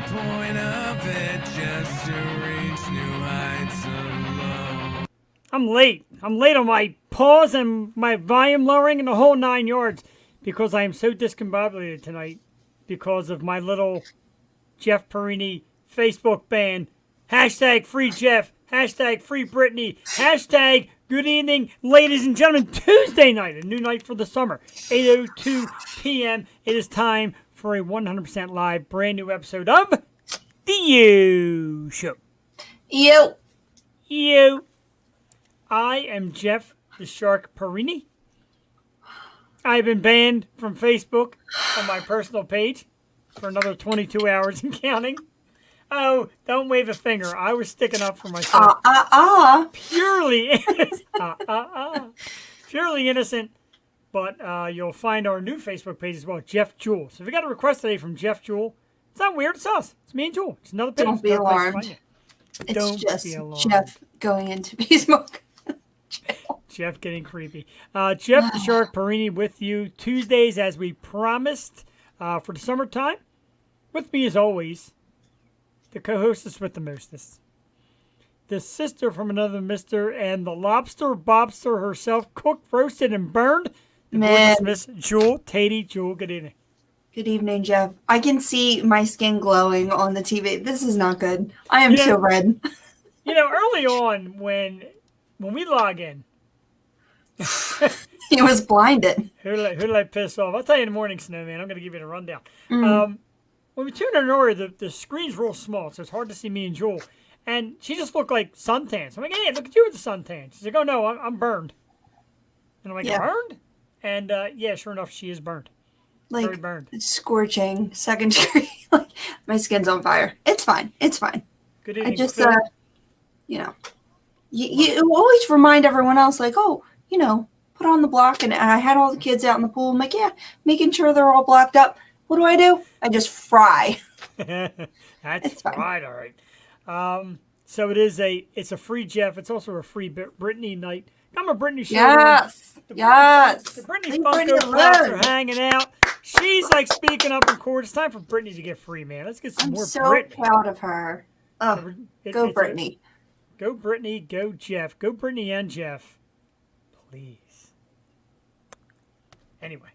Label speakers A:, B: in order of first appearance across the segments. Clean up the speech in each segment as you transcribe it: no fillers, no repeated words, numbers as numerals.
A: point of it, just to reach new heights of love.
B: I'm late. I'm late on my pause and my volume lowering and the whole 9 yards because I am so discombobulated tonight because of my little Jeff Perini Facebook ban. Hashtag free Jeff. Hashtag free Brittany. Hashtag good evening, ladies and gentlemen. Tuesday night, a new night for the summer. 8:02 p.m. It is time for a 100% live brand new episode of The You Show. You. I am Jeff the Shark Perini. I've been banned from Facebook on my personal page for another 22 hours and counting. Oh, don't wave a finger. I was sticking up for myself. Purely innocent. Purely innocent. But you'll find our new Facebook page as well, Jeff Jewell. So if you got a request today from Jeff Jewell, it's not weird. It's us. It's me and Jewel. It's another page.
C: Don't be alarmed. It's just Jeff going into Facebook.
B: Jeff getting creepy. Jeff the Shark Perini with you Tuesdays as we promised for the summertime. With me as always, the co-hostess with the mostest. The sister from another mister and the lobster bobster herself, cooked, roasted, and burned.
C: Man.
B: Miss Jewel Tatey. Jewel, good evening.
C: Good evening, Jeff. I can see my skin glowing on the TV. This is not good. I am so red.
B: Early on when we log in,
C: He was blinded.
B: Who did I piss off? I'll tell you in the morning, Snowman. I'm going to give you the rundown. When we tuned in earlier, the screen's real small, so it's hard to see me and Jewel. And she just looked like suntans. I'm like, hey, look at you with the suntan. She's like, oh, no, I'm burned. And I'm like, burned? And, sure enough, she is burned.
C: Like,
B: very burned.
C: Scorching, second degree. Like, my skin's on fire. It's fine. It's fine.
B: Good evening,
C: I just,
B: Phil.
C: you always remind everyone else, like, put on the block. And I had all the kids out in the pool. I'm like, making sure they're all blocked up. What do? I just fry.
B: That's right, all right. So it's a free Jeff. It's also a free Brittany night. I'm a Brittany show.
C: Yes.
B: The Brittany Funko Pops are hanging out. She's like speaking up in court. It's time for Brittany to get free, man. Let's get some more Brittany.
C: I'm so proud of her. Oh, go Brittany.
B: Go Brittany. Go Jeff. Go Brittany and Jeff. Please. Anyway.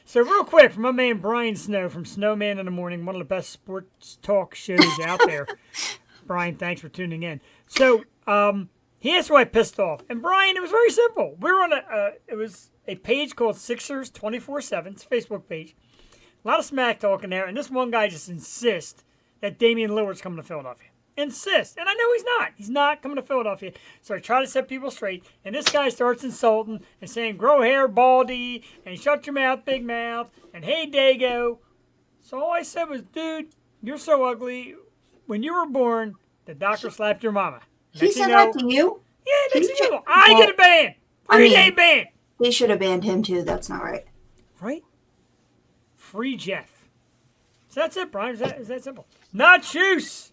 B: So real quick, from my man Brian Snow from Snowman in the Morning, one of the best sports talk shows out there. Brian, thanks for tuning in. So he asked why I pissed off. And Brian, it was very simple. We were on it was a page called Sixers 24/7. It's a Facebook page. A lot of smack talking there. And this one guy just insists that Damian Lillard's coming to Philadelphia. Insist. And I know he's not. He's not coming to Philadelphia. So I try to set people straight. And this guy starts insulting and saying, grow hair, baldy, and shut your mouth, big mouth, and hey, Dago. So all I said was, dude, you're so ugly. When you were born, the doctor slapped your mama.
C: He said that to you?
B: Yeah, next thing you know, I get a ban. 3-day ban.
C: They should have banned him too. That's not right.
B: Right? Free Jeff. So that's it, Brian. Is that simple? Not juice.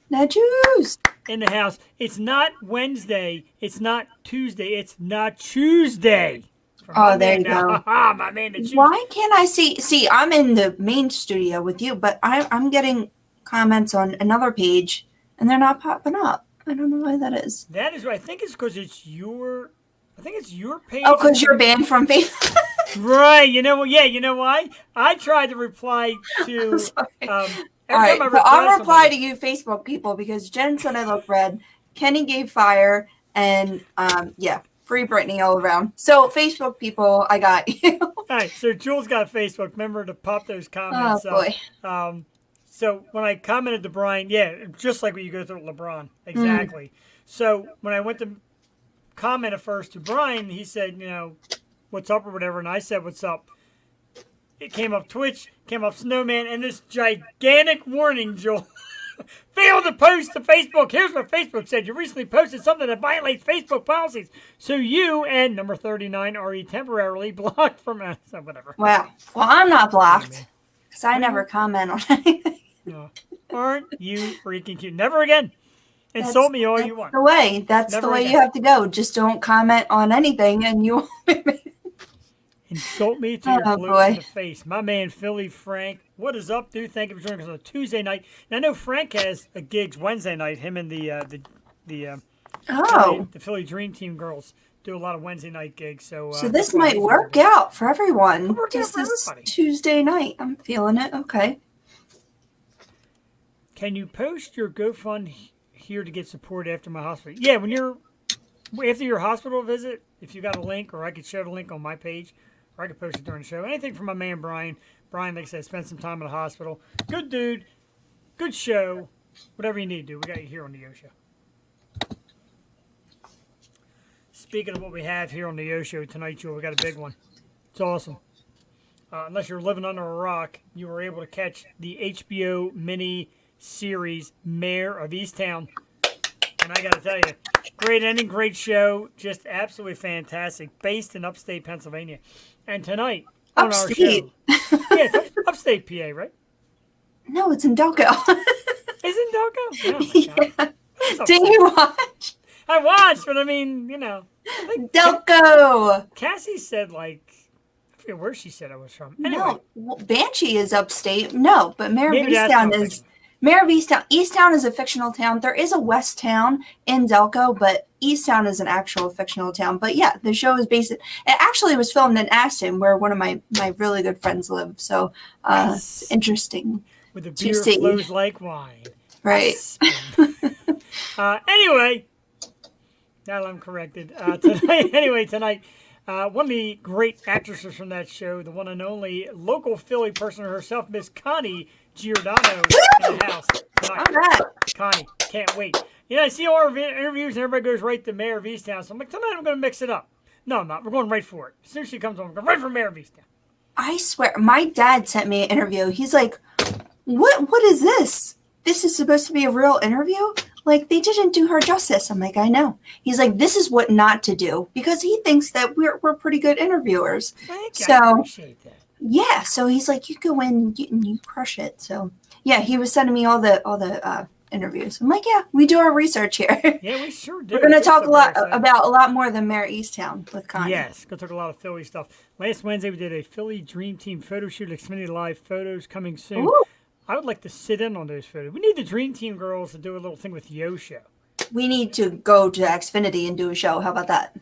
C: Not juice.
B: In the house. It's not Wednesday. It's not Tuesday. It's not Tuesday.
C: Oh, there you go.
B: My man, the juice.
C: Why can't I see? See, I'm in the main studio with you, but I'm getting comments on another page, and they're not popping up. I don't know why that is.
B: That is right. I think it's because it's your page.
C: Oh, because you're banned from Facebook.
B: Right. You know why? I tried to reply to.
C: All right, so I'll reply to you, Facebook people, because Jen said I look red. Kenny gave fire, and free Brittany all around. So Facebook people, I got you.
B: All right, so Jules got Facebook. Remember to pop those comments.
C: Oh boy.
B: So when I commented to Brian, just like what you go through with LeBron, exactly. So when I went to comment at first to Brian, he said, what's up or whatever, and I said, what's up. It came up Twitch, came up Snowman, and this gigantic warning, Joel. Failed to post to Facebook. Here's what Facebook said. You recently posted something that violates Facebook policies. So you and number 39 are temporarily blocked from us. So whatever.
C: Wow. Well, I'm not blocked because I never comment on anything.
B: No. Aren't you freaking cute? Never again. Insult me all you want.
C: That's the way you have to go. Just don't comment on anything and you won't be.
B: Insult me to your
C: Oh,
B: blue
C: boy.
B: in the face. My man, Philly Frank. What is up, dude? Thank you for joining us on a Tuesday night. Now, I know Frank has a gigs Wednesday night. Him and
C: Oh,
B: the Philly Dream Team girls do a lot of Wednesday night gigs. So,
C: so
B: that's
C: this
B: why
C: might
B: he's
C: work
B: busy.
C: out for
B: It'll
C: everyone.
B: work out
C: This
B: for
C: is
B: everybody.
C: Tuesday night. I'm feeling it. Okay.
B: Can you post your GoFund here to get support after my hospital? Yeah, after your hospital visit, if you got a link, or I could share the link on my page, or I could post it during the show. Anything from my man Brian. Brian, like I said, spent some time in the hospital. Good dude, good show. Whatever you need to do, we got you here on the Yo Show. Speaking of what we have here on the Yo Show tonight, Joel, we got a big one. It's awesome. Unless you're living under a rock, you were able to catch the HBO mini series Mare of Easttown. And I got to tell you, great ending, great show, just absolutely fantastic. Based in upstate Pennsylvania. And tonight on
C: Upstate?
B: our show. Yeah, it's upstate PA, right?
C: No, it's in Delco.
B: Is it Delco? Oh my God.
C: Yeah. Did you watch?
B: I watched, but I mean,
C: Delco.
B: Cassie said, I forget where she said I was from. Anyway,
C: No, well, Banshee is upstate. No, but Mare of
B: maybe that's
C: Easttown
B: what I'm
C: is.
B: thinking.
C: Mare of Easttown. Easttown is a fictional town. There is a West Town in Delco, but Easttown is an actual fictional town. But yeah, the show is based. It actually was filmed in Aston, where one of my really good friends live. So it's interesting.
B: With the
C: to
B: beer
C: see.
B: flows like wine.
C: Right.
B: Anyway, now that I'm corrected. Tonight, one of the great actresses from that show, the one and only local Philly person herself, Miss Connie Giordano, in the house tonight.
C: All right.
B: Connie, can't wait. I see all our interviews and everybody goes right to Mare of Easttown. So I'm like, tonight I'm going to mix it up. No, I'm not. We're going right for it. As soon as she comes on, we're going right for Mare of Easttown.
C: I swear, my dad sent me an interview. He's like, What is this? This is supposed to be a real interview? Like, they didn't do her justice. I'm like, I know. He's like, this is what not to do, because he thinks that we're pretty good interviewers.
B: Thank you.
C: So
B: I appreciate that.
C: yeah, so he's like, you go in and you crush it. So yeah, he was sending me all the interviews. I'm like, yeah, we do our research here.
B: Yeah, we sure do.
C: We're going to
B: This
C: talk
B: is
C: a lot
B: very exciting.
C: about a lot more than Mare Easttown with Connie.
B: Yes, going to talk a lot of Philly stuff. Last Wednesday, we did a Philly Dream Team photo shoot, Xfinity Live photos coming soon.
C: Ooh.
B: I would like to sit in on those photos. We need the Dream Team girls to do a little thing with Yo Show.
C: We need to go to Xfinity and do a show. How about that?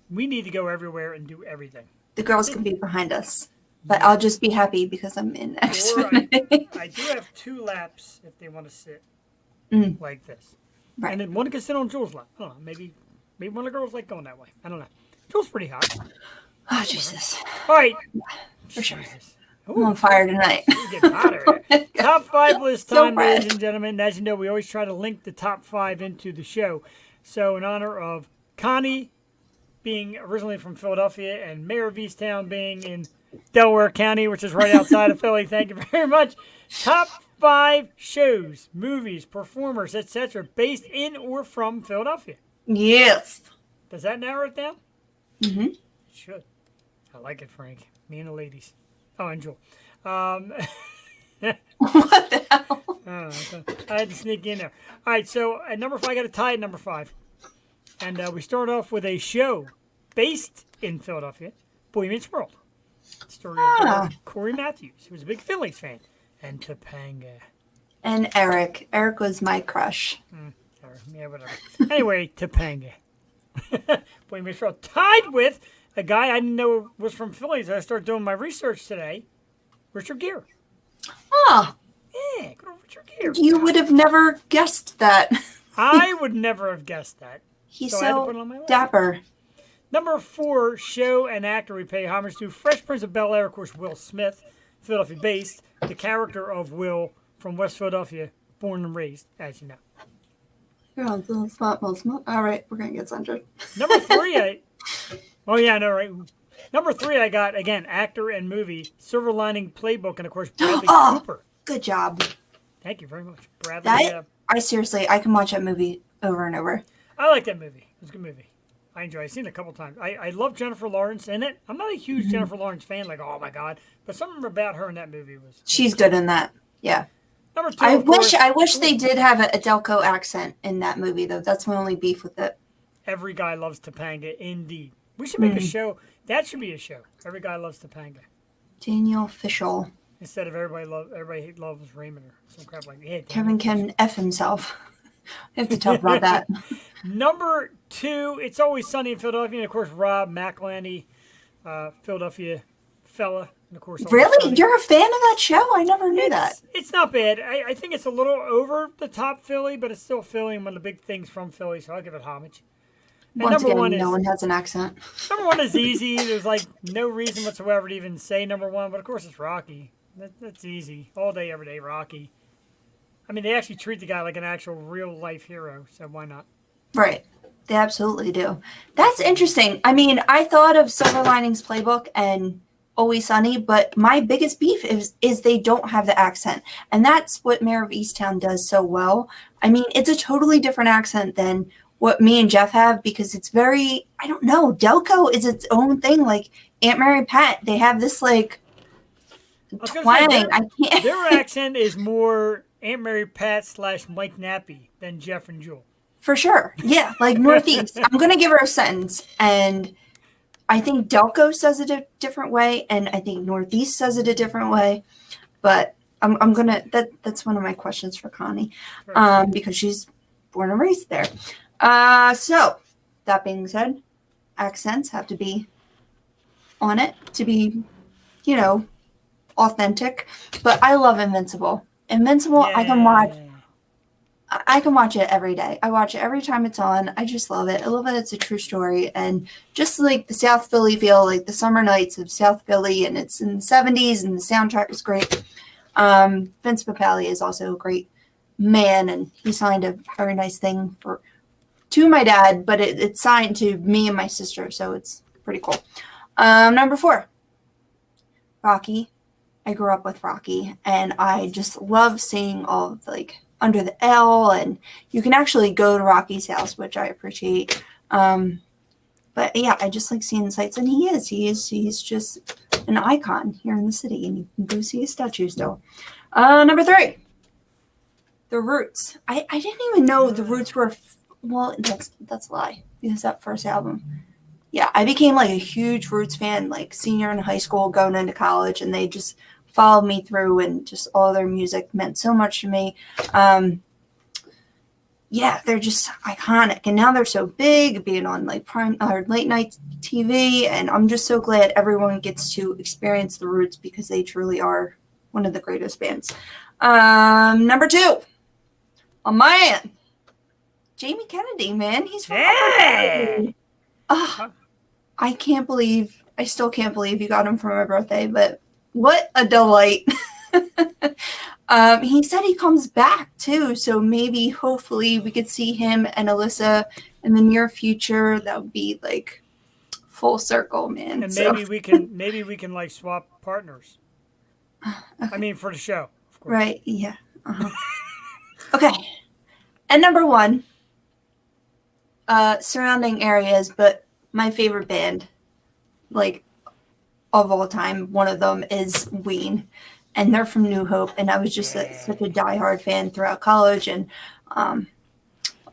B: We need to go everywhere and do everything.
C: The girls can be behind us. But I'll just be happy because I'm in
B: Or
C: Xfinity.
B: I do have 2 laps if they want to sit like this.
C: Right.
B: And then one can sit on Jules' lap. I don't know, maybe one of the girls like going that way. I don't know. Jules' pretty hot.
C: Oh, Jesus.
B: All right.
C: For sure.
B: Jesus.
C: I'm on fire tonight.
B: It's getting hotter. Top 5 list
C: So
B: time,
C: bad.
B: ladies and gentlemen. As you know, we always try to link the top 5 into the show. So in honor of Connie being originally from Philadelphia and Mare of Easttown being in Delaware County, which is right outside of Philly, thank you very much. Top 5 shows, movies, performers, etc., based in or from Philadelphia.
C: Yes.
B: Does that narrow it down?
C: Mm-hmm.
B: It should. I like it, Frank. Me and the ladies. Oh, and Joel.
C: What the hell?
B: I had to sneak in there. All right, so at number 5, I got a tie at number 5. And we start off with a show based in Philadelphia, Boy Meets World. Story of Corey Matthews, who was a big Phillies fan, and Topanga.
C: And Eric. Eric was my crush.
B: Yeah, whatever. Anyway, Topanga. Boy Meets World. Tied with a guy I didn't know was from Philly. So I started doing my research today. Richard Gere.
C: Oh,
B: Yeah, good old Richard Gere.
C: you would have never guessed that.
B: I would never have guessed that.
C: He's
B: So I had to put it on my
C: so
B: list.
C: dapper.
B: Number 4, show and actor we pay homage to. Fresh Prince of Bel-Air, of course, Will Smith, Philadelphia-based. The character of Will from West Philadelphia, born and raised, as you know.
C: You're on the spot, Will. All right, we're going to get censored.
B: Number 3, oh yeah, I know, right? Number 3, I got, again, actor and movie, Silver Lining Playbook, and of course, Bradley Cooper.
C: Good job.
B: Thank you very much. Bradley.
C: I can watch that movie over and over.
B: I like that movie. It was a good movie. I enjoy it. I've seen it a couple times. I love Jennifer Lawrence in it. I'm not a huge Jennifer Lawrence fan, like, oh my God. But something about her in that movie was...
C: She's good in that. Yeah.
B: Number 2,
C: I
B: of course,
C: wish they did have a Delco accent in that movie, though. That's my only beef with it.
B: Every guy loves Topanga, indeed. We should make a show. That should be a show. Every guy loves Topanga.
C: Daniel Fishel.
B: Instead of everybody loves Raymond or some crap like that. Yeah,
C: Kevin can F himself. I have to talk about that.
B: Number 2, It's Always Sunny in Philadelphia. And, of course, Rob McElhenney, Philadelphia fella. And, of course,
C: really? You're a fan of that show? I never knew that.
B: It's not bad. I think it's a little over the top Philly, but it's still Philly and one of the big things from Philly, so I'll give it homage. And
C: Once again, no one has an accent.
B: Number 1 is easy. There's like no reason whatsoever to even say number 1, but of course it's Rocky. That's easy. All day, every day, Rocky. I mean, they actually treat the guy like an actual real-life hero, so why not?
C: Right. They absolutely do. That's interesting. I mean, I thought of Silver Linings Playbook and Always Sunny, but my biggest beef is they don't have the accent. And that's what Mare of Easttown does so well. I mean, it's a totally different accent than what me and Jeff have because it's very, I don't know, Delco is its own thing. Like Aunt Mary Pat, they have this like twang. I can't.
B: Their accent is more Aunt Mary Pat / Mike Nappy than Jeff and Jewel.
C: For sure. Yeah, like Northeast. I'm going to give her a sentence. And I think Delco says it a different way. And I think Northeast says it a different way. But I'm going to, that's one of my questions for Connie. Because she's born and raised there. So that being said, accents have to be on it to be, you know, authentic. But I love Invincible. Invincible, yeah. I can watch it every day. I watch it every time it's on. I just love it. I love that it's a true story. And just like the South Philly feel, like the summer nights of South Philly, and it's in the 70s, and the soundtrack is great. Vince Papale is also a great man, and he signed a very nice thing to my dad, but it's signed to me and my sister, so it's pretty cool. Number 4, Rocky. I grew up with Rocky, and I just love seeing all of like Under the L, and you can actually go to Rocky's house, which I appreciate. But yeah, I just like seeing the sights, and he's just an icon here in the city, and you can go see his statue still. Number 3, The Roots. I didn't even know The Roots were well. That's a lie, because that first album. Yeah, I became like a huge Roots fan, like senior in high school, going into college, and they just followed me through, and just all their music meant so much to me. Yeah, they're just iconic, and now they're so big, being on like prime or late night TV, and I'm just so glad everyone gets to experience the Roots because they truly are one of the greatest bands. Number 2, a man, Jamie Kennedy, man, he's from I still can't believe you got him for my birthday, but what a delight. He said he comes back too, so maybe hopefully we could see him and Alyssa in the near future. That would be like full circle, man.
B: And maybe we can like swap partners. Okay. I mean, for the show, of course.
C: Right, yeah. Okay. And number 1, surrounding areas, but my favorite band, like, of all time, one of them is Ween, and they're from New Hope, and I was just such a diehard fan throughout college, and I've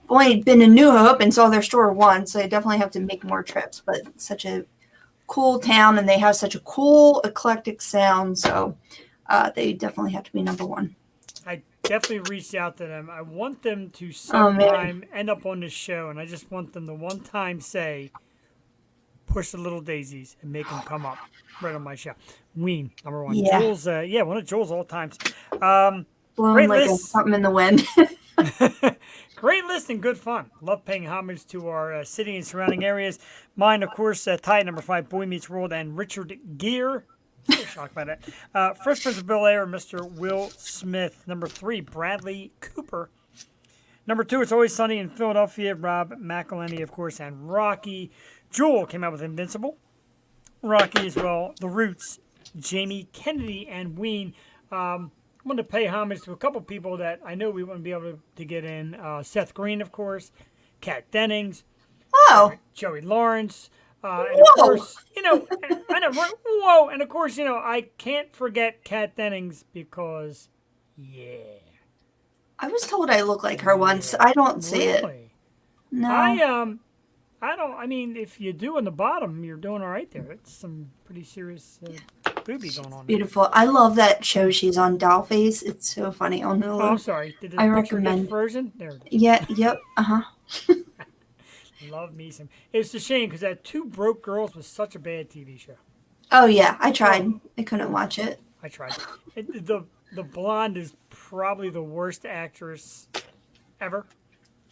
C: only been in New Hope and saw their store once, so I definitely have to make more trips, but it's such a cool town, and they have such a cool, eclectic sound, so they definitely have to be number 1.
B: I definitely reached out to them. I want them to sometime end up on this show, and I just want them to one time say, push the little daisies and make them come up right on my show. Ween, number 1.
C: Yeah.
B: Jules, one of Jules' all times.
C: Blowing like something in the wind.
B: Great list and good fun. Love paying homage to our city and surrounding areas. Mine, of course, tied number 5, Boy Meets World, and Richard Gere. So shocked by that. Fresh Prince of Bel-Air, Mr. Will Smith. Number 3, Bradley Cooper. Number 2, It's Always Sunny in Philadelphia, Rob McElhenney, of course, and Rocky. Jewel came out with Invincible. Rocky as well. The Roots, Jamie Kennedy, and Ween. I want to pay homage to a couple people that I know we wouldn't be able to get in. Seth Green, of course. Kat Dennings. Joey Lawrence. And of course, I know, whoa. And of course, I can't forget Kat Dennings because,
C: I was told I look like her once. I don't see it.
B: No. I mean, if you do on the bottom, you're doing all right there. It's some pretty serious booby going on there.
C: Beautiful. I love that show she's on, Dollface. It's so funny on Hulu.
B: Oh, I'm sorry. Did the
C: I
B: picture
C: recommend.
B: get frozen? There it is.
C: Yeah, yep,
B: Love me some. It's a shame because that Two Broke Girls was such a bad TV show.
C: Oh, yeah, I tried. I couldn't watch it.
B: I tried. The blonde is probably the worst actress ever.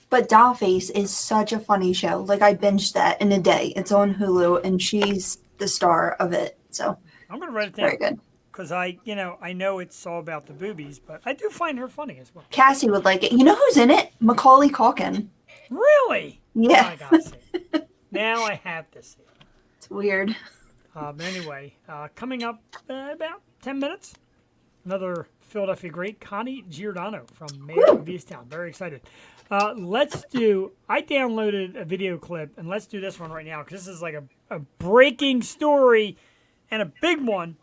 C: But Dollface is such a funny show. Like, I binged that in a day. It's on Hulu, and she's the star of it. So
B: I'm going to write it down.
C: very good.
B: Because I know it's all about the boobies, but I do find her funny as well.
C: Cassie would like it. You know who's in it? Macaulay Culkin.
B: Really?
C: Yeah.
B: Oh, I gotta see it. Now I have to see it.
C: It's weird.
B: Anyway, coming up about 10 minutes, another Philadelphia great, Connie Giordano from Mare Of Easttown. Very excited. I downloaded a video clip, and let's do this one right now, because this is like a breaking story and a big one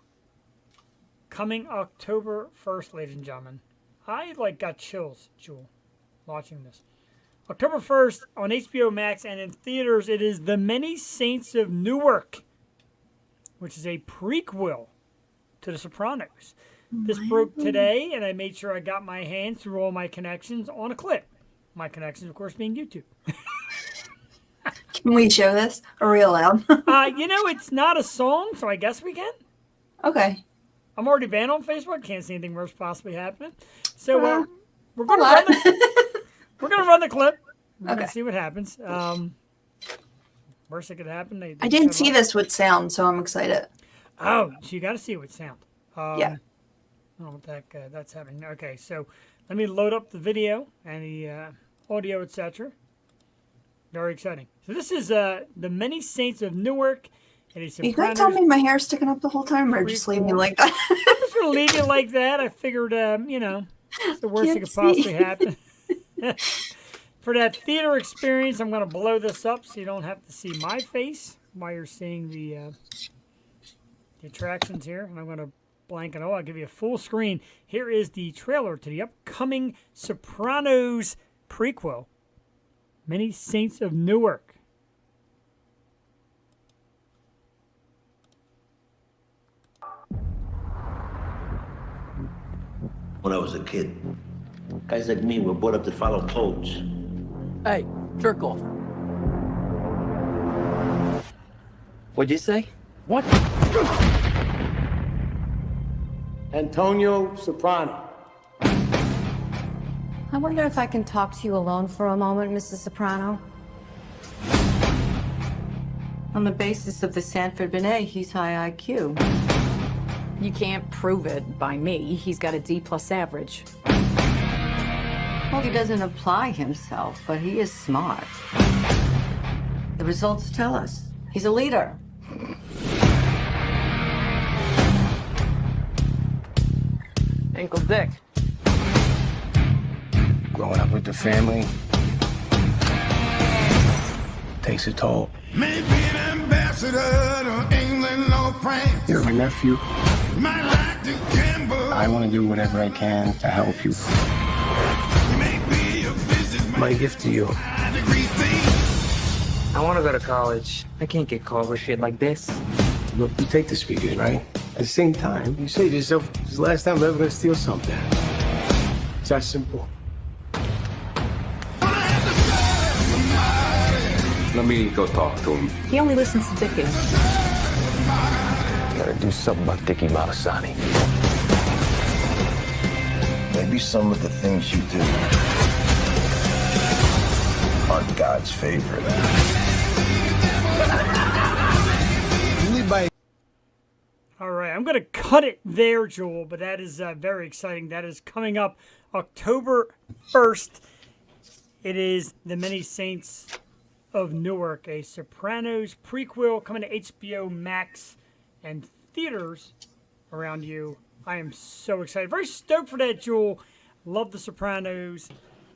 B: coming October 1st, ladies and gentlemen. I got chills, Jewel, watching this. October 1st on HBO Max and in theaters, it is The Many Saints of Newark, which is a prequel to The Sopranos. This broke today, and I made sure I got my hands through all my connections on a clip. My connections, of course, being YouTube.
C: Can we show this? Or real loud?
B: It's not a song, so I guess we can.
C: Okay.
B: I'm already banned on Facebook. Can't see anything worse possibly happening. So we're going to run the clip. We're going to see what happens. Worst that could happen.
C: I didn't see this with sound, so I'm excited.
B: Oh, so you got to see it with sound.
C: Yeah.
B: I don't know what that's happening. Okay, so let me load up the video and the audio, etc. Very exciting. So this is The Many Saints of Newark. Are you going to tell me
C: my hair's sticking up the whole time, or just leave me like that?
B: I'm just going to leave it like that. I figured, it's the worst that could possibly happen. For that theater experience, I'm going to blow this up so you don't have to see my face while you're seeing the attractions here. And I'm going to blank it all. I'll give you a full screen. Here is the trailer to the upcoming Sopranos prequel, Many Saints of Newark.
D: When I was a kid, guys like me were brought up to follow codes.
E: Hey, jerk off. What'd you say? What?
F: Antonio Soprano.
G: I wonder if I can talk to you alone for a moment, Mrs. Soprano. On the basis of the Sanford Binet, he's high IQ.
H: You can't prove it by me. He's got a D+ average.
G: Well, he doesn't apply himself, but he is smart. The results tell us. He's a leader.
E: Uncle Dick.
F: Growing up with the family takes a toll.
A: Maybe an ambassador to England or France.
F: You're my nephew.
A: Might like to gamble.
F: I want to do whatever I can to help you.
A: Maybe a visit.
F: My gift to you.
E: I want to go to college. I can't get called for shit like this.
F: Look, you take the speakers, right? At the same time, you say to yourself, this is the last time I'm ever going to steal something. It's that simple.
I: Let me go talk to him.
H: He only listens to Dickie.
F: Gotta do something about Dickie Malasani.
J: Maybe some of the things you do aren't God's favorite.
B: All right, I'm going to cut it there, Joel, but that is very exciting. That is coming up October 1st. It is The Many Saints of Newark, a Sopranos prequel coming to HBO Max and theaters around you. I am so excited. Very stoked for that, Joel. Love The Sopranos.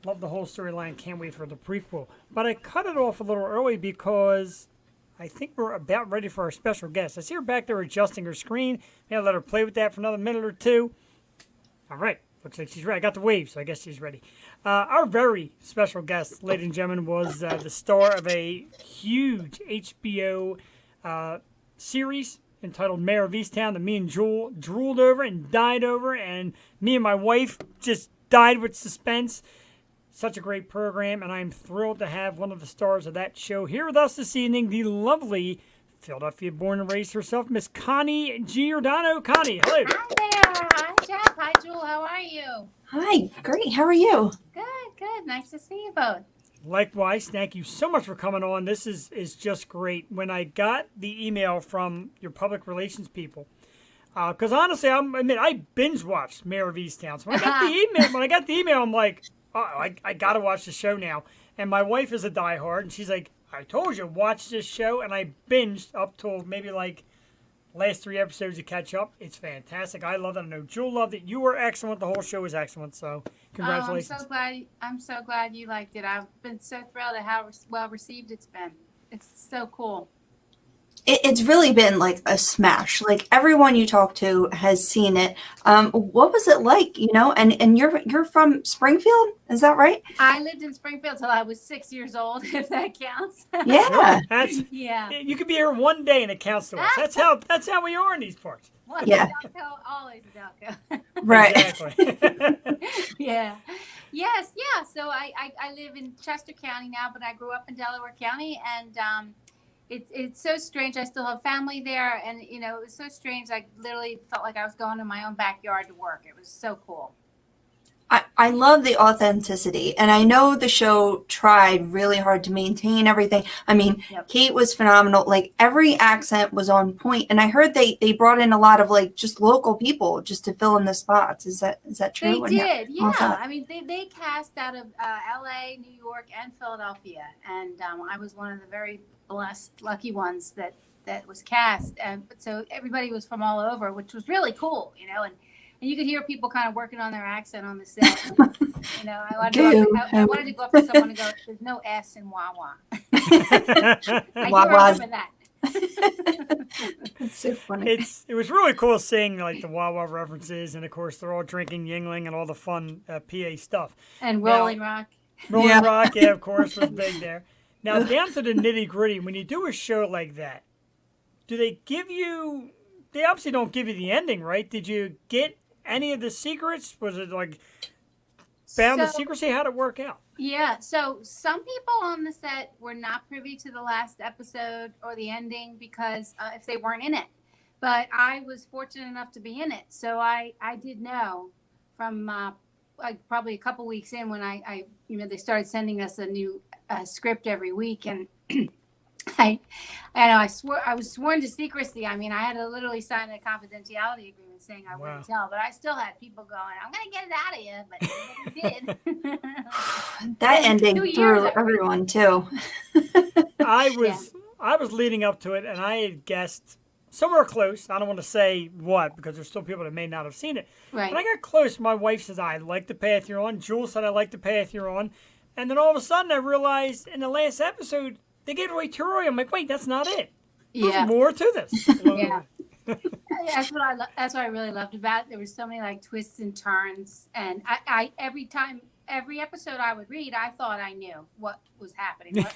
B: Love the whole storyline. Can't wait for the prequel. But I cut it off a little early because I think we're about ready for our special guest. I see her back there adjusting her screen. Maybe I'll let her play with that for another minute or two. All right, Looks like she's ready. I got the wave, so I guess she's ready. Our very special guest, ladies and gentlemen, was the star of a huge HBO series entitled Mare of Easttown that me and Jewel drooled over and died over, and me and my wife just died with suspense. Such a great program, and I'm thrilled to have one of the stars of that show here with us this evening, the lovely Philadelphia born and raised herself, Miss Connie Giordano. Connie, hello.
K: Hi there. Hi, Jeff. Hi, Jewel. How are you?
C: Hi, great. How are you?
K: Good. Nice to see you both.
B: Likewise, thank you so much for coming on. This is just great. When I got the email from your public relations people, because honestly, I binge watched Mare of Easttown. So when I got the email, I'm like, oh, I got to watch the show now. And my wife is a diehard, and she's like, I told you, watch this show. And I binged up till maybe like last 3 episodes to catch up. It's fantastic. I love it. I know Jewel loved it. You were excellent. The whole show was excellent. So congratulations.
K: I'm so glad you liked it. I've been so thrilled at how well received it's been. It's so cool.
C: It's really been like a smash. Like everyone you talk to has seen it. What was it like? And you're from Springfield, is that right?
K: I lived in Springfield till I was 6 years old, if that counts.
C: Yeah.
K: Yeah.
B: You could be here one day and it counts to us. That's how we are in these parts.
K: Well,
C: yeah.
K: Delco, always Delco.
C: Right.
B: Exactly.
K: Yeah. Yes. Yeah. So I live in Chester County now, but I grew up in Delaware County, and it's so strange. I still have family there, and it was so strange. I literally felt like I was going to my own backyard to work. It was so cool.
C: I love the authenticity, and I know the show tried really hard to maintain everything. I mean,
K: Yep.
C: Kate was phenomenal. Like every accent was on point, and I heard they brought in a lot of like just local people just to fill in the spots. Is that true?
K: They did, yeah.
C: Awesome.
K: I mean, they cast out of L.A., New York, and Philadelphia, and I was one of the very blessed, lucky ones that was cast. And so everybody was from all over, which was really cool, and you could hear people kind of working on their accent on the set. I wanted to go up to someone and go, "There's no S in Wawa." I do remember that.
C: It's so funny.
B: It was really cool seeing like the Wawa references, and of course they're all drinking Yingling and all the fun PA stuff.
K: And Rolling Rock.
B: Rolling Rock, yeah, of course, was big there. Now down to the nitty gritty, when you do a show like that, do they give you? They obviously don't give you the ending, right? Did you get any of the secrets? Was it like bound to secrecy? How'd it work out?
K: Yeah, so some people on the set were not privy to the last episode or the ending because if they weren't in it. But I was fortunate enough to be in it. So I did know from like probably a couple weeks in when I they started sending us a new script every week. And I was sworn to secrecy. I mean, I had to literally sign a confidentiality agreement saying I wouldn't tell, but I still had people going, "I'm going to get it out of you," but they did.
C: That ending threw everyone too.
B: I was leading up to it, and I had guessed somewhere close. I don't want to say what because there's still people that may not have seen it.
K: Right.
B: But I got close. My wife says, "I like the path you're on." Jules said, "I like the path you're on," and then all of a sudden I realized in the last episode they gave away too early. I'm like, wait, that's not it. There's more to this.
K: Yeah. That's what I really loved about it. There were so many like twists and turns, and I every episode I would read, I thought I knew what was happening,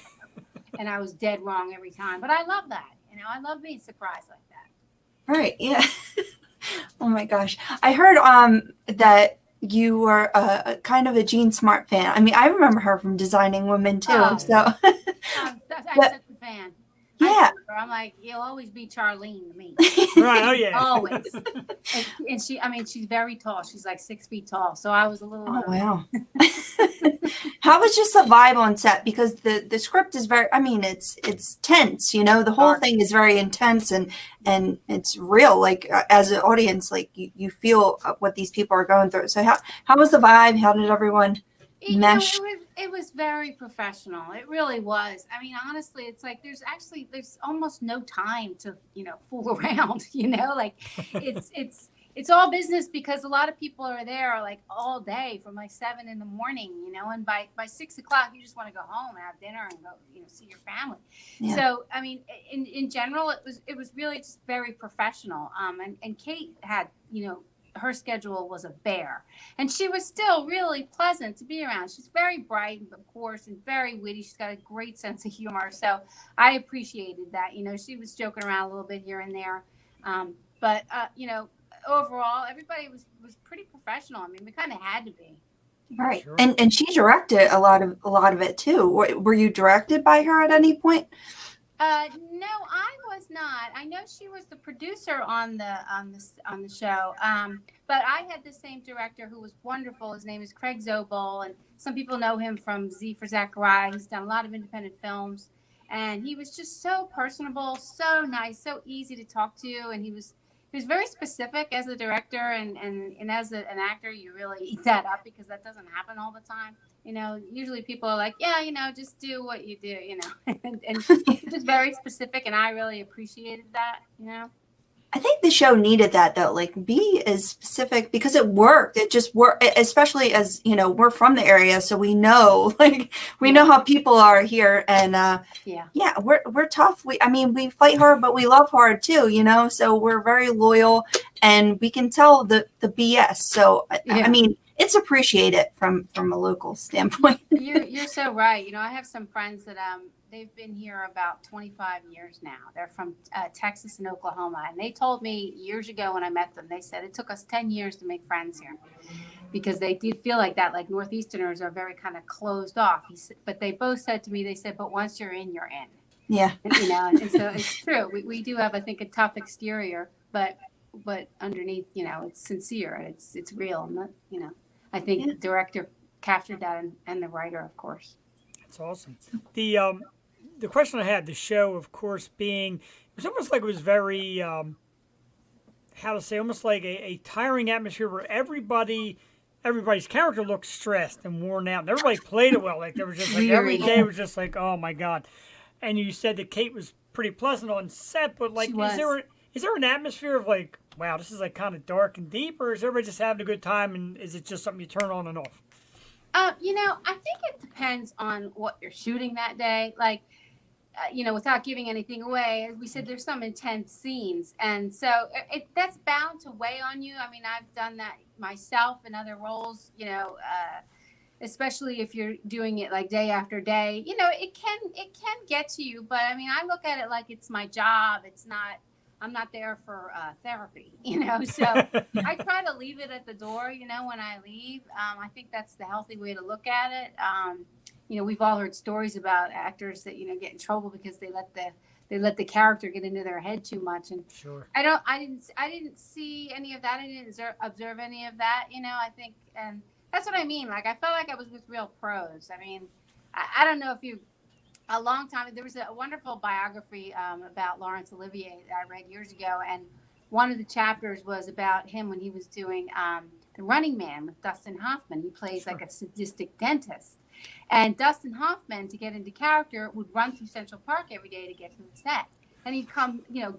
K: and I was dead wrong every time. But I love that. I love being surprised like that.
C: Right. Yeah. Oh my gosh. I heard that you were kind of a Jean Smart fan. I mean, I remember her from Designing Women too.
K: Oh.
C: So
K: I'm such a fan.
C: Yeah.
K: I'm like, you'll always be Charlene to me.
B: Right. Oh yeah.
K: Always. And she's very tall. She's like 6 feet tall. So I was a little.
C: Oh wow. How was just the vibe on set? Because the script is very. I mean, it's tense. The whole thing is very intense and it's real. Like as an audience, like you feel what these people are going through. So how was the vibe? How did everyone mesh?
K: It was very professional. It really was. I mean, honestly, it's like there's almost no time to fool around. Like it's all business because a lot of people are there like all day from like 7 a.m, and by 6 o'clock you just want to go home and have dinner and go see your family. Yeah. So I mean, in general, it was really just very professional. And Kate had her schedule was a bear, and she was still really pleasant to be around. She's very bright, of course, and very witty. She's got a great sense of humor, so I appreciated that. You know, she was joking around a little bit here and there, but you know, overall, everybody was pretty professional. I mean, we kind of had to be.
C: Right. Sure. And she directed a lot of it too. Were you directed by her at any point?
K: No, I was not. I know she was the producer on the show. But I had the same director who was wonderful. His name is Craig Zobel, and some people know him from Z for Zachariah. He's done a lot of independent films, and he was just so personable, so nice, so easy to talk to, and he was very specific as a director, and as an actor, you really eat that up because that doesn't happen all the time. You know, usually people are like, yeah, you know, just do what you do, you know, and he was very specific, and I really appreciated that, you know.
C: I think the show needed that though, like be as specific because it worked. It just worked, especially as, you know, we're from the area. So we know, like, we know how people are here, and yeah, we're tough. We fight hard, but we love hard too, you know, so we're very loyal, and we can tell the BS. So, I mean, it's appreciated from a local standpoint.
K: You're so right. You know, I have some friends that, they've been here about 25 years now. They're from Texas and Oklahoma. And they told me years ago when I met them, they said it took us 10 years to make friends here because they did feel like that. Like Northeasterners are very kind of closed off. But they both said to me, they said, but once you're in, you're in.
C: Yeah.
K: And, you know, and so it's true. We do have, I think, a tough exterior, but underneath, you know, it's sincere and it's real. And, you know, I think the director captured that and the writer, of course.
B: That's awesome. The question I had, the show, of course, being, it was almost like it was very, how to say, almost like a tiring atmosphere where everybody's character looked stressed and worn out, and everybody played it well. Like there was just like every day was just like, oh my God. And you said that Kate was pretty pleasant on set, but like, is there an atmosphere of like, wow, this is like kind of dark and deep, or is everybody just having a good time, and is it just something you turn on and off?
K: You know, I think it depends on what you're shooting that day. Like, you know, without giving anything away, as we said, there's some intense scenes. And so that's bound to weigh on you. I mean, I've done that myself in other roles, you know, especially if you're doing it like day after day. You know, it can get to you. But, I mean, I look at it like it's my job. I'm not there for therapy, you know, so I try to leave it at the door, you know, when I leave. I think that's the healthy way to look at it. You know, we've all heard stories about actors that, you know, get in trouble because they let the character get into their head too much. And
B: sure.
K: I didn't see any of that. I didn't observe any of that, you know, I think, and that's what I mean. Like, I felt like I was with real pros. I mean, I don't know if a long time, there was a wonderful biography about Laurence Olivier that I read years ago, and one of the chapters was about him when he was doing The Running Man with Dustin Hoffman. He plays like a sadistic dentist, and Dustin Hoffman, to get into character, would run through Central Park every day to get to the set, and he'd come, you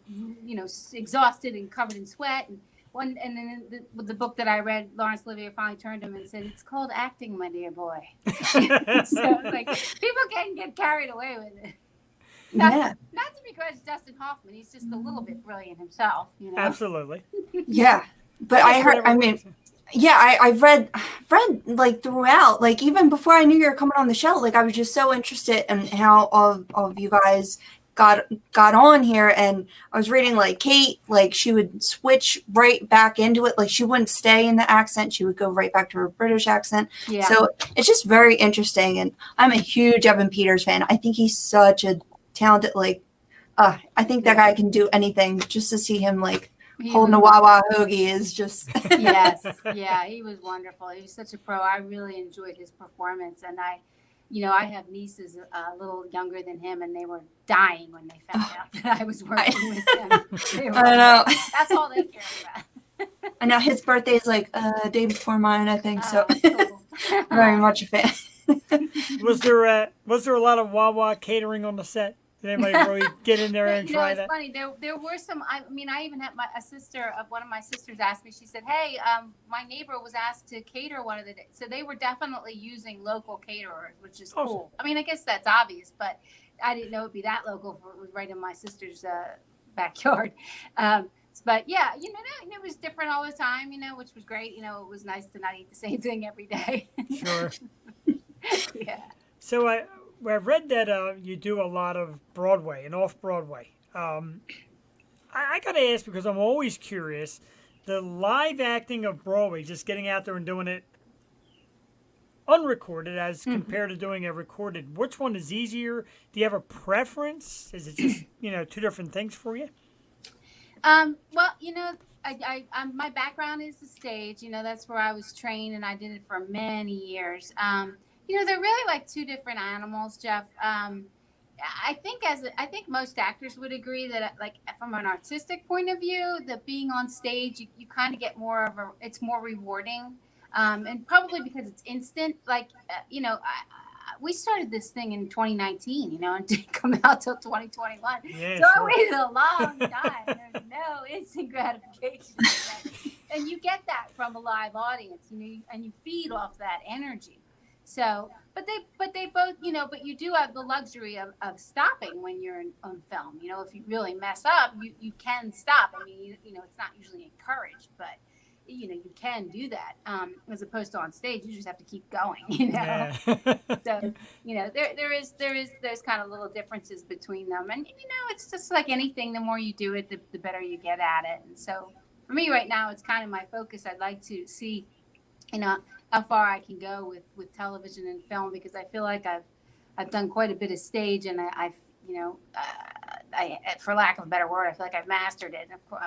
K: know, exhausted and covered in sweat. And then the book that I read, Laurence Olivier finally turned to him and said, "It's called acting, my dear boy." So like, people can get carried away with it. Not to begrudge Dustin Hoffman, he's just a little bit brilliant himself, you know.
B: Absolutely.
C: Yeah, but I've read like throughout, like even before I knew you were coming on the show, like I was just so interested in how all of you guys got on here, and I was reading like Kate, like she would switch right back into it, like she wouldn't stay in the accent, she would go right back to her British accent. Yeah. So it's just very interesting, and I'm a huge Evan Peters fan. I think he's such a talented, like I think that guy can do anything. Just to see him like holding a Wawa hoagie is just
K: yes, yeah, he was wonderful. He was such a pro. I really enjoyed his performance, and I have nieces a little younger than him, and they were dying when they found out that I was working with him.
C: I know.
K: That's all they care about.
C: I know his birthday is like a day before mine, I think. So
K: cool.
C: Very much a fan.
B: Was there a lot of Wawa catering on the set? Did anybody really get in there and try that?
K: It's funny. There were some. I mean, I even had one of my sisters asked me. She said, "Hey, my neighbor was asked to cater one of the days." So they were definitely using local caterers, which is cool. I mean, I guess that's obvious, but I didn't know it'd be that local. It was right in my sister's backyard. But yeah, it was different all the time, which was great. It was nice to not eat the same thing every day.
B: Sure.
K: Yeah.
B: So I've read that you do a lot of Broadway and off Broadway. I got to ask because I'm always curious. The live acting of Broadway, just getting out there and doing it unrecorded as compared to doing it recorded, which one is easier? Do you have a preference? Is it just two different things for you?
K: Well, my background is the stage. That's where I was trained, and I did it for many years. They're really like two different animals, Jeff. I think most actors would agree that, like, from an artistic point of view, that being on stage, you kind of get it's more rewarding, and probably because it's instant. Like, we started this thing in 2019, and didn't come out till 2021.
B: Yeah,
K: so
B: sure.
K: I waited a long time. There's no instant gratification, and you get that from a live audience, and you feed off that energy. So, but they both, but you do have the luxury of stopping when you're on film. If you really mess up, you can stop. I mean, it's not usually encouraged, but you can do that. As opposed to on stage, you just have to keep going.
B: Yeah.
K: So, there's kind of little differences between them, and it's just like anything. The more you do it, the better you get at it. And so, for me right now, it's kind of my focus. I'd like to see, how far I can go with television and film, because I feel like I've done quite a bit of stage, and I've for lack of a better word, I feel like I've mastered it. And of course,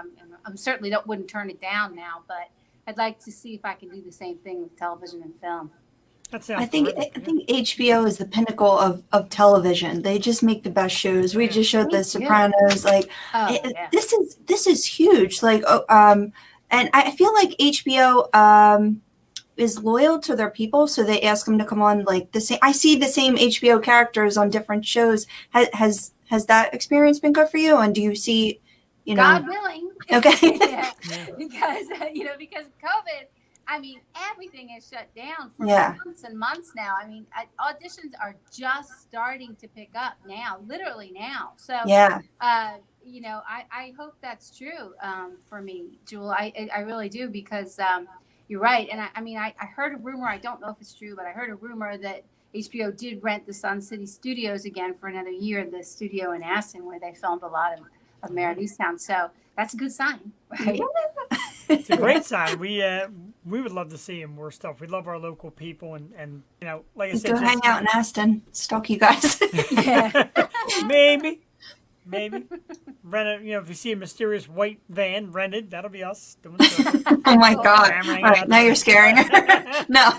K: I'm certainly wouldn't turn it down now, but I'd like to see if I can do the same thing with television and film.
B: I think
C: HBO is the pinnacle of television. They just make the best shows. We just showed The Sopranos. Like, this is huge. Like, and I feel like HBO is loyal to their people, so they ask them to come on like the same. I see the same HBO characters on different shows. Has that experience been good for you? And do you see,
K: God willing?
C: Okay.
K: Yeah. Because COVID. I mean, everything is shut down for months and months now. I mean, auditions are just starting to pick up now, literally now. So, I hope that's true for me, Jewel. I really do, because you're right. And I heard a rumor. I don't know if it's true, but I heard a rumor that HBO did rent the Sun City Studios again for another year, the studio in Aston, where they filmed a lot of Mare Of Easttown. So that's a good sign, right?
B: It's a great sign. We would love to see more stuff. We love our local people, and like I said,
C: go hang out in Aston, stalk you guys.
B: maybe rent it. If you see a mysterious white van rented, that'll be us doing stuff.
C: Oh my God! All right, now you're scaring her. No.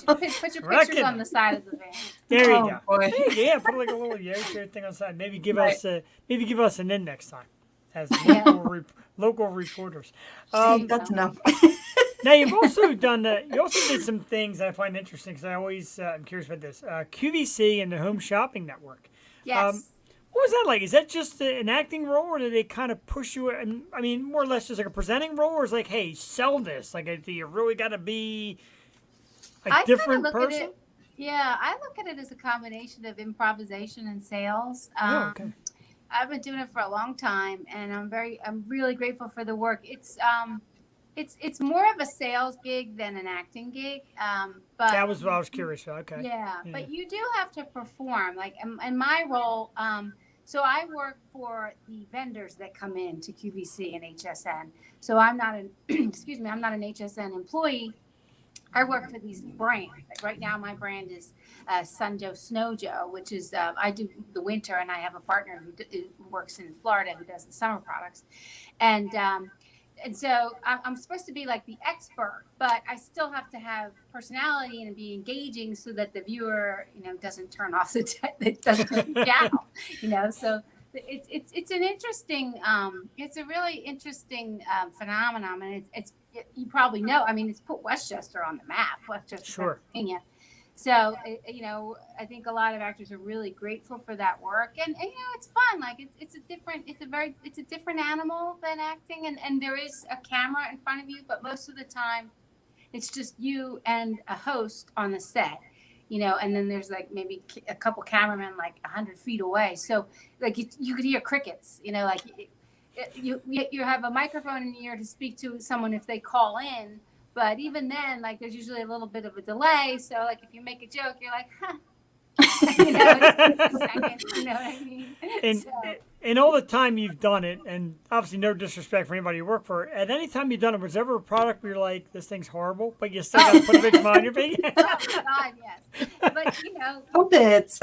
K: Put your pictures on the side of the van.
B: There you go.
C: Boy.
B: Yeah, put like a little chair thing on the side. Maybe give us an in next time as local reporters.
C: That's enough.
B: Now you've also done. You also did some things I find interesting, because I always I'm curious about this. QVC and the Home Shopping Network.
K: Yes.
B: What was that like? Is that just an acting role, or did they kind of push you? And I mean, more or less just like a presenting role, or is like, hey, sell this? Like, do you really got to be a different person?
K: I look at it as a combination of improvisation and sales.
B: Okay.
K: I've been doing it for a long time, and I'm really grateful for the work. It's more of a sales gig than an acting gig. But
B: that was what I was curious about. Okay.
K: Yeah, but you do have to perform. Like in my role, so I work for the vendors that come in to QVC and HSN. So I'm not an I'm not an HSN employee. I work for these brands. Like right now, my brand is Sunjoe Snowjoe, which is I do the winter, and I have a partner who works in Florida who does the summer products, and so I'm supposed to be like the expert, but I still have to have personality and be engaging so that the viewer, doesn't turn off it doesn't turn down, So it's an interesting, it's a really interesting phenomenon, and it's you probably know. I mean, it's put Westchester on the map, Westchester, Pennsylvania. So, I think a lot of actors are really grateful for that work, and it's fun. Like it's a different animal than acting, and there is a camera in front of you, but most of the time, it's just you and a host on the set, and then there's like maybe a couple cameramen like 100 feet away. So like you could hear crickets, you have a microphone in the ear to speak to someone if they call in. But even then, like, there's usually a little bit of a delay. So, like, if you make a joke, you're like, huh. It's a second, you know what I mean?
B: In all the time you've done it, and obviously no disrespect for anybody you work for, at any time you've done it, was there ever a product where you're like, this thing's horrible, but you still got to put a big smile on your face?
K: Oh, my God, yes. But,
C: Hope it's.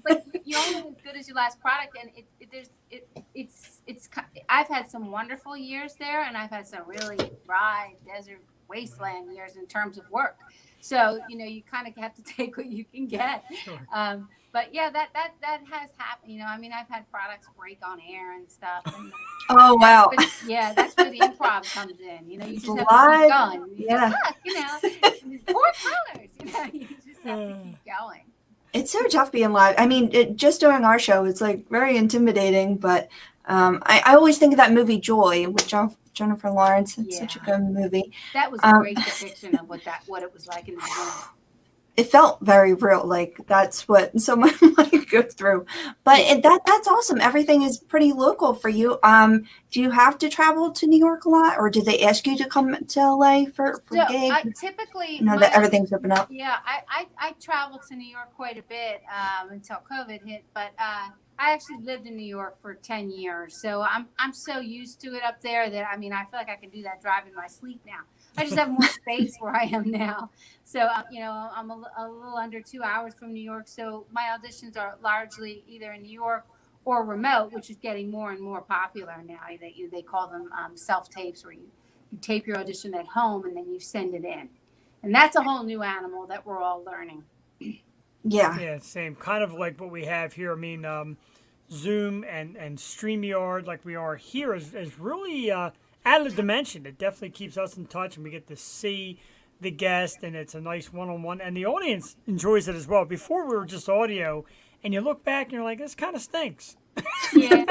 K: but you're only as good as your last product, and I've had some wonderful years there, and I've had some really dry desert wasteland years in terms of work. So you kind of have to take what you can get.
B: Sure.
K: But yeah, that has happened. I mean, I've had products break on air and stuff. And,
C: oh wow!
K: Yeah, that's where the improv comes in. You just have to keep going.
C: Yeah.
K: Look, 4 colors. You just have to keep going.
C: It's so tough being live. I mean, just doing our show, it's like very intimidating. But I always think of that movie Joy with Jennifer Lawrence. It's such a good movie.
K: That was a great depiction of what it was like in the beginning.
C: It felt very real. Like that's what someone might go through. But that's awesome. Everything is pretty local for you. Do you have to travel to New York a lot, or do they ask you to come to LA for gigs?
K: Typically,
C: that everything's open up.
K: Yeah, I traveled to New York quite a bit until COVID hit, but I actually lived in New York for 10 years, so I'm so used to it up there that I mean I feel like I can do that drive in my sleep now. I just have more space where I am now, so I'm a little under 2 hours from New York. So my auditions are largely either in New York or remote, which is getting more and more popular now. They call them self tapes, where you tape your audition at home and then you send it in, and that's a whole new animal that we're all learning.
B: Yeah, same. Kind of like what we have here. I mean, Zoom and StreamYard, like we are here, is really added a dimension. It definitely keeps us in touch, and we get to see the guest, and it's a nice one-on-one, and the audience enjoys it as well. Before we were just audio, and you look back and you're like, this kind of stinks.
K: Yeah.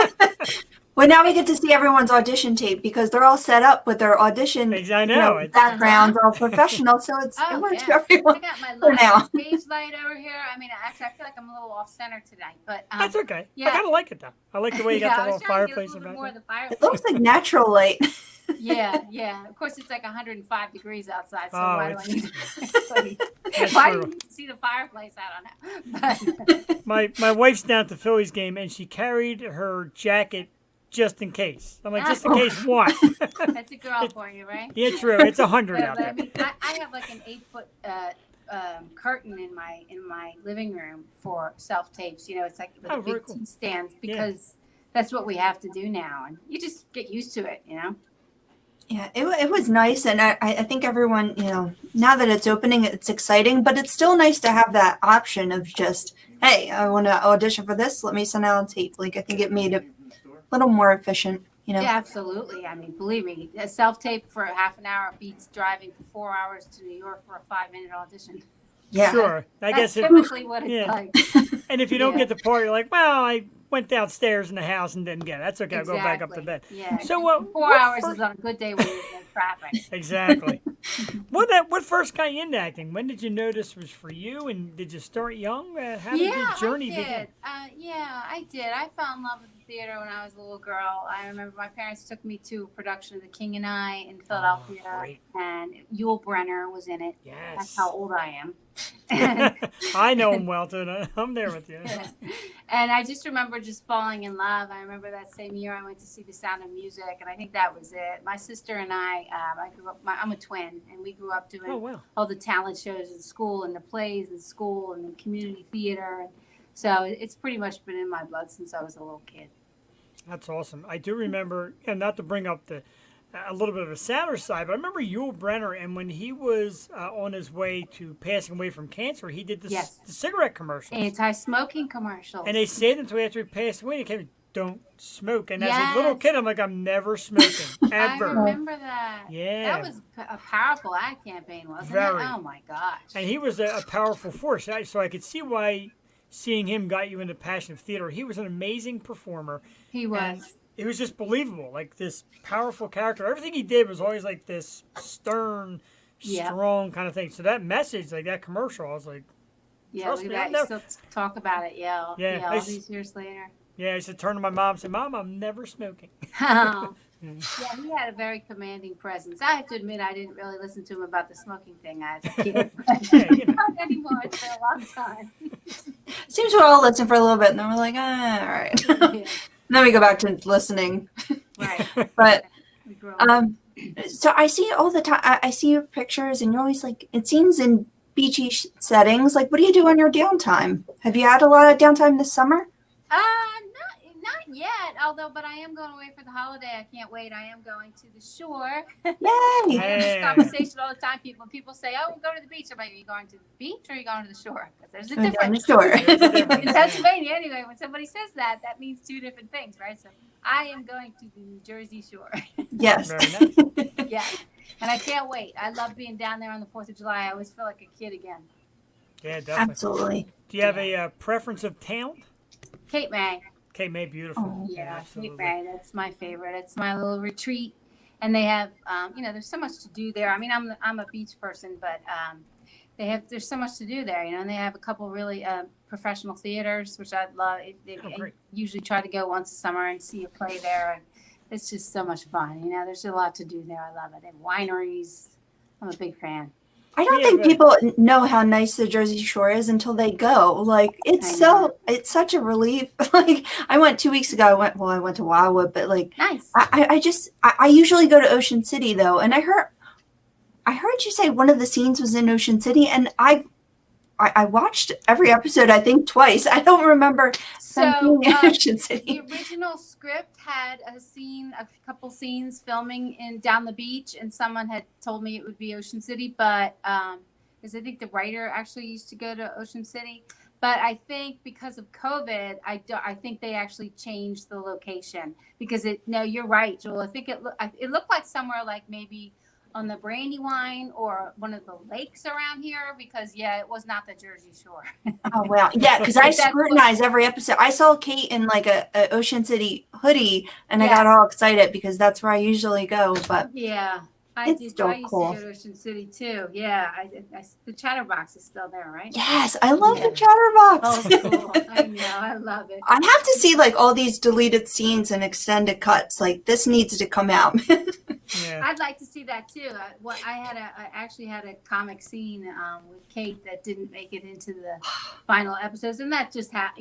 C: Well, now we get to see everyone's audition tape because they're all set up with their audition backgrounds, all professional. So it works for everyone.
K: I got my
C: for now.
K: stage light over here. I mean, actually, I feel like I'm a little off center tonight, but
B: that's okay.
K: Yeah.
B: I kind of like it though. I like the way you got the little fireplace in
K: back.
C: It looks like natural light.
K: Yeah. Of course, it's like 105 degrees outside. So why do I need to?
B: Why
K: do you need to see the fireplace? I don't know.
B: My wife's down at the Phillies game, and she carried her jacket just in case. I'm like, just in case what?
K: That's a girl for you, right?
B: Yeah, true. It's 100 out there.
K: I mean, I have like an 8-foot curtain in my living room for self tapes. It's like with big
B: cool.
K: stands because that's what we have to do now, and you just get used to it,
C: Yeah, it was nice, and I think everyone, now that it's opening, it's exciting, but it's still nice to have that option of just, hey, I want to audition for this, let me send out a tape. Like, I think it made it a little more efficient,
K: Yeah, absolutely. I mean, believe me, a self-tape for half an hour beats driving for 4 hours to New York for a 5-minute audition.
C: Yeah.
B: Sure. I guess
K: typically what it's like.
B: And if you don't get the part, you're like, well, I went downstairs in the house and didn't get it. That's okay. I'll go back up to bed.
K: Yeah.
B: So
K: 4 hours is on a good day when there's no traffic.
B: Exactly. What first got you into acting? When did you know this was for you? And did you start young? How did your journey begin?
K: I did. I fell in love with the theater when I was a little girl. I remember my parents took me to a production of The King and I in Philadelphia, and Yul Brynner was in it.
B: Yes.
K: That's how old I am.
B: I know him well too. I'm there with you.
K: And I just remember just falling in love. I remember that same year I went to see The Sound of Music, and I think that was it. My sister and I grew up. I'm a twin, and we grew up doing all the talent shows in school, and the plays in school, and the community theater. And so it's pretty much been in my blood since I was a little kid.
B: That's awesome. I do remember, and not to bring up a little bit of a sadder side, but I remember Yul Brynner, and when he was on his way to passing away from cancer, he did the cigarette commercials.
K: Anti-smoking commercials.
B: And they said until after he passed away, he came, don't smoke. And as a little kid, I'm like, I'm never smoking, ever.
K: I remember that.
B: Yeah.
K: That was a powerful ad campaign, wasn't it? Oh, my gosh.
B: And he was a powerful force, so I could see why seeing him got you into passion of theater. He was an amazing performer.
K: He was.
B: It was just believable, like this powerful character. Everything he did was always like this stern, strong kind of thing. So that message, like that commercial, I was like,
K: yeah, we still talk about it. Yeah, all these years later.
B: Yeah, I used to turn to my mom and say, Mom, I'm never smoking.
K: Oh. Yeah, he had a very commanding presence. I have to admit, I didn't really listen to him about the smoking thing as a kid. Not anymore. It's been a long time.
C: Seems we all listen for a little bit, and then we're like, all right.
K: Yeah.
C: Then we go back to listening.
K: Right.
C: But so I see all the time. I see your pictures, and you're always like, it seems in beachy settings. Like, what do you do on your downtime? Have you had a lot of downtime this summer?
K: Not yet. But I am going away for the holiday. I can't wait. I am going to the shore.
C: Yay!
K: I have this conversation all the time. People say, "Oh, we'll go to the beach." I'm like, "Are you going to the beach or are you going to the shore?" Because there's a difference. In Pennsylvania, anyway, when somebody says that, that means two different things, right? So I am going to the New Jersey shore.
C: Yes.
B: Very nice.
K: Yeah, and I can't wait. I love being down there on the 4th of July. I always feel like a kid again.
B: Yeah, definitely.
C: Absolutely.
B: Do you have a preference of town?
K: Cape May.
B: Cape May, beautiful.
C: Oh,
K: yeah,
B: absolutely.
K: Cape May. That's my favorite. It's my little retreat, and they have, there's so much to do there. I mean, I'm a beach person, but there's so much to do there, and they have a couple really professional theaters, which I love. I usually try to go once a summer and see a play there. And it's just so much fun. There's a lot to do there. I love it. And wineries. I'm a big fan.
C: I don't think people know how nice the Jersey Shore is until they go. Like, it's such a relief. Like, I went 2 weeks ago. I went to Wildwood, but like,
K: nice.
C: I usually go to Ocean City though, and I heard you say one of the scenes was in Ocean City, and I watched every episode, I think twice. I don't remember something in Ocean City.
K: The original script had a couple scenes filming down the beach, and someone had told me it would be Ocean City, but because I think the writer actually used to go to Ocean City. But I think because of COVID, I think they actually changed the location because you're right, Joel. I think it looked like somewhere like maybe on the Brandywine or one of the lakes around here because it was not the Jersey Shore.
C: Oh wow, yeah, because I scrutinize every episode. I saw Kate in like a Ocean City hoodie, and I got all excited because that's where I usually go. But
K: yeah, I used to go to Ocean City too. Yeah, the Chatterbox is still there, right?
C: Yes, I love the Chatterbox.
K: Oh, cool. I know, I love it.
C: I have to see like all these deleted scenes and extended cuts. Like this needs to come out.
B: Yeah.
K: I'd like to see that too. I actually had a comic scene with Kate that didn't make it into the final episodes, and that just that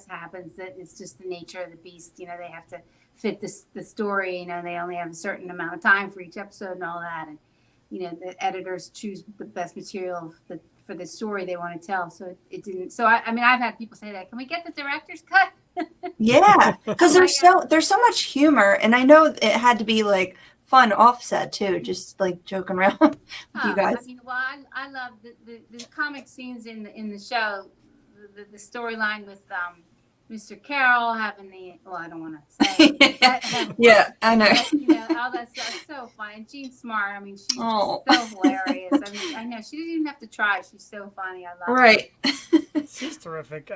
K: happens. That it's just the nature of the beast. They have to fit the story. They only have a certain amount of time for each episode and all that, and the editors choose the best material for the story they want to tell. So it didn't. So I've had people say that. Can we get the director's cut?
C: Yeah, because there's so much humor, and I know it had to be like fun offset too, just like joking around with you guys.
K: I love the comic scenes in the show, the storyline with Mr. Carroll having I don't want to say that,
C: yeah, I know.
K: All that stuff, so fun. And Jean Smart, she's just so hilarious. I know she didn't even have to try. She's so funny. I love her.
C: Right.
B: She's terrific.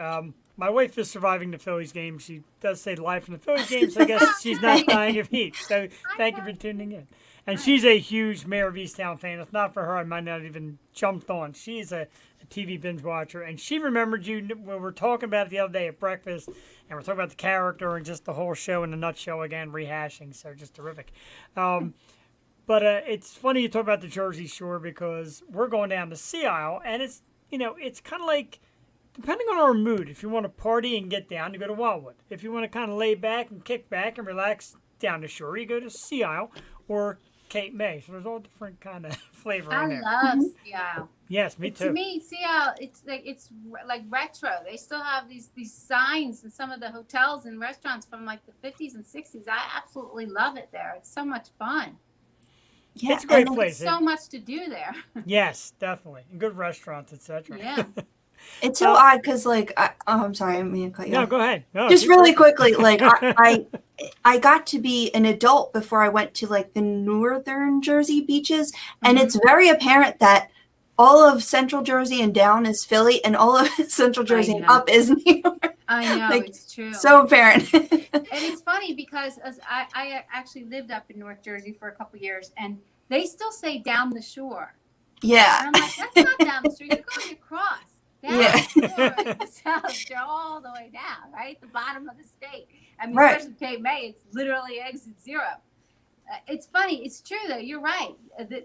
B: My wife is surviving the Phillies game. She does stay live from the Phillies game, so I guess she's not dying of heat. So thank you for tuning in. And she's a huge Mare of Easttown fan. If not for her, I might not even jumped on. She's a TV binge watcher, and she remembered you when we were talking about it the other day at breakfast, and we're talking about the character and just the whole show in a nutshell again, rehashing. So just terrific. But it's funny you talk about the Jersey Shore because we're going down the Sea Isle, and it's it's kind of like, depending on our mood, if you want to party and get down, you go to Wildwood. If you want to kind of lay back and kick back and relax down the shore, you go to Sea Isle or Cape May. So there's all different kind of flavor in there.
K: I love Sea Isle.
B: Yes, me too.
K: To me, Sea Isle, it's like retro. They still have these signs in some of the hotels and restaurants from like the 50s and 60s. I absolutely love it there. It's so much fun.
C: Yeah,
B: it's a great place.
K: There's so much to do there.
B: Yes, definitely. And good restaurants, etc.
K: Yeah.
C: It's so odd because, like, I'm sorry, I didn't mean to cut you off.
B: No, go ahead. No,
C: just really quickly, like, I got to be an adult before I went to, like, the northern Jersey beaches, and it's very apparent that all of Central Jersey and down is Philly, and all of Central Jersey and up is New York.
K: I know,
C: like,
K: it's true.
C: So apparent.
K: And it's funny because I actually lived up in North Jersey for a couple years, and they still say down the shore.
C: Yeah.
K: And I'm like, that's not down the shore. You're going across. Down the shore is the south, they're all the way down, right? The bottom of the state. I mean,
C: Right.
K: especially Cape May, it's literally exit zero. It's funny. It's true though. You're right.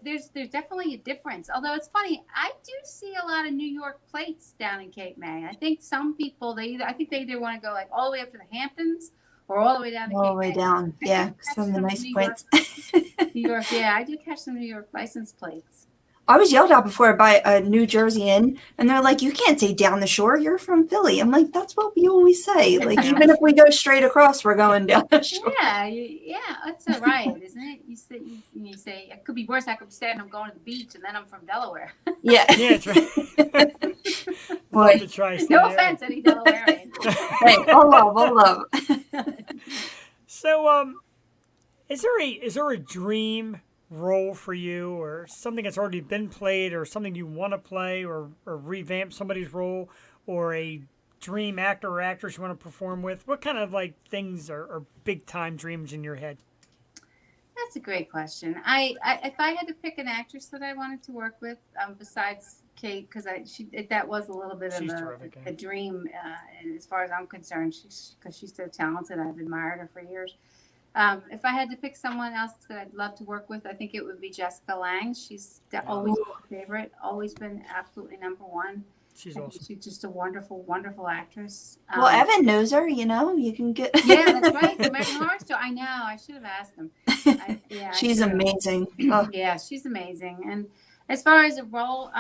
K: There's definitely a difference. Although it's funny, I do see a lot of New York plates down in Cape May. I think some people they either want to go like all the way up to the Hamptons or all the way down to
C: All
K: Cape
C: the way
K: May.
C: down.
K: I
C: Yeah,
K: do catch
C: some of the
K: some
C: nice
K: New
C: points.
K: New York, yeah, I do catch some New York license plates.
C: I was yelled at before by a New Jersey Inn, and they're like, "You can't say down the shore. You're from Philly." I'm like, "That's what we always say. Like, even if we go straight across, we're going down the shore."
K: Yeah, that's a riot, isn't it? You say it could be worse. I could be saying I'm going to the beach and then I'm from Delaware.
C: Yeah.
B: Yeah, that's right.
C: Boy.
B: The tri-state
K: No
B: area.
K: offense, any Delawarean.
C: Hey, all love, all love.
B: So, is there a dream role for you, or something that's already been played, or something you want to play, or revamp somebody's role, or a dream actor or actress you want to perform with? What kind of like things are big time dreams in your head?
K: That's a great question. If I had to pick an actress that I wanted to work with, besides Kate, because that was a little bit
B: She's
K: of
B: terrific,
K: a dream, and as far as I'm concerned, because she's so talented. I've admired her for years. If I had to pick someone else that I'd love to work with, I think it would be Jessica Lange. She's always been my favorite, always been absolutely number one.
B: She's
K: I think
B: awesome.
K: She's just a wonderful, wonderful actress.
C: Well, Evan knows her. You know, you can get.
K: Yeah, that's right. The American Horror Story. I know. I should have asked him.
C: She's amazing. Oh.
K: Yeah, she's amazing. And as far as a role,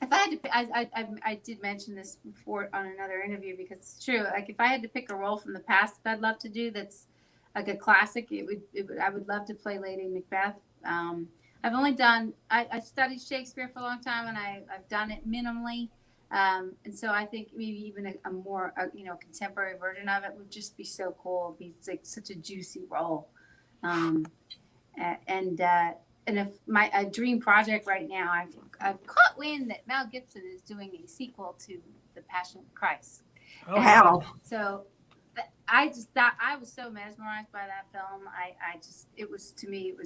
K: if I had to, I did mention this before on another interview because it's true. Like if I had to pick a role from the past that I'd love to do, that's like a classic. I would love to play Lady Macbeth. I've only done. I studied Shakespeare for a long time, and I've done it minimally. And so I think maybe even a more contemporary version of it would just be so cool. It'd be like such a juicy role. And if a dream project right now, I've caught wind that Mel Gibson is doing a sequel to The Passion of Christ.
B: Oh,
C: wow.
K: So I just thought I was so mesmerized by that film. It was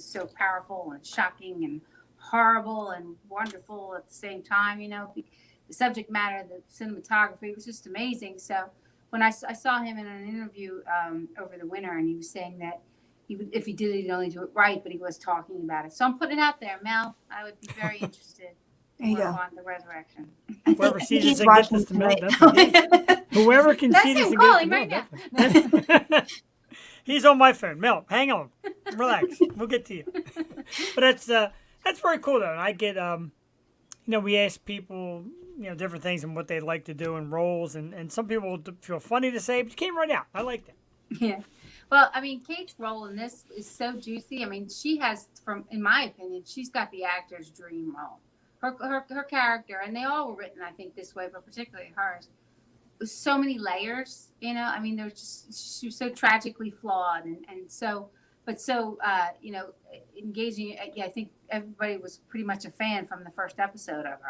K: so powerful and shocking and horrible and wonderful at the same time. The subject matter, the cinematography was just amazing. So when I saw him in an interview over the winter, and he was saying that if he did it, he'd only do it right, but he was talking about it. So I'm putting it out there, Mel. I would be very interested.
C: There you go.
K: On the resurrection.
B: Whoever sees
C: He's
B: this and gets
C: watching
B: this to Mel,
C: tonight.
B: definitely. Whoever can
K: That's
B: see this
K: him
B: and get
K: calling
B: it to
K: right
B: Mel,
K: now.
B: definitely. He's on my phone. Mel, hang on, relax. We'll get to you. But that's very cool though. And I get we ask people different things and what they like to do in roles, and some people feel funny to say, but you came right out. I like that.
K: Yeah. Well, I mean, Kate's role in this is so juicy. I mean, she has, in my opinion, she's got the actor's dream role. Her character, and they all were written, I think, this way, but particularly hers, with so many layers. I mean, she was so tragically flawed, and so engaging. Yeah, I think everybody was pretty much a fan from the first episode of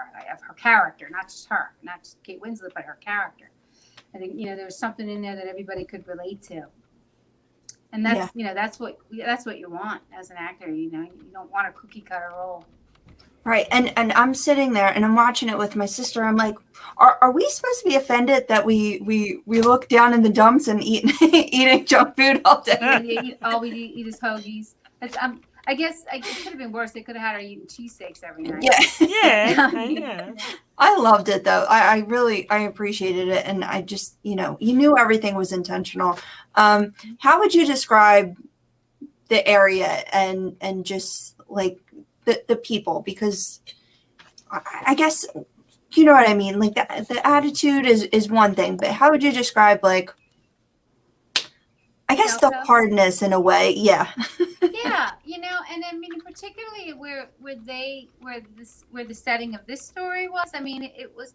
K: her character, not just her, not just Kate Winslet, but her character. I think there was something in there that everybody could relate to. And that's that's what you want as an actor. You don't want a cookie cutter role.
C: Right, and I'm sitting there and I'm watching it with my sister. I'm like, are we supposed to be offended that we look down in the dumps and eating junk food all day?
K: All we eat is hoagies. I guess it could have been worse. They could have had her eating cheesesteaks every night.
B: Yeah.
C: I loved it though. I really appreciated it, and I just you knew everything was intentional. How would you describe the area and just like the people? Because I guess you know what I mean. Like the attitude is one thing, but how would you describe like? I guess the hardness in a way, yeah.
K: Yeah, and I mean, particularly where the setting of this story was. I mean, it was,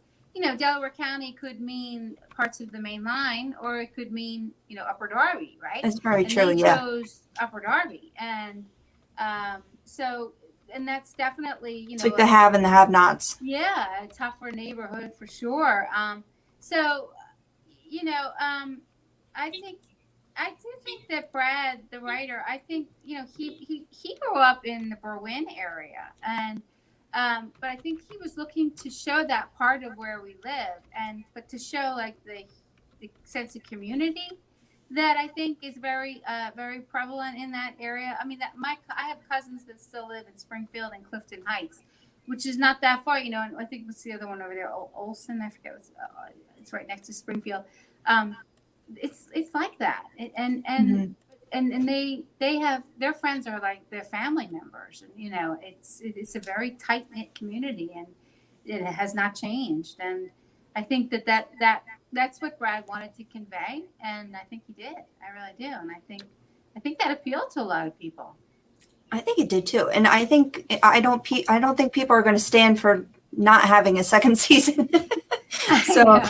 K: Delaware County could mean parts of the main line, or it could mean, Upper Darby, right?
C: That's very
K: and
C: true.
K: They
C: yeah.
K: chose Upper Darby, and and that's definitely,
C: it's like the have and the have-nots.
K: Yeah, a tougher neighborhood for sure. I do think that Brad, the writer, I think, he grew up in the Berwyn area, and But I think he was looking to show that part of where we live, but to show like the sense of community that I think is very very prevalent in that area. I mean, I have cousins that still live in Springfield and Clifton Heights, which is not that far, And I think what's the other one over there, Olson? I forget. It's right next to Springfield. It's like that, and they have their friends are like their family members, and it's a very tight knit community, and it has not changed. And I think that's what Brad wanted to convey, and I think he did. I really do, and I think that appealed to a lot of people.
C: I think it did too, and I don't think people are going to stand for not having a second season. So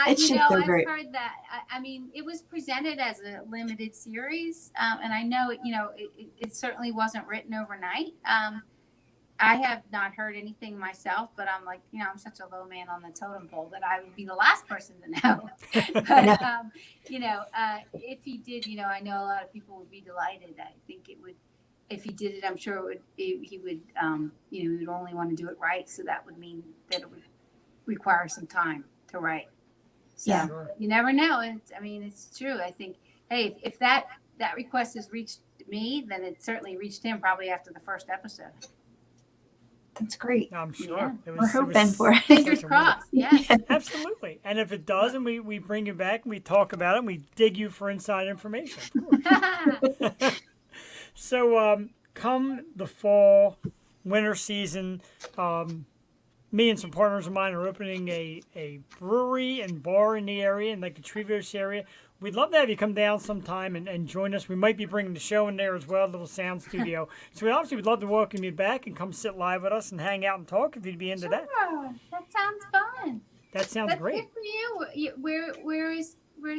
C: it should go great.
K: I've heard that. I mean, it was presented as a limited series, and I know it certainly wasn't written overnight. I have not heard anything myself, but I'm like, I'm such a low man on the totem pole that I would be the last person to know. But, if he did, I know a lot of people would be delighted. I think it would, if he did it, I'm sure he would, he would only want to do it right. So that would mean that it would require some time to write. So you never know. It's true. I think, hey, if that request has reached me, then it certainly reached him probably after the first episode.
C: That's great.
B: I'm sure.
K: Yeah.
C: We're hoping for it.
K: Fingers crossed. Yeah.
B: Absolutely. And if it does, and we bring you back and we talk about it and we dig you for inside information. So come the fall, winter season, me and some partners of mine are opening a brewery and bar in the area, in like the Trevose area. We'd love to have you come down sometime and join us. We might be bringing the show in there as well, a little sound studio. So we obviously would love to welcome you back and come sit live with us and hang out and talk if you'd be into that.
K: That sounds fun.
B: That sounds great.
K: Good for you. Where's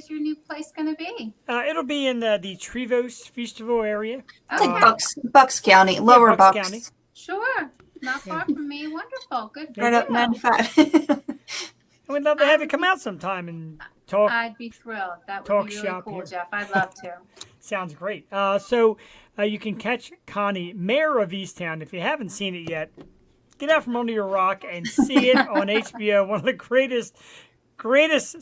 K: your new place going to be?
B: It'll be in the Trevose Festival area.
C: It's like Bucks County, Lower Bucks.
B: County.
K: Sure. Not far from me. Wonderful. Good for
C: Right
K: you.
C: up 95.
B: And we'd love to have you come out sometime and talk.
K: I'd be thrilled. That
B: talk
K: would be really
B: shop
K: cool,
B: here.
K: Jeff. I'd love to.
B: Sounds great. So you can catch Connie, Mare of Easttown. If you haven't seen it yet, get out from under your rock and see it on HBO. One of the greatest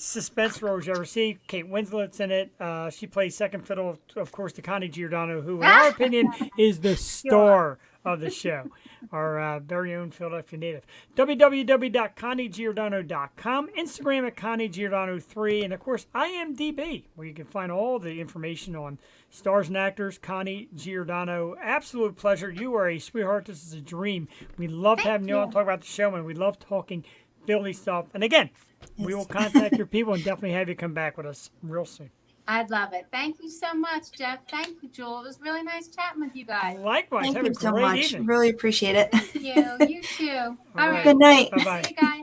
B: suspense roles you ever see. Kate Winslet's in it. She plays second fiddle, of course, to Connie Giordano, who, in our opinion, is the star of the show. Our very own Philadelphia native. www.conniegiordano.com. Instagram at ConnieGiordano3. And, of course, IMDb, where you can find all the information on stars and actors. Connie Giordano, absolute pleasure. You are a sweetheart. This is a dream. We love having you on, talk about the show, and we love talking Philly stuff. And, again, we will contact your people and definitely have you come back with us real soon.
K: I'd love it. Thank you so much, Jeff. Thank you, Jewel. It was really nice chatting with you guys.
B: Likewise.
C: Thank
B: have
C: you
B: a
C: so
B: great
C: much.
B: evening.
C: Really appreciate it.
K: Thank you. You too. All right.
C: Good night.
B: Bye-bye.
K: See you guys.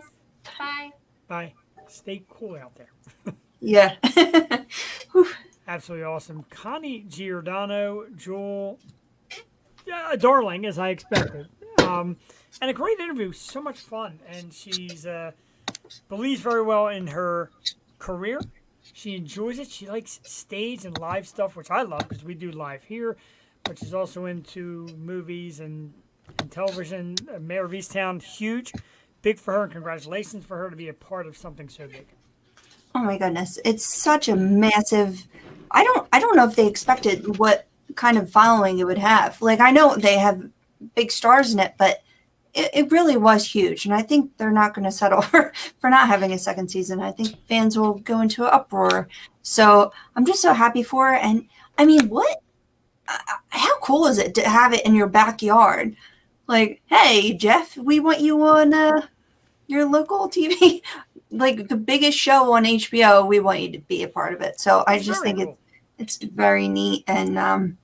K: Bye.
B: Bye. Stay cool out there.
C: Yeah.
B: Absolutely awesome. Connie Giordano, Jewel, a darling, as I expected. And a great interview. So much fun. And she's believes very well in her career. She enjoys it. She likes stage and live stuff, which I love because we do live here. But she's also into movies and television. Mare of Easttown, huge. Big for her, and congratulations for her to be a part of something so big.
C: Oh my goodness. It's such a massive, I don't know if they expected what kind of following it would have. Like, I know they have big stars in it, but it really was huge. And I think they're not going to settle for not having a second season. I think fans will go into an uproar. So I'm just so happy for her. And I mean, how cool is it to have it in your backyard? Like, hey, Jeff, we want you on your local TV, like the biggest show on HBO. We want you to be a part of it. So I just think it's very neat and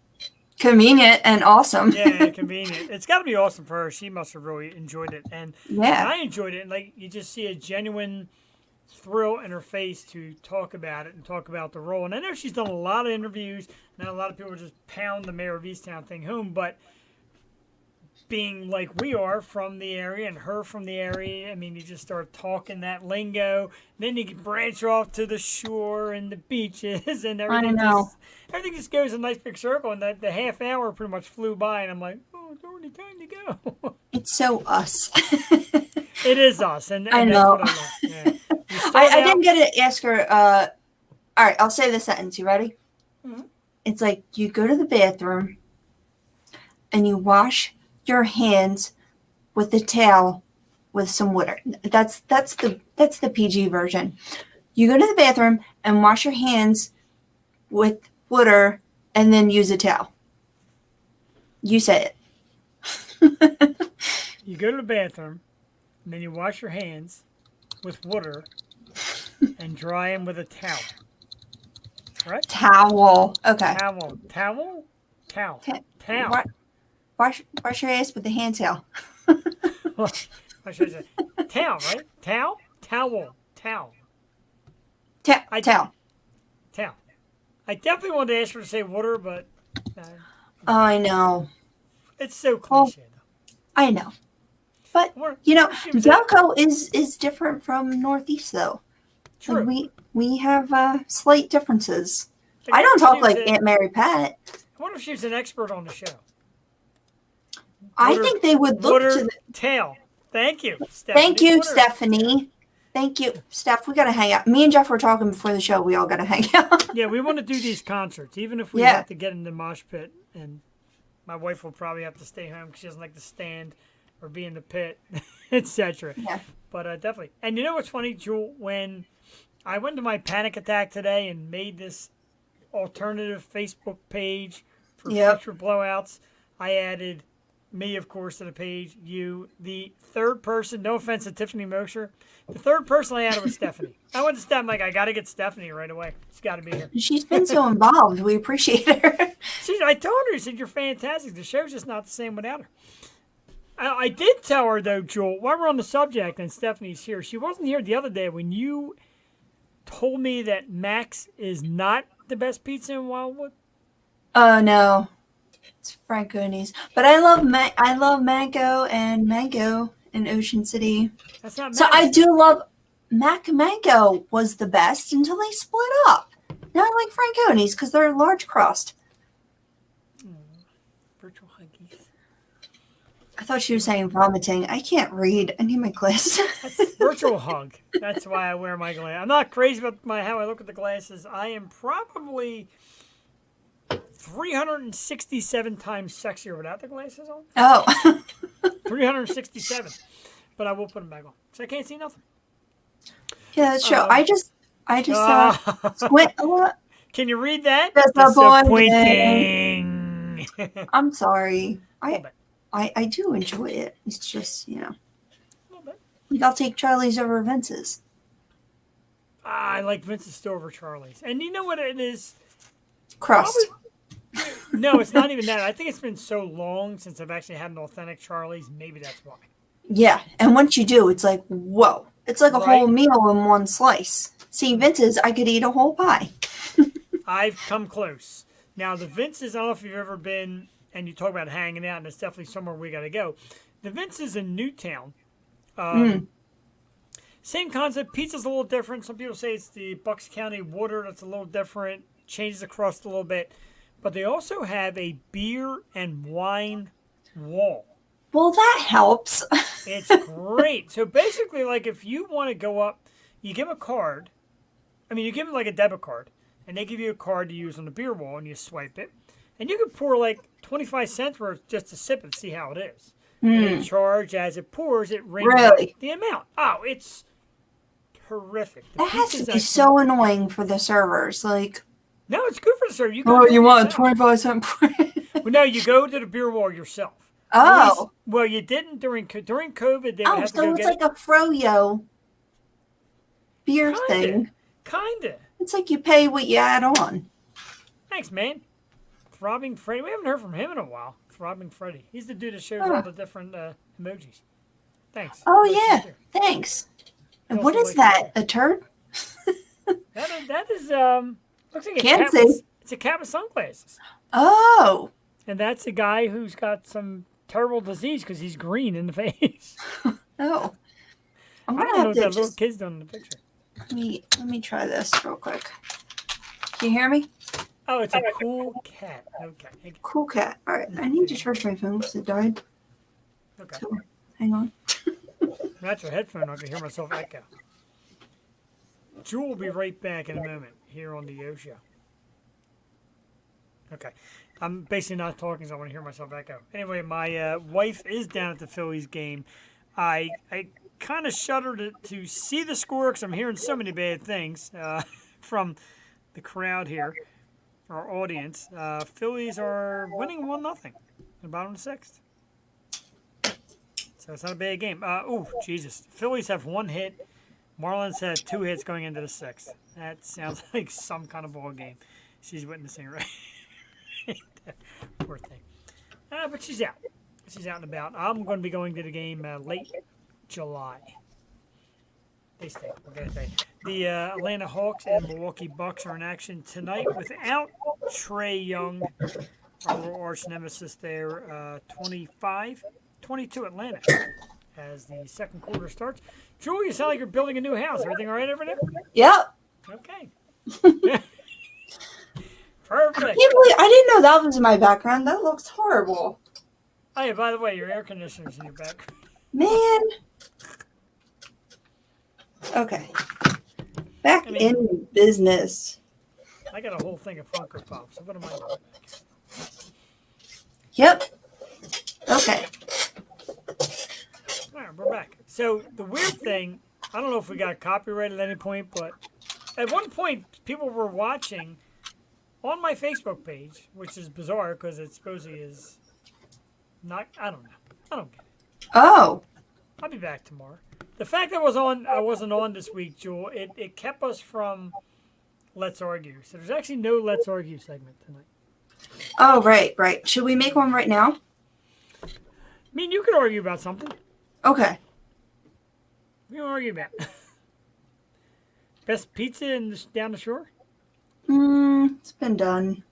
C: convenient and awesome.
B: Yeah, convenient. It's got to be awesome for her. She must have really enjoyed it. And I enjoyed it. And like, you just see a genuine thrill in her face to talk about it and talk about the role. And I know she's done a lot of interviews. Now, a lot of people just pound the Mare of Easttown thing home. But being like we are from the area and her from the area, I mean, you just start talking that lingo. Then you can branch off to the shore and the beaches and everything.
C: I know.
B: Everything just goes in a nice big circle, and the half hour pretty much flew by, and I'm like, oh, it's already time to go.
C: It's so us.
B: It is us, and
C: I
B: that's
C: know.
B: what I love. Yeah. You start
C: I
B: out-
C: didn't get to ask her. All right, I'll say the sentence. You ready?
B: Mhm.
C: It's like you go to the bathroom and you wash your hands with the towel with some water. That's the PG version. You go to the bathroom and wash your hands with water and then use a towel. You say it.
B: You go to the bathroom, and then you wash your hands with water and dry them with a towel. Right?
C: Towel. Okay.
B: Towel. Towel? Towel.
C: Ta-
B: Towel.
C: Wash your ass with a hand towel.
B: I should say towel, right? Towel? Towel. Towel.
C: Towel.
B: Towel. I definitely wanted to ask her to say water, but
C: Oh, I know.
B: it's so cliche.
C: I know. But you know, Delco is different from Northeast though.
B: True.
C: Like, we have slight differences. I don't talk like Aunt Mary Pat.
B: I wonder if she's an expert on the show.
C: I think they would look
B: water,
C: to the
B: tail. Thank you, Stephanie.
C: Thank you,
B: Water.
C: Stephanie. Thank you, Steph. We gotta hang out. Me and Jeff were talking before the show. We all gotta hang out.
B: Yeah, we want to do these concerts, even if we
C: Yeah.
B: have to get in the mosh pit. And my wife will probably have to stay home because she doesn't like to stand or be in the pit, etc.
C: Yeah.
B: But definitely. And you know what's funny, Jewel? When I went to my panic attack today and made this alternative Facebook page for
C: Yep.
B: future blowouts, I added me, of course, to the page, you, the third person, no offense to Tiffany Mosher, the third person I added was Stephanie. I went to Steph, I'm like, I got to get Stephanie right away. She's got to be here.
C: She's been so involved. We appreciate her.
B: I told her, I said, you're fantastic. The show's just not the same without her. I did tell her, though, Jewel, while we're on the subject and Stephanie's here, she wasn't here the other day when you told me that Max is not the best pizza in Wildwood.
C: Oh no, it's Franconi's. But I love Mango and Mango in Ocean City.
B: That's not
C: So
B: Max.
C: I do love Mango was the best until they split up. Now I like Franconi's because they're large crust.
B: Virtual huggies.
C: I thought she was saying vomiting. I can't read. I need my glasses.
B: That's virtual hug. That's why I wear my glasses. I'm not crazy about how I look at the glasses. I am probably 367 times sexier without the glasses on.
C: Oh.
B: 367. But I will put them back on because I can't see nothing.
C: Yeah, that's true. I just squint a lot.
B: Can you read that?
C: Disappointing. I'm sorry. I do enjoy it. It's just, you know. Like I'll take Charlie's over Vince's.
B: I like Vince's still over Charlie's. And you know what it is?
C: Crust.
B: No, it's not even that. I think it's been so long since I've actually had an authentic Charlie's. Maybe that's why.
C: Yeah, and once you do, it's like, whoa. It's like a whole meal in one slice. See, Vince's, I could eat a whole pie.
B: I've come close. Now, the Vince's, I don't know if you've ever been, and you talk about hanging out, and it's definitely somewhere we got to go. The Vince's in Newtown. Same concept. Pizza's a little different. Some people say it's the Bucks County water that's a little different. Changes the crust a little bit. But they also have a beer and wine wall.
C: Well, that helps.
B: It's great. So basically, like if you want to go up, you give them a card. I mean, you give them like a debit card, and they give you a card to use on the beer wall, and you swipe it. And you can pour like 25 cents worth just to sip it to see how it is. And they charge as it pours, it rings up the amount. Oh, it's terrific.
C: That has to be so annoying for the servers. Like,
B: no, it's good for the server. You
C: want a 25-cent
B: Well, no, you go to the beer wall yourself.
C: Oh.
B: Well, you didn't during COVID. They would have to
C: so
B: go
C: it's
B: get
C: like a froyo beer thing.
B: Kinda.
C: It's like you pay what you add on.
B: Thanks, man. Throbbing Freddy. We haven't heard from him in a while. Throbbing Freddy. He's the dude that shows all the different emojis. Thanks.
C: Oh, yeah. Thanks. And what is that? A turd?
B: That is looks like a
C: Can't
B: cat.
C: see.
B: It's a cat with sunglasses.
C: Oh.
B: And that's a guy who's got some terrible disease because he's green in the face.
C: Oh. I'm
B: I
C: gonna
B: don't know
C: have
B: what
C: to
B: that little
C: just
B: kid's doing in the picture.
C: let me try this real quick. Can you hear me?
B: Oh, it's a cool cat. Okay.
C: Cool cat. All right, I need to charge my phone because it died.
B: Okay.
C: So, hang on.
B: That's a headphone. I can hear myself echo. Jewel will be right back in a moment here on the Yo Show. Okay. I'm basically not talking, so I want to hear myself echo. Anyway, my wife is down at the Phillies game. I kind of shudder to see the score because I'm hearing so many bad things from the crowd here, our audience. Phillies are winning 1-0 in the bottom of the sixth. So it's not a bad game. Jesus. Phillies have 1 hit. Marlins had 2 hits going into the sixth. That sounds like some kind of ball game she's witnessing, right? Poor thing. But she's out. She's out and about. I'm going to be going to the game late July. They stay. Okay. The Atlanta Hawks and Milwaukee Bucks are in action tonight without Trae Young, our arch nemesis there. 25-22 Atlanta as the second quarter starts. Julie, you sound like you're building a new house. Everything all right over there?
C: Yep.
B: Okay.
C: I
B: Perfect.
C: can't believe I didn't know that was in my background. That looks horrible.
B: Oh, yeah, by the way, your air conditioner's in your background.
C: Man. Okay. Back in business.
B: I got a whole thing of Funko Pops. So what am I doing?
C: Yep. Okay.
B: All right, we're back. So the weird thing, I don't know if we got copyrighted at any point, but at one point people were watching on my Facebook page, which is bizarre because it supposedly is not. I don't know. I don't get it.
C: Oh.
B: I'll be back tomorrow. The fact I wasn't on this week, Jewel, it kept us from Let's Argue. So there's actually no Let's Argue segment tonight.
C: Oh, right. Should we make one right now?
B: I mean, you could argue about something.
C: Okay.
B: We can argue about best pizza down the shore.
C: It's been done.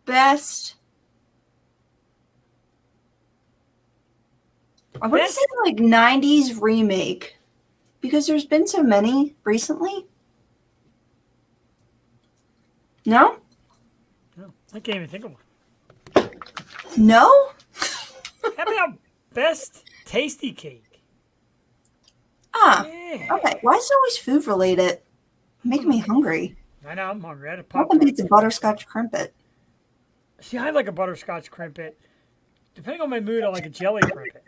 C: Best. I want to say like 90s remake because there's been so many recently. No?
B: No, I can't even think of one.
C: No?
B: How about best tasty cake?
C: Okay. Why is it always food related? Making me hungry.
B: I know, I'm hungry. I had a
C: Nothing
B: popcorn.
C: beats a butterscotch crimpet.
B: See, I like a butterscotch crimpet. Depending on my mood, I like a jelly crimpet.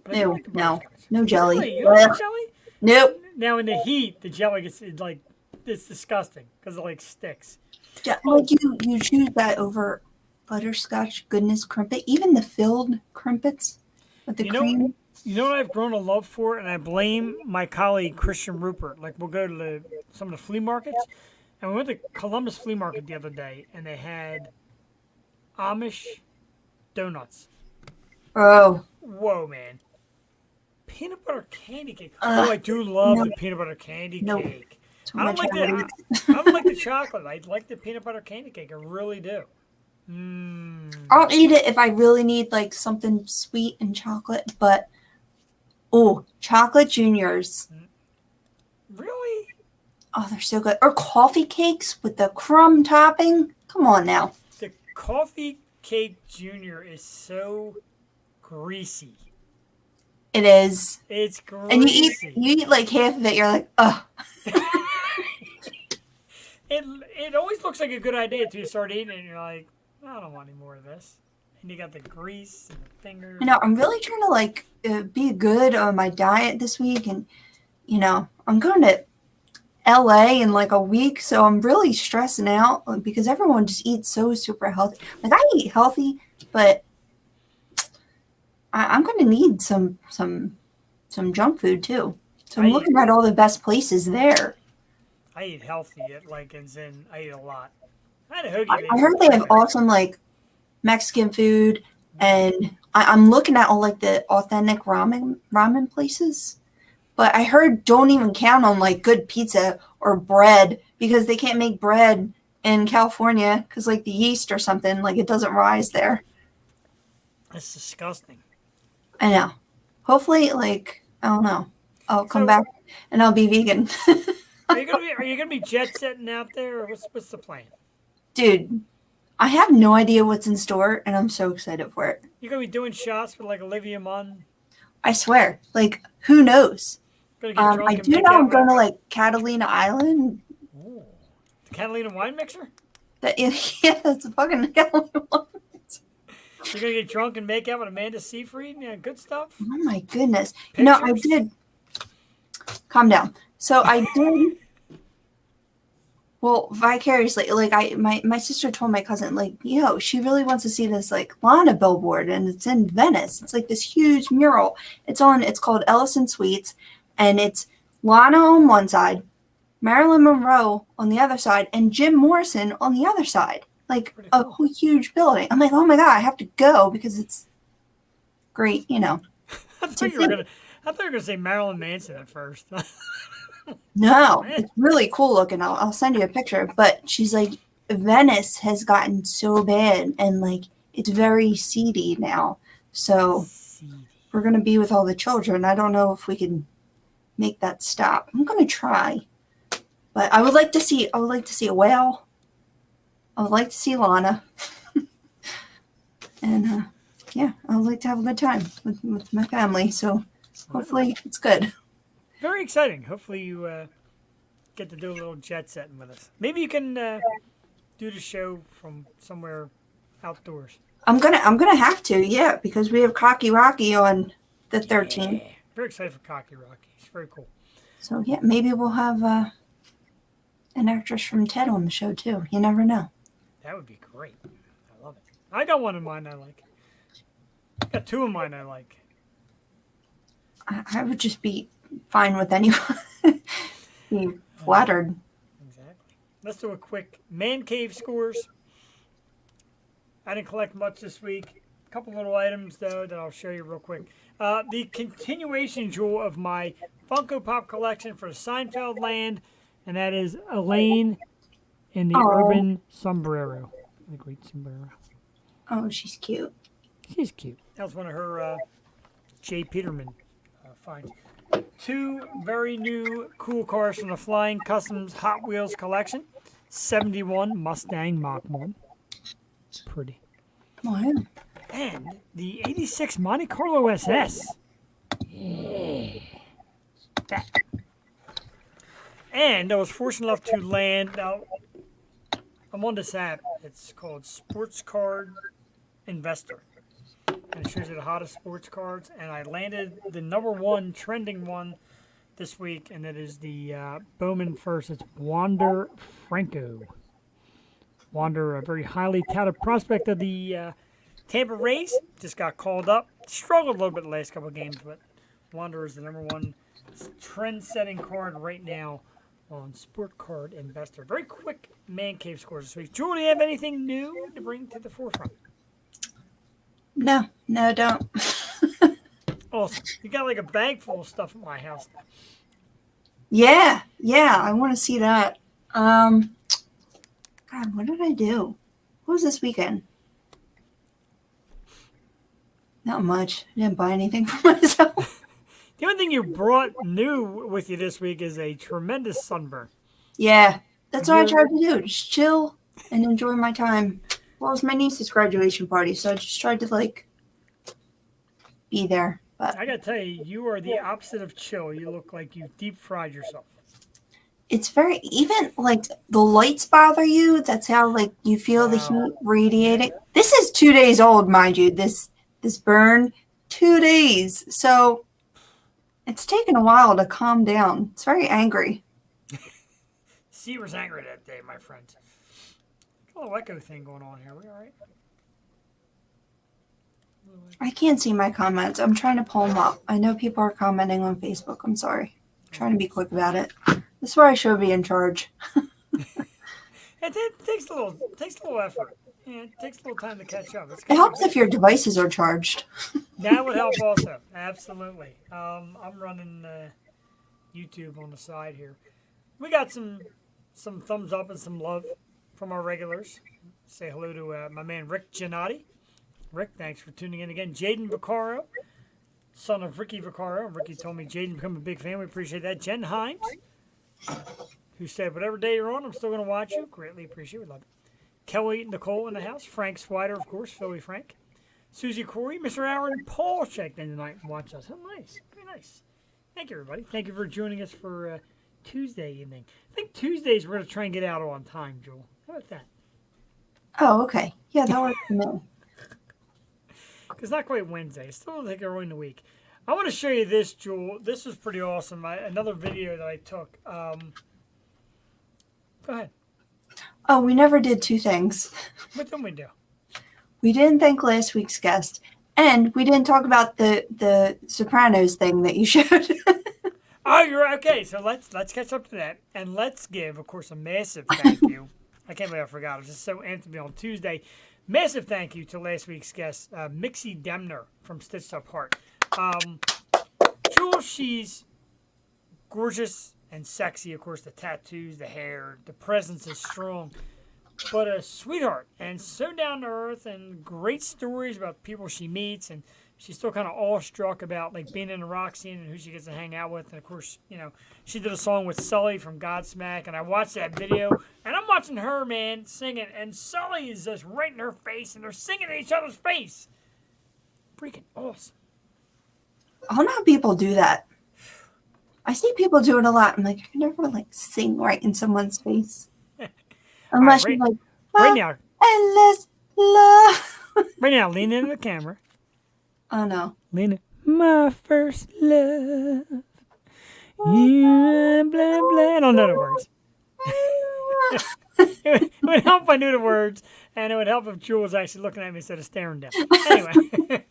B: But I do
C: Ew,
B: like the
C: no.
B: butterscotch.
C: No jelly.
B: Really? You don't like jelly?
C: Nope.
B: Now in the heat, the jelly gets it's disgusting because it sticks.
C: Yeah, like you choose that over butterscotch goodness crimpet, even the filled crimpets with the cream.
B: You know what I've grown a love for, and I blame my colleague Christian Rupert. Like we'll go to some of the flea markets, and we went to Columbus Flea Market the other day, and they had Amish donuts.
C: Oh.
B: Whoa, man. Peanut butter candy cake. I do love the peanut butter candy cake. I don't like the chocolate. I like the peanut butter candy cake. I really do.
C: I'll eat it if I really need like something sweet and chocolate, but chocolate juniors.
B: Really?
C: Oh, they're so good. Or coffee cakes with the crumb topping. Come on now.
B: The coffee cake junior is so greasy.
C: It is.
B: It's greasy.
C: And you eat like half of it, you're like, ugh.
B: It always looks like a good idea until you start eating it and you're like, I don't want any more of this. And you got the grease and the fingers.
C: You know, I'm really trying to like be good on my diet this week, and I'm going to LA in like a week, so I'm really stressing out because everyone just eats so super healthy. Like I eat healthy, but I'm going to need some junk food too. So I'm looking at all the best places there.
B: I eat healthy I eat a lot. I had a hoagie.
C: I heard they have awesome like Mexican food, and I'm looking at all like the authentic ramen places. But I heard don't even count on like good pizza or bread because they can't make bread in California because like the yeast or something, like it doesn't rise there.
B: That's disgusting.
C: I know. Hopefully like I don't know. I'll come
B: So-
C: back and I'll be vegan.
B: Are you gonna be jet setting out there, or what's the plan?
C: Dude, I have no idea what's in store, and I'm so excited for it.
B: You gonna be doing shots with like Olivia Munn?
C: I swear. Like, who knows?
B: Gonna get drunk
C: I
B: and
C: do
B: make
C: know
B: out
C: I'm
B: with-
C: going to like Catalina Island.
B: Ooh. The Catalina wine mixer?
C: That yeah, that's a fucking Catalina one.
B: You're gonna get drunk and make out with Amanda Seyfried? Yeah, good stuff.
C: Oh my goodness. You know, I
B: Pictures?
C: did. Calm down. So I did. Well, vicariously, like my sister told my cousin, like, yo, she really wants to see this like Lana billboard, and it's in Venice. It's like this huge mural. It's called Ellison Suites, and it's Lana on one side, Marilyn Monroe on the other side, and Jim Morrison on the other side. Like a whole huge building. I'm like, oh my god, I have to go because it's great, you know.
B: I thought you were gonna say Marilyn Manson at first.
C: No, it's really cool looking. I'll send you a picture. But she's like, Venice has gotten so bad and like it's very seedy now. So we're gonna be with all the children. I don't know if we can make that stop. I'm gonna try. But I would like to see a whale. I would like to see Lana. And yeah, I would like to have a good time with my family. So hopefully it's good.
B: Very exciting. Hopefully you get to do a little jet setting with us. Maybe you can do the show from somewhere outdoors.
C: I'm gonna have to, yeah, because we have Cocky Rocky on the 13th.
B: Yeah. Very excited for Cocky Rocky. It's very cool.
C: So yeah, maybe we'll have an actress from Ted on the show too. You never know.
B: That would be great. I love it. I got one of mine I like. I got two of mine I like.
C: I would just be fine with anyone. Be flattered.
B: Exactly. Let's do a quick man cave scores. I didn't collect much this week. A couple little items though that I'll show you real quick. The continuation jewel of my Funko Pop collection for Seinfeld Land, and that is Elaine in the urban sombrero. The great sombrero.
C: Oh, she's cute.
B: She's cute. That was one of her J. Peterman finds. Two very new cool cars from the Flying Customs Hot Wheels collection. 71 Mustang Mach 1. Pretty.
C: Wow.
B: And the 86 Monte Carlo SS. Yeah. That. And I was fortunate enough to land. Now, I'm on this app. It's called Sports Card Investor. And it shows you the hottest sports cards. And I landed the #1 trending one this week. And it is the Bowman first. It's Wander Franco. Wander, a very highly touted prospect of the Tampa Rays. Just got called up. Struggled a little bit the last couple of games. But Wander is the #1 trend-setting card right now on Sport Card Investor. Very quick man cave scores this week. Julie, do you have anything new to bring to the forefront?
C: No, don't.
B: Awesome. You got like a bag full of stuff at my house.
C: Yeah, I want to see that. God, what did I do? What was this weekend? Not much. I didn't buy anything for myself.
B: The only thing you brought new with you this week is a tremendous sunburn.
C: Yeah, that's what I tried to do. Just chill and enjoy my time. Well, it was my niece's graduation party, so I just tried to, like, be there. But
B: I got to tell you, you are the opposite of chill. You look like you deep fried yourself.
C: it's very, even, like, the lights bother you. That's how, like, you feel the heat radiating. This is 2 days old, mind you. This burn, 2 days. So it's taken a while to calm down. It's very angry.
B: C was angry that day, my friend. A little echo thing going on here. We all right?
C: I can't see my comments. I'm trying to pull them up. I know people are commenting on Facebook. I'm sorry. I'm trying to be quick about it. This is where I should be in charge.
B: It takes a little effort. Yeah, it takes a little time to catch up.
C: It helps if your devices are charged.
B: That would help also. Absolutely. I'm running YouTube on the side here. We got some thumbs up and some love from our regulars. Say hello to my man Rick Giannotti. Rick, thanks for tuning in again. Jaden Vaccaro, son of Ricky Vaccaro. And Ricky told me Jaden become a big fan. We appreciate that. Jen Hines, who said, whatever day you're on, I'm still going to watch you. Greatly appreciate it. We love it. Kelly Nicole in the house. Frank Swider, of course. Philly Frank. Susie Corey. Mr. Aaron Paul checked in tonight and watched us. Oh, nice. Very nice. Thank you, everybody. Thank you for joining us for Tuesday evening. I think Tuesdays we're going to try and get out on time, Jewel. How about that?
C: Oh, okay. Yeah, that works for me.
B: It's not quite Wednesday. It's still like early in the week. I want to show you this, Jewel. This was pretty awesome. Another video that I took. Go ahead.
C: Oh, we never did two things.
B: What did we do?
C: We didn't thank last week's guest, and we didn't talk about the Sopranos thing that you showed.
B: Oh, you're right. Okay. So let's catch up to that, and let's give, of course, a massive thank you. I can't believe I forgot. I was just so amped to be on Tuesday. Massive thank you to last week's guest, Mixie Demner from Stitched Up Heart. Jewel, she's gorgeous and sexy. Of course, the tattoos, the hair, the presence is strong. But a sweetheart and so down to earth and great stories about people she meets. And she's still kind of awestruck about like being in the rock scene and who she gets to hang out with. And of course, you know, she did a song with Sully from Godsmack. And I watched that video and I'm watching her, man, singing. And Sully is just right in her face and they're singing in each other's face. Freaking awesome.
C: I don't know how people do that. I see people do it a lot. I'm like, I can never like sing right in someone's face. Unless
B: right,
C: you're like,
B: right now.
C: Endless love.
B: Right now, lean into the camera.
C: Oh, no.
B: Lean in. My first love. Yeah, blah, blah. I don't know the words. It would help if I knew the words, and it would help if Jewel was actually looking at me instead of staring down. Anyway.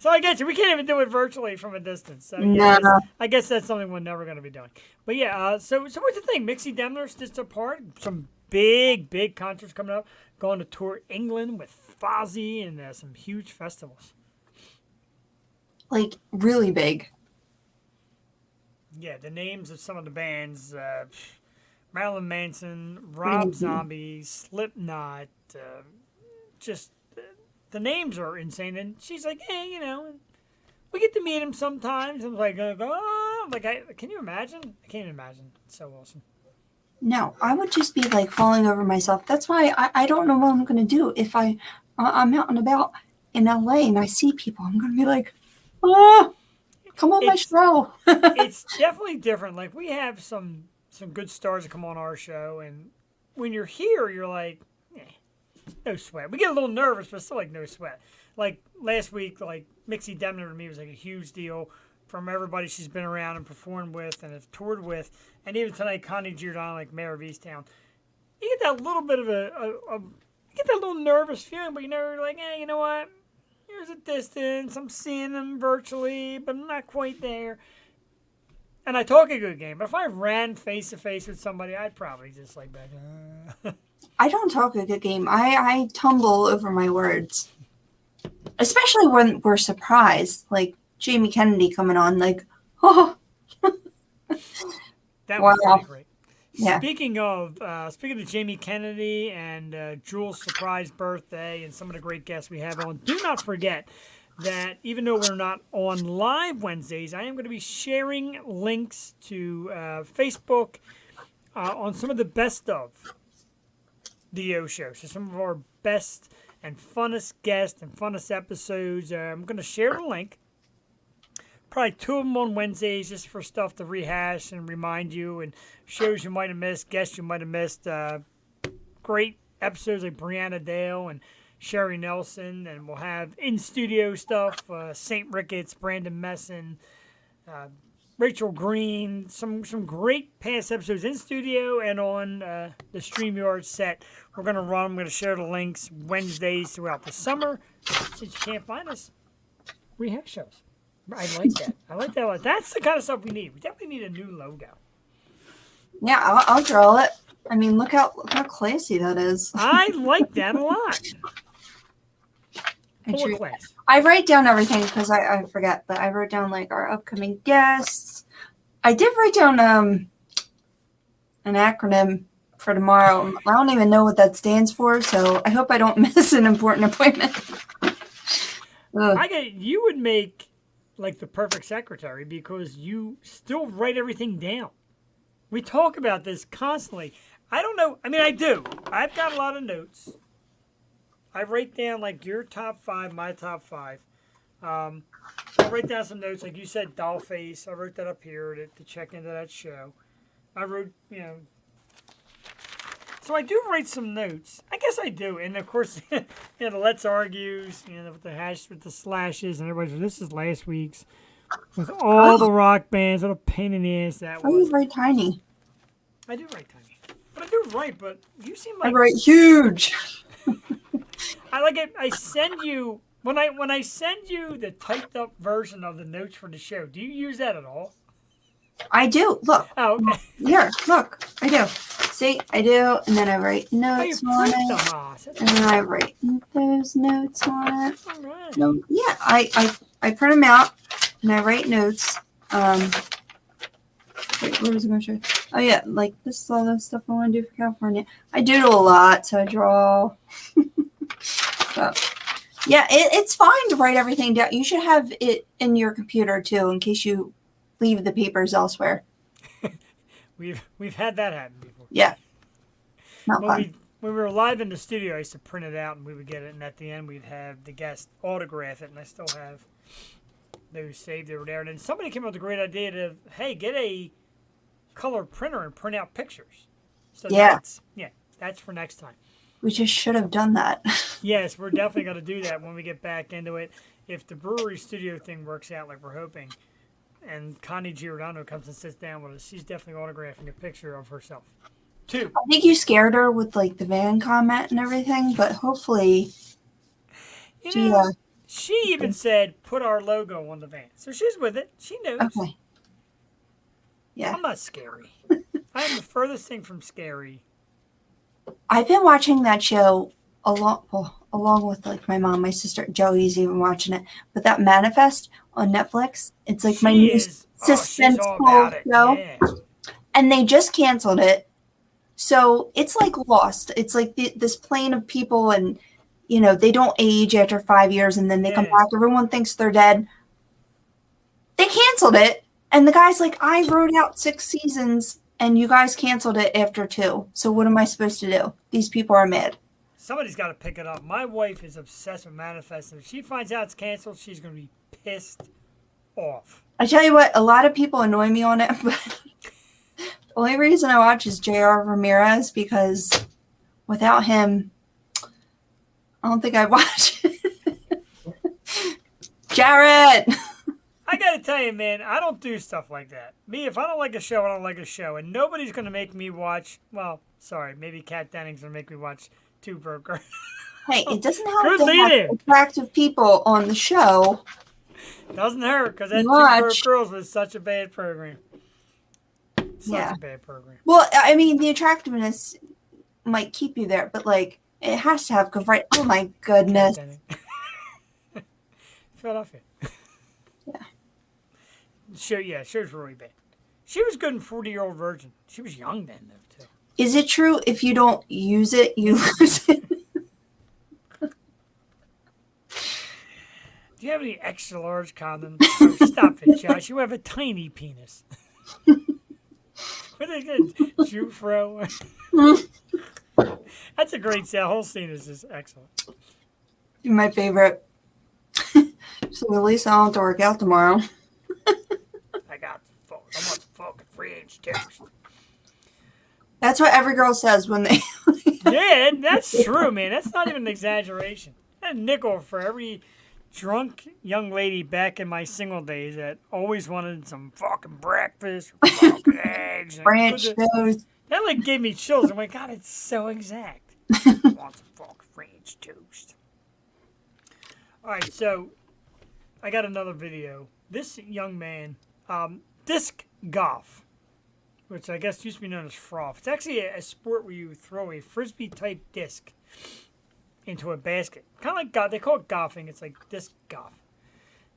B: So I get you. We can't even do it virtually from a distance. So yeah,
C: No.
B: I guess that's something we're never going to be doing. But yeah, so what's the thing? Mixie Demner, Stitched Apart, some big concerts coming up. Going to tour England with Fozzy and some huge festivals.
C: Like, really big.
B: Yeah, the names of some of the bands, Marilyn Manson, Rob Zombie, Slipknot, just the names are insane. And she's like, hey, you know, we get to meet him sometimes. I'm like, oh, can you imagine? I can't imagine. It's so awesome.
C: No, I would just be like falling over myself. That's why I don't know what I'm going to do. If I'm out and about in LA and I see people, I'm going to be like, oh, come on my show.
B: It's definitely different. Like we have some good stars that come on our show. And when you're here, you're like, no sweat. We get a little nervous, but still like no sweat. Like last week, like Mixie Demner to me was like a huge deal from everybody she's been around and performed with and have toured with. And even tonight, Connie Giordano, like Mare Of Easttown. You get that little bit of you get that little nervous feeling, but you know, you're like, hey, you know what? Here's a distance. I'm seeing them virtually, but I'm not quite there. And I talk a good game, but if I ran face to face with somebody, I'd probably just like that.
C: I don't talk a good game. I tumble over my words. Especially when we're surprised. Like Jamie Kennedy coming on, like, oh.
B: That was pretty great.
C: Yeah.
B: Speaking of Jamie Kennedy and Jewel's surprise birthday and some of the great guests we have on, do not forget that even though we're not on live Wednesdays, I am going to be sharing links to Facebook on some of the best of the O Show. So some of our best and funnest guests and funnest episodes. I'm going to share the link. Probably 2 of them on Wednesdays just for stuff to rehash and remind you and shows you might have missed, guests you might have missed. Great episodes like Brianna Dale and Sherry Nelson. And we'll have in-studio stuff, St. Ricketts, Brandon Messon, Rachel Green. Some great past episodes in studio and on the StreamYard set. We're going to run. I'm going to share the links Wednesdays throughout the summer. Since you can't find us, rehash shows. I like that. I like that a lot. That's the kind of stuff we need. We definitely need a new logo.
C: Yeah, I'll draw it. I mean, look how classy that is.
B: I like that a lot.
C: I write down everything because I forget, but I wrote down like our upcoming guests. I did write down an acronym for tomorrow. I don't even know what that stands for, so I hope I don't miss an important appointment.
B: You would make like the perfect secretary because you still write everything down. We talk about this constantly. I don't know. I mean, I do. I've got a lot of notes. I write down like your top 5, my top 5. I write down some notes, like you said, Dollface. I wrote that up here to check into that show. I wrote, so I do write some notes. I guess I do, and of course, the Let's Argues, with the slashes, and everybody's. This is last week's with all the rock bands. What a pain in the ass that was.
C: I write tiny.
B: I do write tiny, but I do write. But you seem like
C: I write huge.
B: I like it. I send you when I send you the typed up version of the notes for the show. Do you use that at all?
C: I do. Look.
B: Oh, okay.
C: Here, look. I do. See, I do, and then I write notes on it, and then I write those notes on it.
B: All right.
C: No, yeah, I print them out, and I write notes. Wait, what was I going to show you? Oh yeah, like this is all the stuff I want to do for California. I doodle a lot, so I draw. But, yeah, it's fine to write everything down. You should have it in your computer too, in case you leave the papers elsewhere.
B: We've had that happen before.
C: Yeah. Not fun.
B: When we were live in the studio, I used to print it out and we would get it, and at the end we'd have the guest autograph it, and I still have those saved over there. And then somebody came up with a great idea to, hey, get a color printer and print out pictures. So
C: yeah.
B: That's for next time.
C: We just should have done that.
B: Yes, we're definitely going to do that when we get back into it. If the brewery studio thing works out like we're hoping, and Connie Giordano comes and sits down with us, she's definitely autographing a picture of herself. 2.
C: I think you scared her with like the van comment and everything, but hopefully
B: she even said put our logo on the van. So she's with it. She knows.
C: Okay. Yeah.
B: I'm not scary. I am the furthest thing from scary.
C: I've been watching that show along with like my mom, my sister, Joey's even watching it. But that Manifest on Netflix, it's like my new suspenseful show.
B: Yeah.
C: And they just canceled it. So it's like Lost. It's like this plane of people, and they don't age after 5 years, and then they come back. Everyone thinks they're dead. They canceled it, and the guy's like, I wrote out 6 seasons, and you guys canceled it after 2. So what am I supposed to do? These people are mad.
B: Somebody's got to pick it up. My wife is obsessed with Manifest. If she finds out it's canceled, she's going to be pissed off.
C: I tell you what, a lot of people annoy me on it, but the only reason I watch is J.R. Ramirez, because without him, I don't think I'd watch it. Jared!
B: I got to tell you, man, I don't do stuff like that. Me, if I don't like a show, I don't like a show. And nobody's going to make me watch, well, sorry, maybe Kat Dennings will make me watch Two Broke Girls.
C: Hey, it doesn't help to have attractive people on the show.
B: Doesn't hurt, because that Two Broke Girls was such a bad program. Such a bad program.
C: Well, I mean, the attractiveness might keep you there, but like, it has to have good right. Oh my goodness.
B: Philadelphia.
C: Yeah.
B: Show's really bad. She was good in 40-Year-Old Virgin. She was young then, though, too.
C: Is it true if you don't use it, you lose it?
B: Do you have any extra large condoms? Oh, stop it, Josh. You have a tiny penis. What is it? Jufro? That's a great scene. The whole scene is just excellent.
C: My favorite. So at least I don't have to work out tomorrow.
B: I want the fucking 3-inch toast.
C: That's what every girl says when they.
B: Yeah, that's true, man. That's not even an exaggeration. A nickel for every drunk young lady back in my single days that always wanted some fucking breakfast, or fucking eggs, and
C: Ranch toast.
B: That like gave me chills. I'm like, God, it's so exact. I want some fucking ranch toast. All right, so I got another video. This young man, disc golf, which I guess used to be known as froth. It's actually a sport where you throw a frisbee-type disc into a basket. Kind of like golf. They call it golfing. It's like disc golf.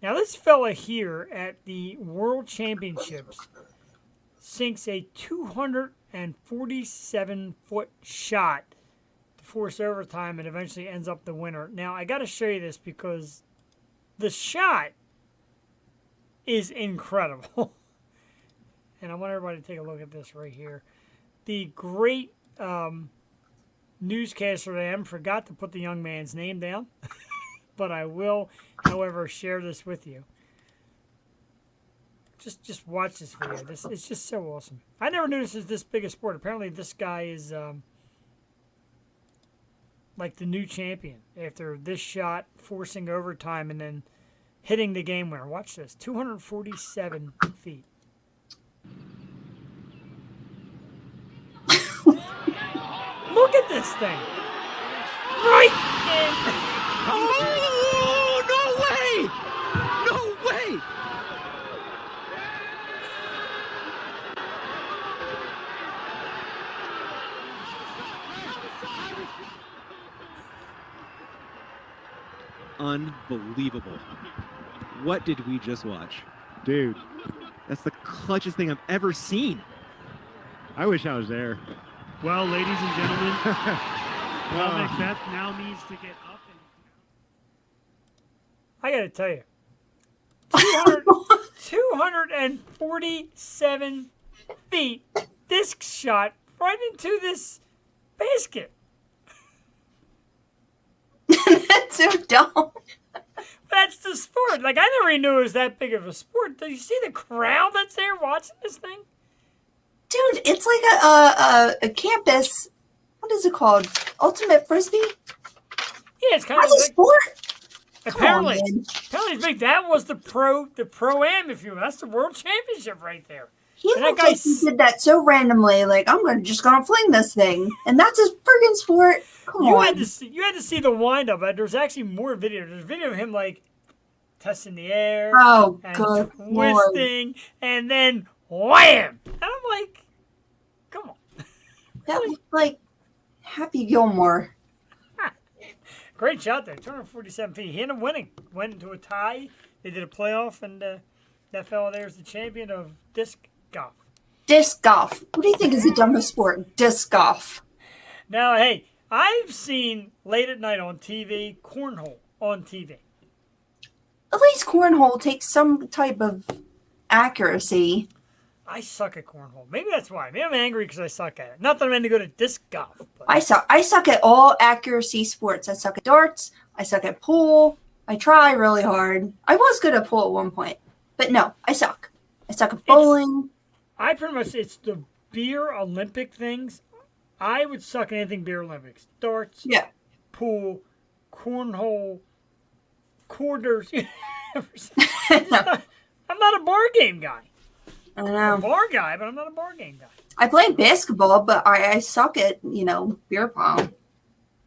B: Now, this fella here at the World Championships sinks a 247-foot shot to force overtime and eventually ends up the winner. Now, I got to show you this because the shot is incredible. And I want everybody to take a look at this right here. The great newscaster that I am forgot to put the young man's name down, but I will, however, share this with you. Just watch this video. It's just so awesome. I never knew this is this big a sport. Apparently, this guy is like the new champion after this shot, forcing overtime, and then hitting the game winner. Watch this, 247 feet. Look at this thing. Right in.
L: Oh, no way! No way! Unbelievable. What did we just watch? Dude, that's the clutchest thing I've ever seen. I wish I was there.
M: Well, ladies and gentlemen, Macbeth now needs to get up and...
B: I got to tell you, 247 feet, disc shot right into this basket.
C: That's so dumb.
B: That's the sport. Like, I never even knew it was that big of a sport. Do you see the crowd that's there watching this thing?
C: Dude, it's like a campus. What is it called? Ultimate Frisbee?
B: Yeah, it's kind
C: That's
B: of
C: a
B: like,
C: sport.
B: apparently it's big. That was the pro-am, if you will. That's the world championship right there.
C: He
B: And that
C: looks like he did that so randomly. Like, I'm just gonna fling this thing, and that's his friggin' sport. Come
B: You
C: on.
B: had to see the wind up. There's actually more video. There's video of him like testing the air,
C: Oh,
B: and
C: good
B: twisting, and then wham! And I'm like, come on.
C: That was like Happy Gilmore.
B: Great shot there, 247 feet. He ended up winning. Went into a tie. They did a playoff, and that fellow there is the champion of disc golf.
C: Disc golf. What do you think is the dumbest sport? Disc golf.
B: Now, hey, I've seen late at night on TV, cornhole on TV.
C: At least cornhole takes some type of accuracy.
B: I suck at cornhole. Maybe that's why. Maybe I'm angry because I suck at it. Not that I'm into good at disc golf. But
C: I suck at all accuracy sports. I suck at darts. I suck at pool. I try really hard. I was good at pool at one point, but no, I suck. I suck at bowling.
B: It's the beer Olympic things. I would suck at anything beer Olympics. Darts, pool, cornhole, quarters. I'm not a bar game guy.
C: I know.
B: I'm a bar guy, but I'm not a bar game guy.
C: I play basketball, but I suck at, beer pong.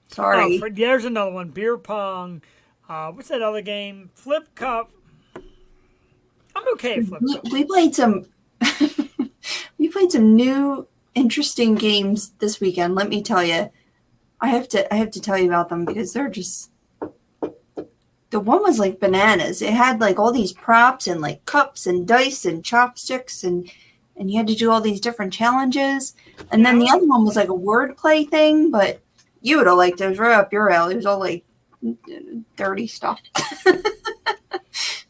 C: Sorry.
B: Oh, there's another one. Beer pong. What's that other game? Flip cup. I'm okay at flip cup.
C: We played some we played some new interesting games this weekend, let me tell you. I have to tell you about them because they're just the one was like bananas. It had like all these props and like cups and dice and chopsticks and you had to do all these different challenges. And then the other one was like a wordplay thing, but you would have liked it. It was right up your alley. It was all like dirty stuff.
B: What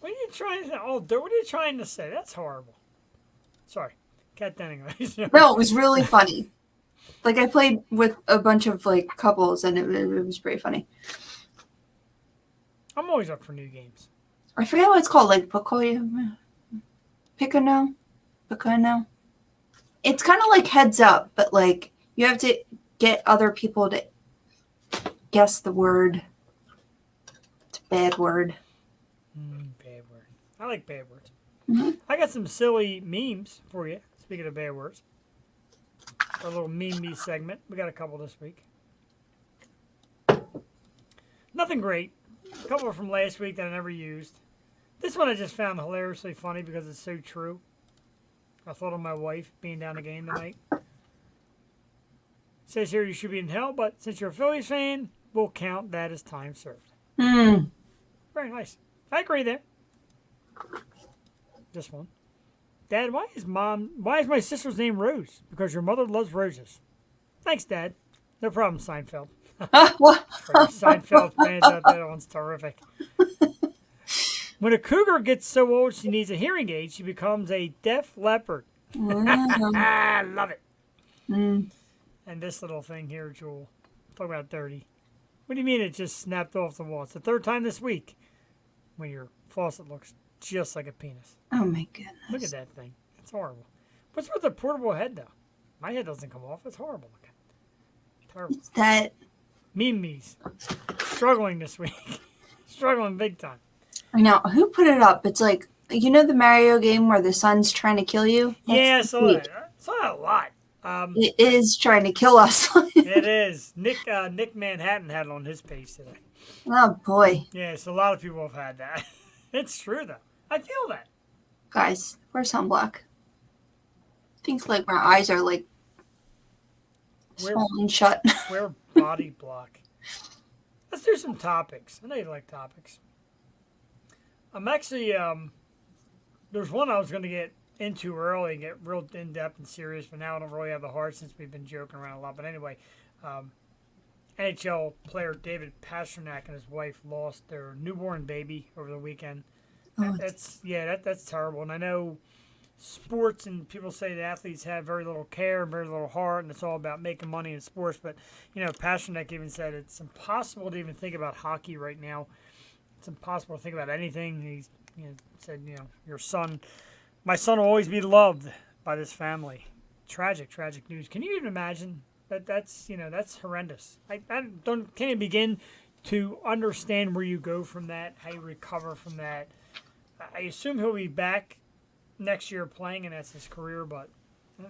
B: are you trying to? Oh, what are you trying to say? That's horrible. Sorry, cat denning.
C: No, it was really funny. Like I played with a bunch of like couples, and it was pretty funny.
B: I'm always up for new games.
C: I forget what it's called, like Picano. It's kind of like Heads Up, but like you have to get other people to guess the word. It's a bad word.
B: Bad word. I like bad words.
C: Mm-hmm.
B: I got some silly memes for you. Speaking of bad words, our little meme me segment. We got a couple this week. Nothing great. A couple from last week that I never used. This one I just found hilariously funny because it's so true. I thought of my wife being down the game tonight. It says here you should be in hell, but since you're a Phillies fan, we'll count that as time served. Very nice. I agree there. This one. Dad, why is my sister's name Rose? Because your mother loves roses. Thanks, Dad. No problem, Seinfeld. Seinfeld fans out there, that one's terrific. When a cougar gets so old she needs a hearing aid, she becomes a deaf leopard. I love it. And this little thing here, Jewel. Talk about dirty. What do you mean it just snapped off the wall? It's the third time this week when your faucet looks just like a penis.
C: Oh my goodness.
B: Look at that thing. It's horrible. What's with the portable head, though? My head doesn't come off. It's horrible looking. Terrible.
C: It's that.
B: Me's. Struggling this week. Struggling big time.
C: I know. Who put it up? It's like, you know the Mario game where the sun's trying to kill you?
B: Yeah, I saw that. I saw that a lot.
C: It is trying to kill us.
B: It is. Nick Manhattan had it on his page today.
C: Oh, boy.
B: Yeah, so a lot of people have had that. It's true, though. I feel that.
C: Guys, wear sunblock. Things like my eyes are like swollen shut.
B: Wear body block. Let's do some topics. I know you like topics. I'm actually, there's one I was going to get into early and get real in-depth and serious, but now I don't really have the heart since we've been joking around a lot. But anyway, NHL player David Pastrnak and his wife lost their newborn baby over the weekend.
C: Oh,
B: That's terrible. And I know sports and people say the athletes have very little care, very little heart, and it's all about making money in sports. But, you know, Pastrnak even said it's impossible to even think about hockey right now. It's impossible to think about anything. He said, your son, my son will always be loved by this family. Tragic news. Can you even imagine? That's horrendous. I can't even begin to understand where you go from that, how you recover from that. I assume he'll be back next year playing, and that's his career, but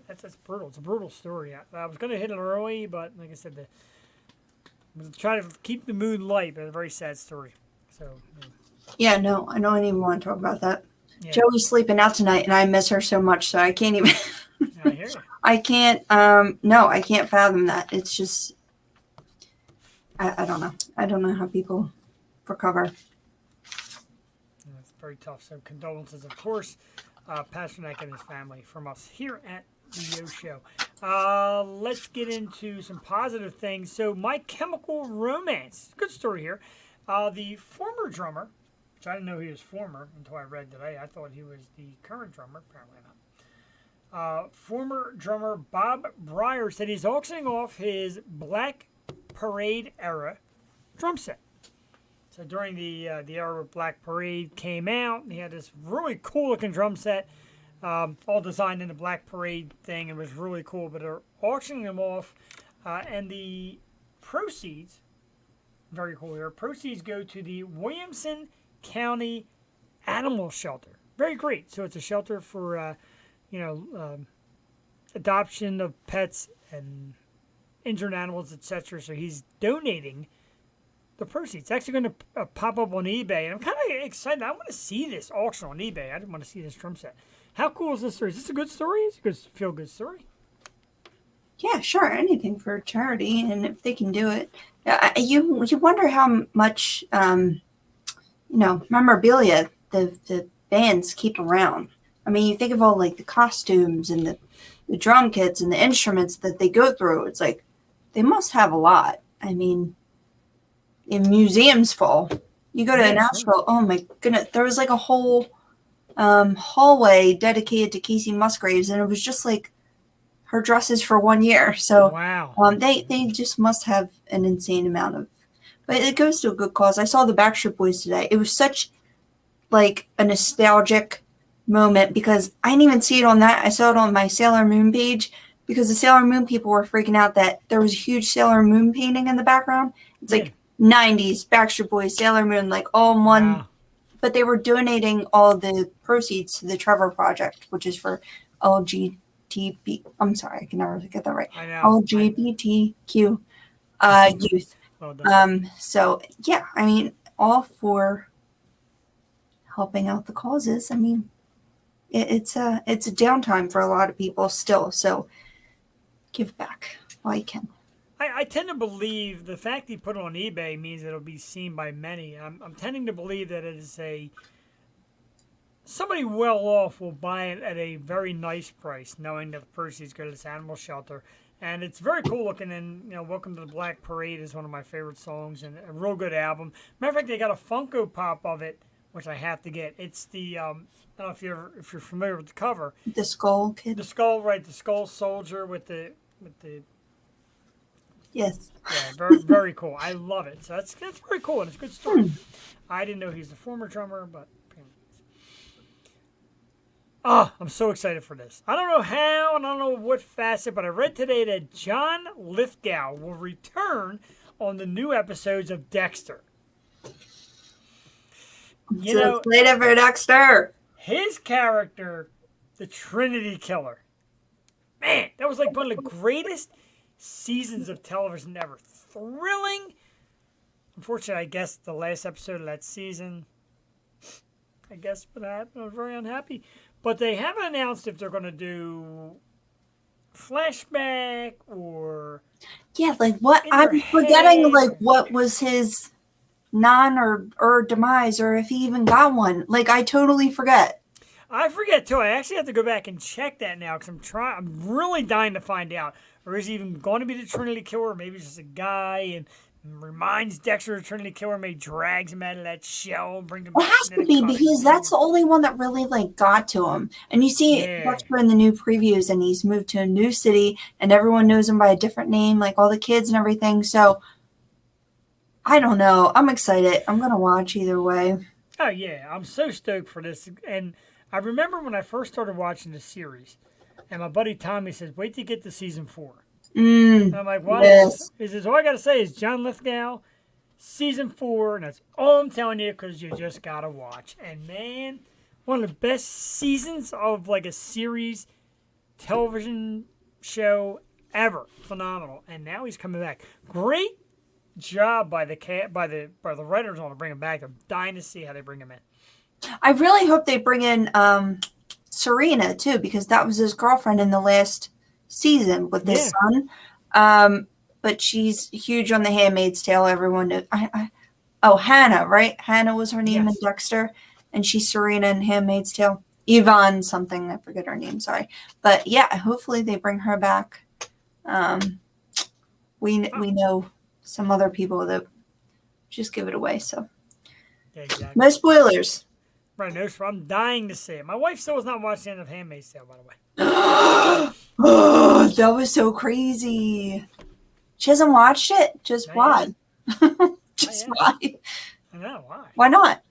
B: that's brutal. It's a brutal story. I was going to hit it early, but like I said, I'm trying to keep the mood light, but a very sad story. So.
C: Yeah, no, I don't even want to talk about that.
B: Yeah.
C: Joey's sleeping out tonight, and I miss her so much, so I can't even.
B: I hear you.
C: I can't. No, I can't fathom that. It's just. I don't know. I don't know how people recover.
B: It's very tough. So condolences, of course, Pastrnak and his family from us here at the Yo Show. Let's get into some positive things. So My Chemical Romance. Good story here. The former drummer, which I didn't know he was former until I read today. I thought he was the current drummer. Apparently not. Former drummer Bob Breyer said he's auctioning off his Black Parade era drum set. So during the era where Black Parade came out, he had this really cool looking drum set, all designed in the Black Parade thing. It was really cool, but they're auctioning them off, and the proceeds, very cool here, proceeds go to the Williamson County Animal Shelter. Very great. So it's a shelter for, adoption of pets and injured animals, etc. So he's donating the proceeds. It's actually going to pop up on eBay, and I'm kind of excited. I want to see this auction on eBay. I didn't want to see this drum set. How cool is this story? Is this a good story? It's a good, feel-good story.
C: Yeah, sure. Anything for charity, and if they can do it, you wonder how much memorabilia the bands keep around. I mean, you think of all like the costumes and the drum kits and the instruments that they go through. It's like they must have a lot. I mean, in museums full. You go to Nashville. Oh my goodness, there was like a whole hallway dedicated to Casey Musgraves, and it was just like her dresses for 1 year. So
B: wow,
C: they just must have an insane amount of. But it goes to a good cause. I saw the Backstreet Boys today. It was such like a nostalgic moment because I didn't even see it on that. I saw it on my Sailor Moon page because the Sailor Moon people were freaking out that there was a huge Sailor Moon painting in the background. It's like 90s Backstreet Boys, Sailor Moon, like all in one. Wow. But they were donating all the proceeds to the Trevor Project, which is for LGBTQ. I'm sorry, I can never get that right. LGBTQ youth. So yeah, I mean, all for helping out the causes. I mean, it's a downtime for a lot of people still. So give back while you can.
B: I tend to believe the fact he put it on eBay means it'll be seen by many. I'm tending to believe that it is somebody well off will buy it at a very nice price, knowing that the proceeds go to this animal shelter. And it's very cool looking. And Welcome to the Black Parade is one of my favorite songs and a real good album. Matter of fact, they got a Funko Pop of it which I have to get. It's the I don't know if you're familiar with the cover.
C: The skull kid.
B: The skull, right? The skull soldier with the.
C: Yes.
B: Yeah, very very cool. I love it. So that's very cool and it's a good story. I didn't know he's the former drummer, but. Oh, I'm so excited for this. I don't know how and I don't know what facet, but I read today that John Lithgow will return on the new episodes of Dexter. You know,
C: excited for Dexter.
B: His character, the Trinity Killer. Man, that was like one of the greatest seasons of television ever. Thrilling. Unfortunately, I guess the last episode of that season, I guess for that, I was very unhappy. But they haven't announced if they're going to do flashback or...
C: Yeah, like what? I'm forgetting like what was his or demise or if he even got one. Like I totally forget.
B: I forget too. I actually have to go back and check that now because I'm really dying to find out. Or is he even going to be the Trinity Killer? Or maybe it's just a guy and reminds Dexter of the Trinity Killer, maybe drags him out of that shell and brings him back.
C: It has to be because that's the only one that really like got to him. And you see Dexter in the new previews and he's moved to a new city and everyone knows him by a different name, like all the kids and everything. So I don't know. I'm excited. I'm going to watch either way.
B: Oh, yeah. I'm so stoked for this. And I remember when I first started watching the series and my buddy Tommy says, wait till you get to season 4. And I'm like, what?
C: Yes.
B: Is this all I got to say is John Lithgow, season 4, and that's all I'm telling you because you just got to watch. And man, one of the best seasons of like a series television show ever. Phenomenal. And now he's coming back. Great job by the writers on to bring him back. I'm dying to see how they bring him in.
C: I really hope they bring in Serena too, because that was his girlfriend in the last season with his son. But she's huge on The Handmaid's Tale. Everyone knows. Hannah, right? Hannah was her name in Dexter, and she's Serena in Handmaid's Tale. Yvonne something, I forget her name, sorry. But yeah, hopefully they bring her back. We know some other people that just give it away, so
B: yeah, exactly.
C: No spoilers.
B: Right, no, I'm dying to see it. My wife still has not watched the end of Handmaid's Tale, by the way.
C: Oh, that was so crazy. She hasn't watched it? Just why? Just why?
B: I know, why?
C: Why not?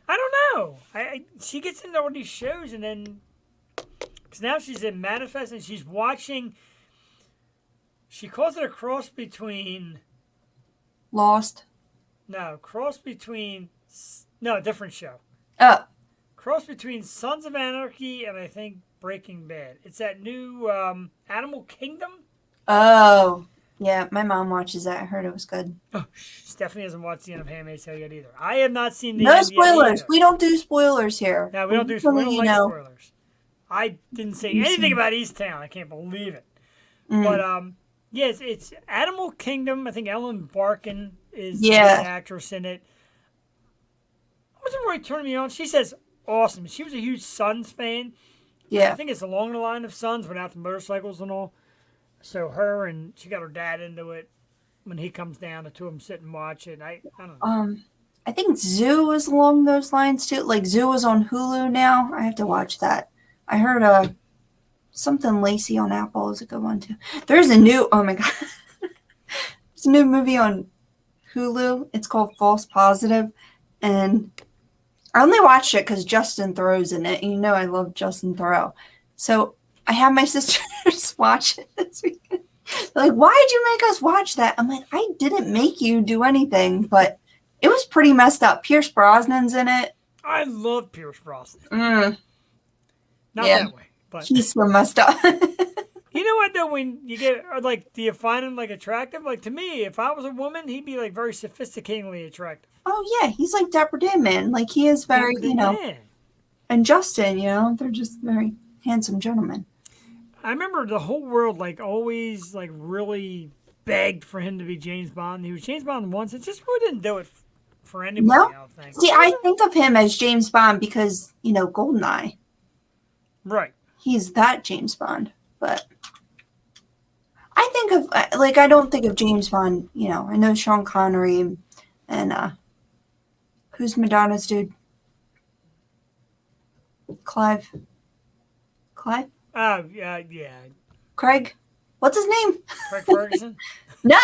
B: I don't know. She gets into all these shows and then... Because now she's in Manifest and she's watching... She calls it a cross between...
C: Lost?
B: No, cross between... No, a different show.
C: Oh.
B: Cross between Sons of Anarchy and I think Breaking Bad. It's that new Animal Kingdom.
C: Oh, yeah. My mom watches that. I heard it was good.
B: Oh, Stephanie hasn't watched the end of Handmaid's Tale yet either. I have not seen the
C: No
B: end
C: spoilers.
B: Yet
C: We don't do spoilers here.
B: No, we don't do spoilers. We don't like spoilers. I didn't say anything about Easttown. I can't believe it. But yes, it's Animal Kingdom. I think Ellen Barkin is the actress in it. Wasn't really turning me on. She says awesome. She was a huge Sons fan.
C: Yeah.
B: I think it's along the line of Sons without the motorcycles and all. So her and she got her dad into it. When he comes down, the two of them sit and watch it. I don't know.
C: I think Zoo is along those lines too. Like Zoo is on Hulu now. I have to watch that. I heard something Lacey on Apple is a good one too. There's a new oh my god. There's a new movie on Hulu. It's called False Positive. And I only watched it because Justin Theroux's in it. And you know I love Justin Theroux. So I had my sisters watch it this weekend. They're like, why did you make us watch that? I'm like, I didn't make you do anything, but it was pretty messed up. Pierce Brosnan's in it.
B: I love Pierce Brosnan. Not that way, but
C: he's so messed up.
B: You know what though? When you get like, do you find him like attractive? Like to me, if I was a woman, he'd be like very sophisticatingly attractive.
C: Oh yeah, he's like Dapper Dan Man. Like he is very, and Justin, they're just very handsome gentlemen.
B: I remember the whole world like always like really begged for him to be James Bond. He was James Bond once. It just really didn't do it for anybody.
C: No,
B: I don't think.
C: See, I think of him as James Bond because Goldeneye.
B: Right.
C: He's that James Bond, but I think of I don't think of James Bond. I know Sean Connery and who's Madonna's dude? Clive.
B: Yeah.
C: Craig. What's his name?
B: Craig Ferguson?
C: No.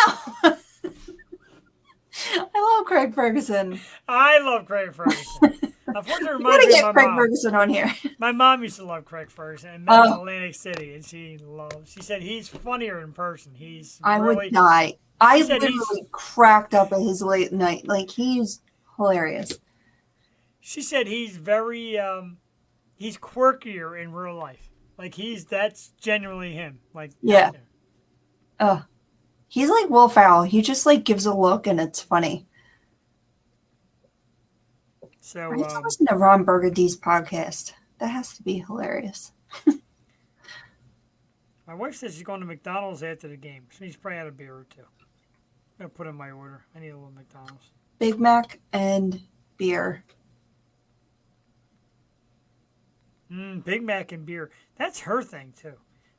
C: I love Craig Ferguson.
B: I love Craig Ferguson. Unfortunately, it reminds
C: gotta
B: me
C: get
B: of my
C: Craig
B: mom.
C: Ferguson on here.
B: My mom used to love Craig Ferguson and met in Atlantic City, and she said he's funnier in person.
C: I would die. I literally cracked up at his late night. Like, he's hilarious.
B: She said he's very he's quirkier in real life. Like that's genuinely him. Like
C: yeah. He's like Will Ferrell. He just like gives a look and it's funny.
B: So
C: I used to listen to Ron Burgundy's podcast. That has to be hilarious.
B: My wife says she's going to McDonald's after the game. She's probably had a beer or two. I'm gonna put in my order. I need a little McDonald's.
C: Big Mac and beer.
B: Big Mac and beer. That's her thing too.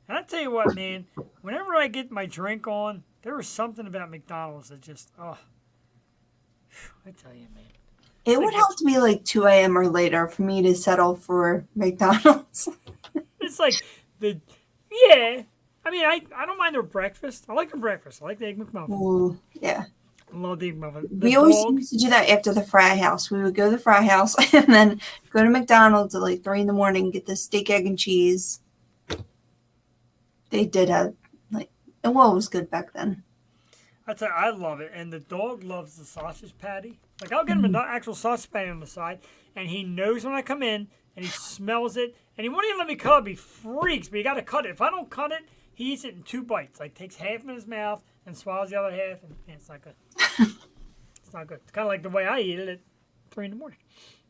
B: And I tell you what, man, whenever I get my drink on, there was something about McDonald's that just, I tell you, man.
C: It would have to be like 2 a.m. or later for me to settle for McDonald's.
B: It's like yeah. I mean, I don't mind their breakfast. I like their breakfast. I like the Egg McMuffin.
C: Ooh, yeah.
B: I love the Egg McMuffin.
C: We always used to do that after the fry house. We would go to the fry house and then go to McDonald's at like 3 a.m, get the steak, egg, and cheese. They did have, like, it was good back then.
B: I tell you, I love it. And the dog loves the sausage patty. Like, I'll get him an actual sausage patty on the side, and he knows when I come in, and he smells it, and he won't even let me cut it. He freaks, but you got to cut it. If I don't cut it, he eats it in 2 bites. Like, takes half in his mouth and swallows the other half, and it's not good. It's not good. It's kind of like the way I eat it at 3 a.m.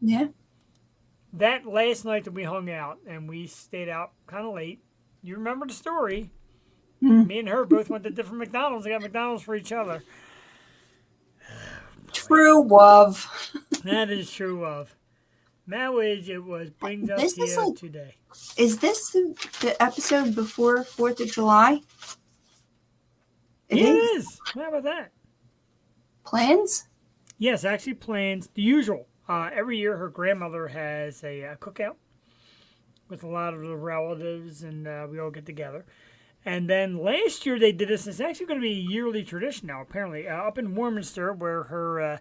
C: Yeah.
B: That last night that we hung out, and we stayed out kind of late, you remember the story. Me and her both went to different McDonald's. They got McDonald's for each other.
C: True love.
B: That is true love. Marriage, it brings us here like, today.
C: Is this the episode before 4th of July?
B: It is. How about that?
C: Plans?
B: Yes, actually plans. The usual. Every year her grandmother has a cookout with a lot of the relatives, and we all get together. And then last year they did this. It's actually going to be a yearly tradition now, apparently, up in Warminster, where her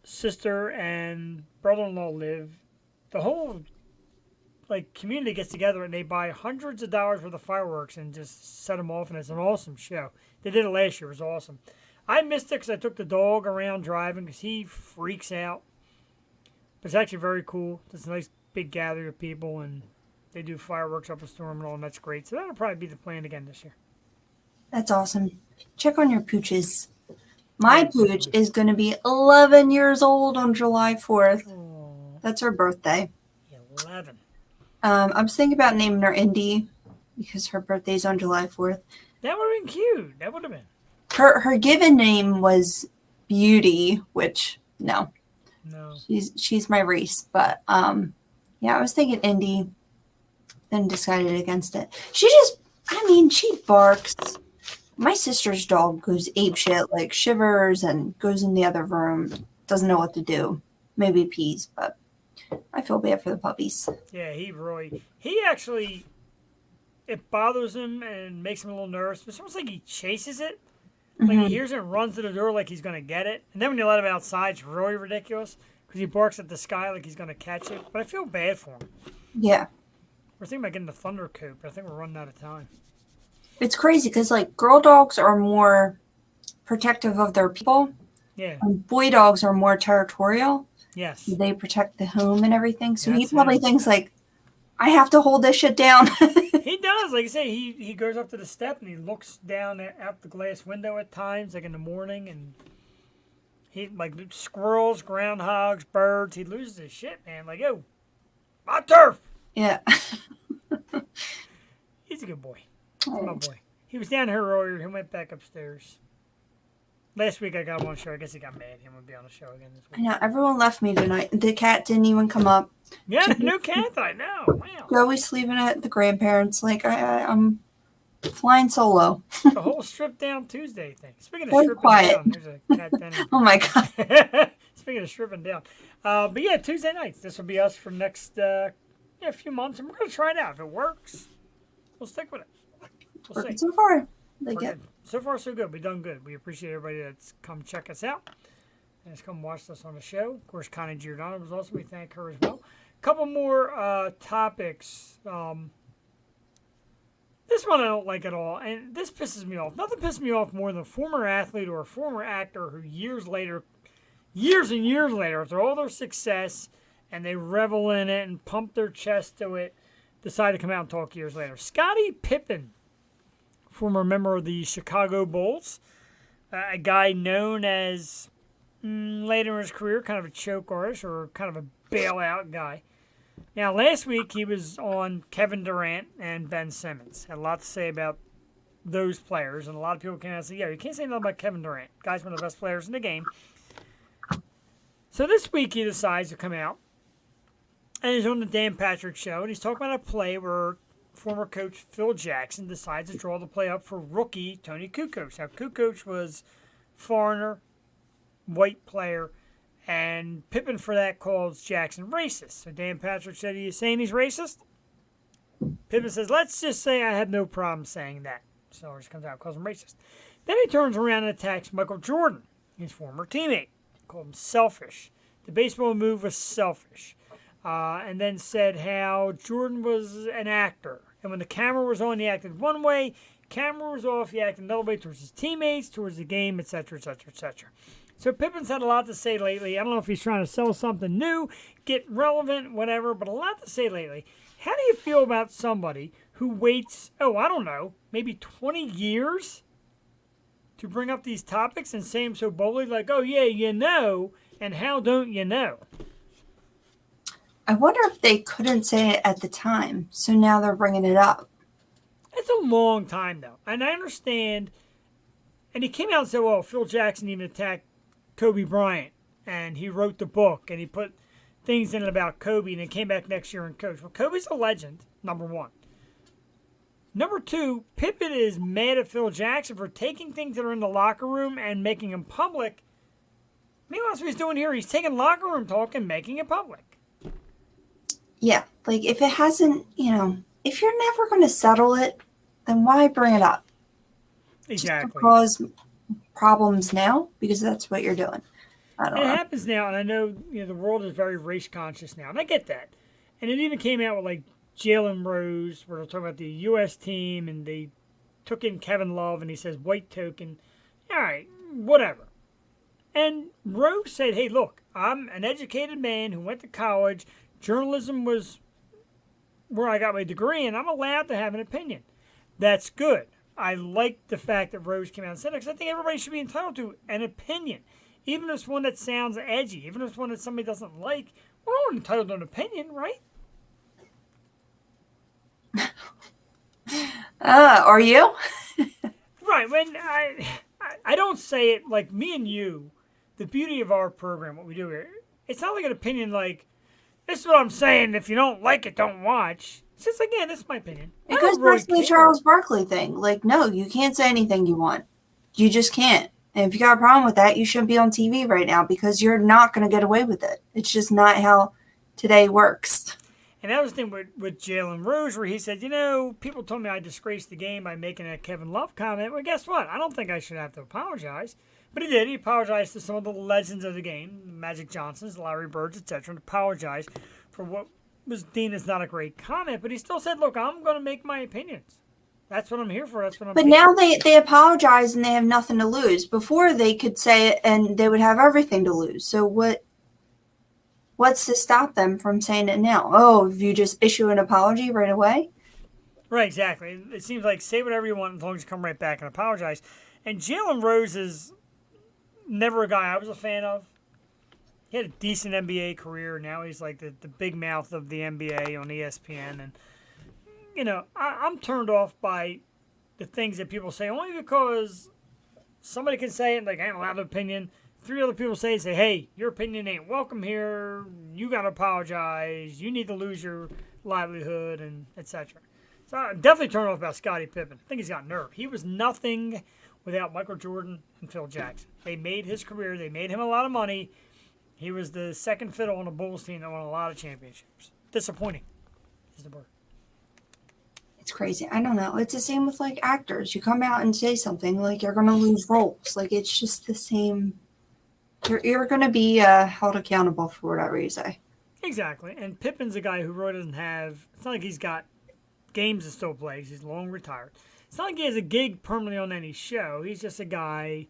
B: sister and brother-in-law live. The whole community gets together and they buy hundreds of dollars worth of fireworks and just set them off, and it's an awesome show. They did it last year. It was awesome. I missed it because I took the dog around driving because he freaks out. But it's actually very cool. It's a nice big gathering of people, and they do fireworks up a storm and all, and that's great. So that'll probably be the plan again this year.
C: That's awesome. Check on your pooches. My pooch is going to be 11 years old on July 4th. Aww. That's her birthday.
B: 11.
C: I was thinking about naming her Indy because her birthday's on July 4th.
B: That would have been cute. That would have been.
C: Her given name was Beauty, which no. She's my Reese, but yeah, I was thinking Indy, then decided against it. She barks. My sister's dog goes apeshit, like shivers and goes in the other room, doesn't know what to do. Maybe pees, but I feel bad for the puppies.
B: Yeah, he actually, it bothers him and makes him a little nervous. It's almost like he chases it. Like he hears it and runs to the door like he's going to get it. And then when you let him outside, it's really ridiculous because he barks at the sky like he's going to catch it. But I feel bad for him.
C: Yeah.
B: We're thinking about getting the thunder coop, but I think we're running out of time.
C: It's crazy because, girl dogs are more protective of their people.
B: Yeah.
C: And boy dogs are more territorial.
B: Yes.
C: They protect the home and everything. So he probably thinks, I have to hold this shit down.
B: He does. Like I say, he goes up to the step and he looks down out the glass window at times, like in the morning, and he, squirrels, groundhogs, birds, he loses his shit, man. Like, yo, my turf.
C: Yeah.
B: He's a good boy. He's my boy. He was down here earlier. He went back upstairs. Last week I got him on the show. I guess he got mad. He won't be on the show again this week.
C: I know. Everyone left me tonight. The cat didn't even come up.
B: Yeah, no cat. I know. Wow.
C: Joey's sleeping at the grandparents. I'm flying solo.
B: The whole strip down Tuesday thing. Speaking of stripping down, there's a cat down here.
C: Oh my God.
B: Speaking of stripping down. But yeah, Tuesday nights. This will be us for next a few months, and we're going to try it out. If it works, we'll stick with it. We'll see.
C: So far, like
B: it. So far, so good. We've done good. We appreciate everybody that's come check us out and has come watch us on the show. Of course, Connie Giordano was awesome. We thank her as well. A couple more topics. This one I don't like at all, and this pisses me off. Nothing pisses me off more than a former athlete or a former actor who years and years later, after all their success, and they revel in it and pump their chest to it, decide to come out and talk years later. Scottie Pippen, former member of the Chicago Bulls, a guy known as, later in his career, kind of a choke artist or kind of a bailout guy. Now, last week he was on Kevin Durant and Ben Simmons. Had a lot to say about those players, and a lot of people came out and said, yeah, you can't say nothing about Kevin Durant. Guy's one of the best players in the game. So this week he decides to come out, and he's on the Dan Patrick Show, and he's talking about a play where former coach Phil Jackson decides to draw the play up for rookie Tony Kukoc. Now, Kukoc was foreigner, white player, and Pippen for that calls Jackson racist. So Dan Patrick said, are you saying he's racist? Pippen says, let's just say I have no problem saying that. So he comes out and calls him racist. Then he turns around and attacks Michael Jordan, his former teammate. Called him selfish. The baseball move was selfish. And then said how Jordan was an actor. And when the camera was on, he acted one way. Camera was off, he acted another way towards his teammates, towards the game, etc., etc., etc. So Pippen's had a lot to say lately. I don't know if he's trying to sell something new, get relevant, whatever, but a lot to say lately. How do you feel about somebody who waits, maybe 20 years to bring up these topics and say them so boldly, like, oh, yeah, you know, and how don't you know?
C: I wonder if they couldn't say it at the time, so now they're bringing it up.
B: It's a long time, though, and I understand. And he came out and said, well, Phil Jackson even attacked Kobe Bryant, and he wrote the book, and he put things in it about Kobe, and then came back next year and coached. Well, Kobe's a legend, number one. Number two, Pippen is mad at Phil Jackson for taking things that are in the locker room and making them public. Meanwhile, that's what he's doing here. He's taking locker room talk and making it public.
C: Yeah, like if it hasn't, if you're never going to settle it, then why bring it up?
B: Exactly.
C: Just to cause problems now, because that's what you're doing. I don't know.
B: It happens now, and I know the world is very race conscious now, and I get that. And it even came out with like Jalen Rose, where they're talking about the U.S. team, and they took in Kevin Love, and he says white token. All right, whatever. And Rose said, hey, look, I'm an educated man who went to college. Journalism was where I got my degree, and I'm allowed to have an opinion. That's good. I like the fact that Rose came out and said it, because I think everybody should be entitled to an opinion. Even if it's one that sounds edgy, even if it's one that somebody doesn't like, we're all entitled to an opinion, right?
C: Are you?
B: Right. When I don't say it like me and you, the beauty of our program, what we do here, it's not like an opinion like, this is what I'm saying, if you don't like it, don't watch. It's just, again, this is my opinion.
C: It goes back to the Charles Barkley thing. Like, no, you can't say anything you want. You just can't. And if you got a problem with that, you shouldn't be on TV right now, because you're not going to get away with it. It's just not how today works.
B: And that was the thing with Jalen Rose, where he said, people told me I disgraced the game by making a Kevin Love comment. Well, guess what? I don't think I should have to apologize. But he did. He apologized to some of the legends of the game, Magic Johnsons, Larry Birds, etc., and apologized for what was deemed as not a great comment. But he still said, look, I'm going to make my opinions. That's what I'm here for. That's what I'm
C: But now they apologize and they have nothing to lose. Before they could say it and they would have everything to lose. So what's to stop them from saying it now? Oh, if you just issue an apology right away?
B: Right, exactly. It seems like say whatever you want as long as you come right back and apologize. And Jalen Rose is never a guy I was a fan of. He had a decent NBA career. Now he's like the big mouth of the NBA on ESPN. And, I'm turned off by the things that people say only because somebody can say it, like, I don't have an opinion. 3 other people say, hey, your opinion ain't welcome here. You got to apologize. You need to lose your livelihood, and etc. So I'm definitely turned off about Scottie Pippen. I think he's got nerve. He was nothing without Michael Jordan and Phil Jackson. They made his career. They made him a lot of money. He was the second fiddle on a Bulls team that won a lot of championships. Disappointing. is the word.
C: It's crazy. I don't know. It's the same with like actors. You come out and say something like you're gonna lose roles. Like it's just the same. You're gonna be held accountable for whatever you say.
B: Exactly. And Pippin's a guy who really doesn't have. It's not like he's got games to still play. He's long retired. It's not like he has a gig permanently on any show. He's just a guy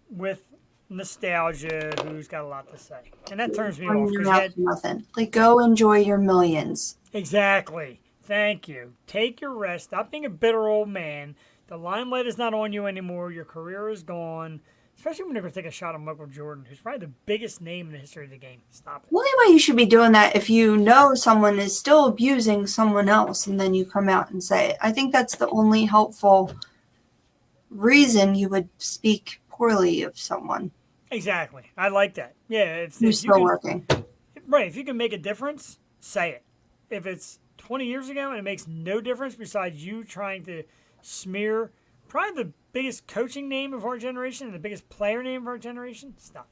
B: with nostalgia who's got a lot to say, and that turns me off.
C: Nothing. Like go enjoy your millions.
B: Exactly. Thank you. Take your rest. Stop being a bitter old man. The limelight is not on you anymore. Your career is gone. Especially when you're going to take a shot at Michael Jordan, who's probably the biggest name in the history of the game. Stop it.
C: The only way you should be doing that if you know someone is still abusing someone else and then you come out and say it. I think that's the only helpful reason you would speak poorly of someone.
B: Exactly. I like that. Yeah.
C: Who's still working.
B: Right. If you can make a difference, say it. If it's 20 years ago and it makes no difference besides you trying to smear probably the biggest coaching name of our generation and the biggest player name of our generation, stop.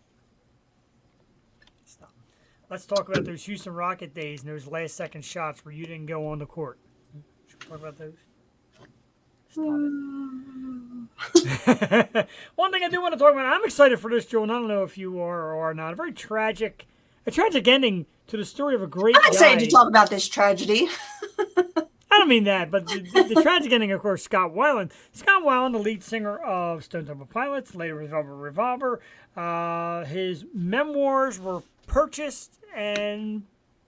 B: Stop. Let's talk about those Houston Rocket days and those last second shots where you didn't go on the court. Should we talk about those? Stop it. One thing I do want to talk about, I'm excited for this, Joel, and I don't know if you are or are not. A very tragic ending to the story of a great guy.
C: I'm excited to talk about this tragedy.
B: I don't mean that, but the tragic ending, of course, Scott Weiland. Scott Weiland, the lead singer of Stone Temple Pilots, later Velvet Revolver. His memoirs were purchased and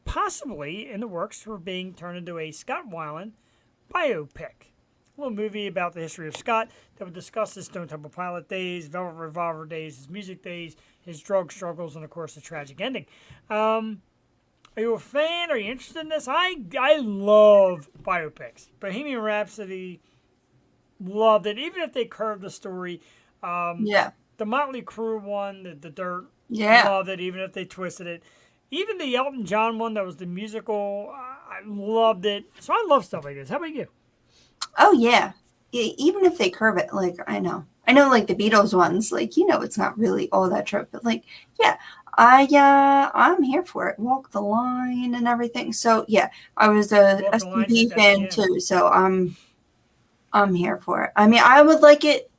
B: possibly in the works for being turned into a Scott Weiland biopic. A little movie about the history of Scott that would discuss his Stone Temple Pilot days, Velvet Revolver days, his music days, his drug struggles, and, of course, the tragic ending. Are you a fan? Are you interested in this? I love biopics. Bohemian Rhapsody, loved it. Even if they curved the story.
C: Yeah.
B: The Motley Crue one, the Dirt, loved it. Even if they twisted it. Even the Elton John one that was the musical, I loved it. So I love stuff like this. How about you?
C: Oh, yeah. Even if they curve it, like, I know, like, the Beatles ones, like, it's not really all that true. But, like, yeah. I'm here for it. Walk the line and everything. So yeah, I was a STP fan too. So I'm here for it. I mean, I would like it.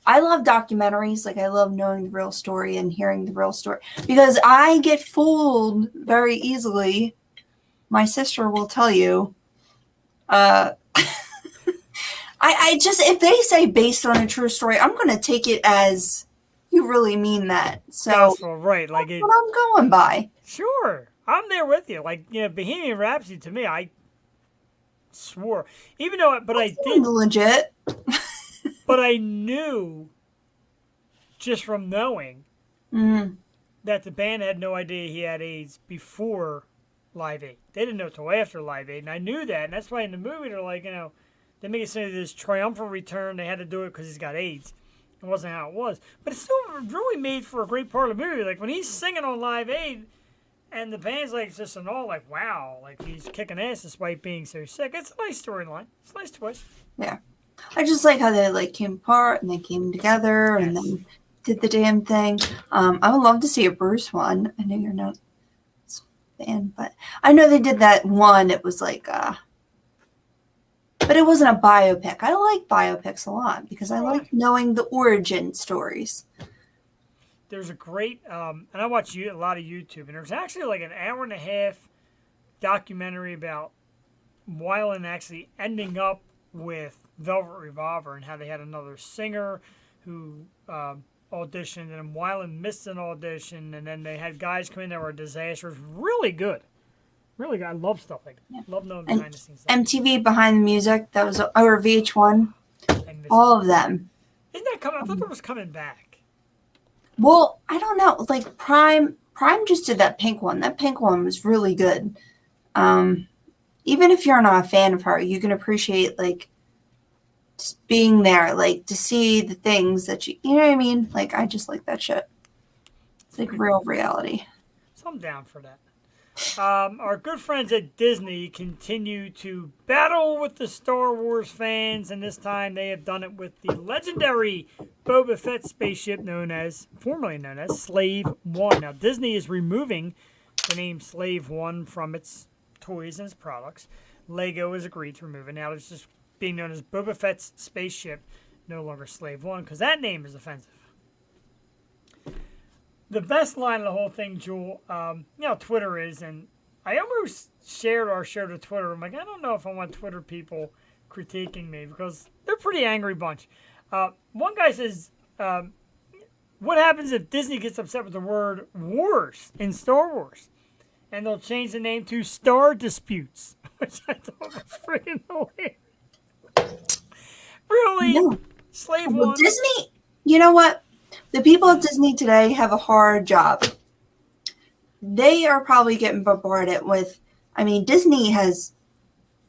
C: I love documentaries. Like I love knowing the real story and hearing the real story because I get fooled very easily. My sister will tell you. I just if they say based on a true story, I'm going to take it as. You really mean that. So
B: gospel, right. Like
C: that's what I'm going by.
B: Sure. I'm there with you. Like, Bohemian Rhapsody to me, I swore. Even though, but I did.
C: Legit.
B: But I knew, just from knowing, that the band had no idea he had AIDS before Live Aid. They didn't know until after Live Aid. And I knew that. And that's why in the movie, they're like, they make it say this triumphant return. They had to do it because he's got AIDS. It wasn't how it was. But it's still really made for a great part of the movie. Like, when he's singing on Live Aid, and the band's, like, just in awe, like, wow. Like, he's kicking ass despite being so sick. It's a nice storyline. It's a nice twist.
C: Yeah. I just like how they, like, came apart, and they came together, and then did the damn thing. I would love to see a Bruce one. I know you're not a fan, but I know they did that one. It was, like, but it wasn't a biopic. I like biopics a lot because I like knowing the origin stories.
B: There's a great, and I watch a lot of YouTube, and there's actually like an hour and a half documentary about Weiland actually ending up with Velvet Revolver and how they had another singer who auditioned, and Weiland missed an audition, and then they had guys come in that were disasters. Really good. Really good. I love stuff like that. Yeah. Love knowing behind the scenes stuff.
C: MTV Behind the Music, that was, or VH1, all of them.
B: Isn't that coming? I thought that was coming back.
C: Well, I don't know. Like Prime just did that Pink one. That Pink one was really good. Even if you're not a fan of her, you can appreciate like just being there, like to see the things that you know what I mean? Like I just like that shit. It's like real reality.
B: So I'm down for that. Our good friends at Disney continue to battle with the Star Wars fans, and this time they have done it with the legendary Boba Fett spaceship formerly known as Slave One. Now, Disney is removing the name Slave One from its toys and its products. Lego has agreed to remove it. Now it's just being known as Boba Fett's spaceship, no longer Slave One, because that name is offensive. The best line of the whole thing, Jewel, Twitter is, and I almost shared our show to Twitter. I'm like, I don't know if I want Twitter people critiquing me because they're a pretty angry bunch. One guy says, what happens if Disney gets upset with the word wars in Star Wars? And they'll change the name to Star Disputes, which I thought was freaking hilarious. Really?
C: No.
B: Slave
C: Well,
B: One?
C: Disney, you know what? The people at Disney today have a hard job. They are probably getting bombarded with, I mean, Disney has,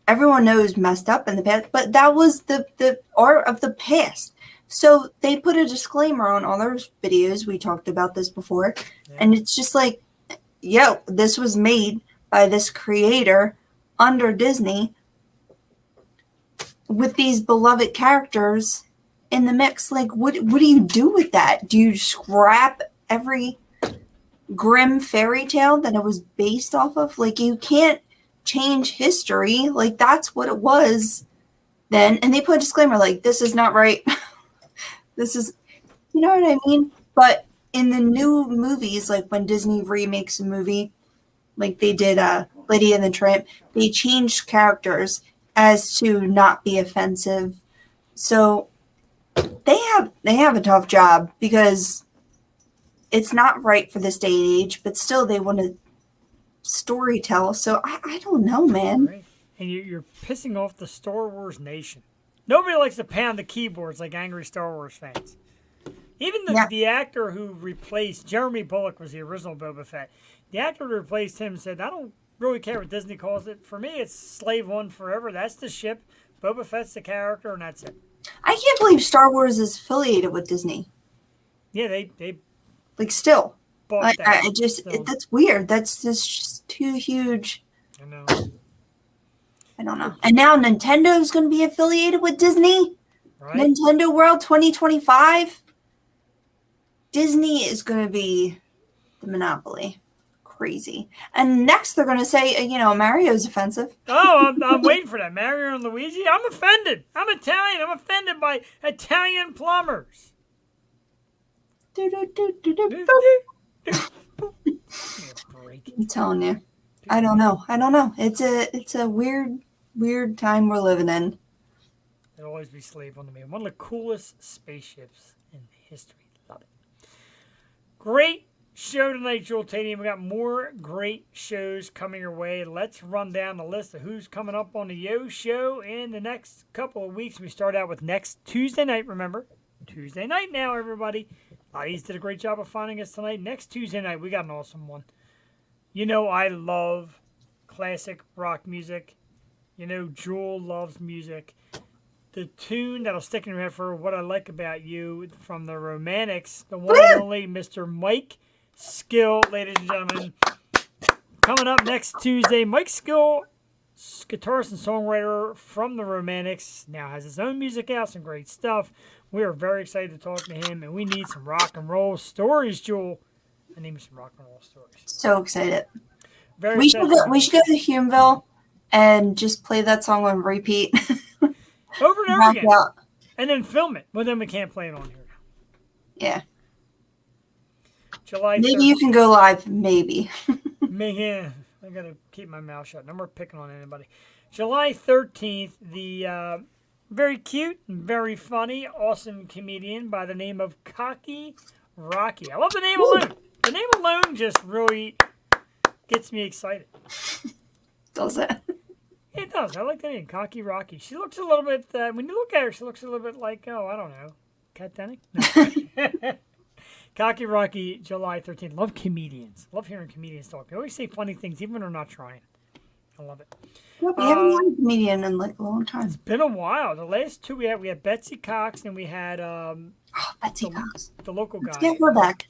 C: everyone knows, messed up in the past, but that was the art of the past. So they put a disclaimer on all their videos. We talked about this before. Yeah. And it's just like, yo, this was made by this creator under Disney with these beloved characters in the mix. Like, what do you do with that? Do you scrap every grim fairy tale that it was based off of? Like, you can't change history. Like, that's what it was then. And they put a disclaimer like, this is not right. This is, you know what I mean? But in the new movies, like when Disney remakes a movie, like they did Lady and the Tramp, they changed characters as to not be offensive. So they have a tough job because it's not right for this day and age, but still they want to story tell. So I don't know, man.
B: Right. And you're pissing off the Star Wars nation. Nobody likes to pound the keyboards like angry Star Wars fans. Even the actor who replaced Jeremy Bulloch was the original Boba Fett. The actor who replaced him said, I don't really care what Disney calls it. For me, it's Slave One forever. That's the ship. Boba Fett's the character, and that's it.
C: I can't believe Star Wars is affiliated with Disney.
B: Yeah, they
C: like still.
B: I
C: just that's weird. That's just too huge.
B: I know.
C: I don't know. And now Nintendo is going to be affiliated with Disney. Right. Nintendo World 2025. Disney is going to be the monopoly. Crazy. And next they're going to say, Mario's offensive.
B: Oh, I'm waiting for that. Mario and Luigi. I'm offended. I'm Italian. I'm offended by Italian plumbers.
C: I'm telling you. I don't know. It's a weird time we're living in.
B: It'll always be Slave One to me. One of the coolest spaceships in history. Love it. Great show tonight, Jewel Tadium. We got more great shows coming your way. Let's run down the list of who's coming up on the Yo Show in the next couple of weeks. We start out with next Tuesday night, remember? Tuesday night now, everybody. Ladies did a great job of finding us tonight. Next Tuesday night, we got an awesome one. You know I love classic rock music. You know Jewel loves music. The tune that'll stick in your head for What I Like About You from the Romantics, the one and only Mr. Mike Skill, ladies and gentlemen. Coming up next Tuesday, Mike Skill, guitarist and songwriter from the Romantics, now has his own music out, some great stuff. We are very excited to talk to him, and we need some rock and roll stories, Jewel. I need some rock and roll stories.
C: So excited. We should go to Humeville and just play that song on repeat.
B: Over and over again. And then film it. Well, then we can't play it on here.
C: Yeah.
B: July 13th.
C: Maybe you can go live. Maybe.
B: Yeah. I got to keep my mouth shut. No more picking on anybody. July 13th, the very cute and very funny, awesome comedian by the name of Cocky Rocky. I love the name alone. The name alone just really gets me excited.
C: Does it?
B: It does. I like the name, Cocky Rocky. She looks a little bit, when you look at her, she looks a little bit like, I don't know, Kat Denning? No. Cocky Rocky, July 13th. Love comedians. Love hearing comedians talk. They always say funny things, even when they're not trying. I love it.
C: Yeah, we haven't had a comedian in like a long time.
B: It's been a while. The last two we had Betsy Cox, and we had
C: Betsy Cox,
B: the local guy.
C: Let's get her back.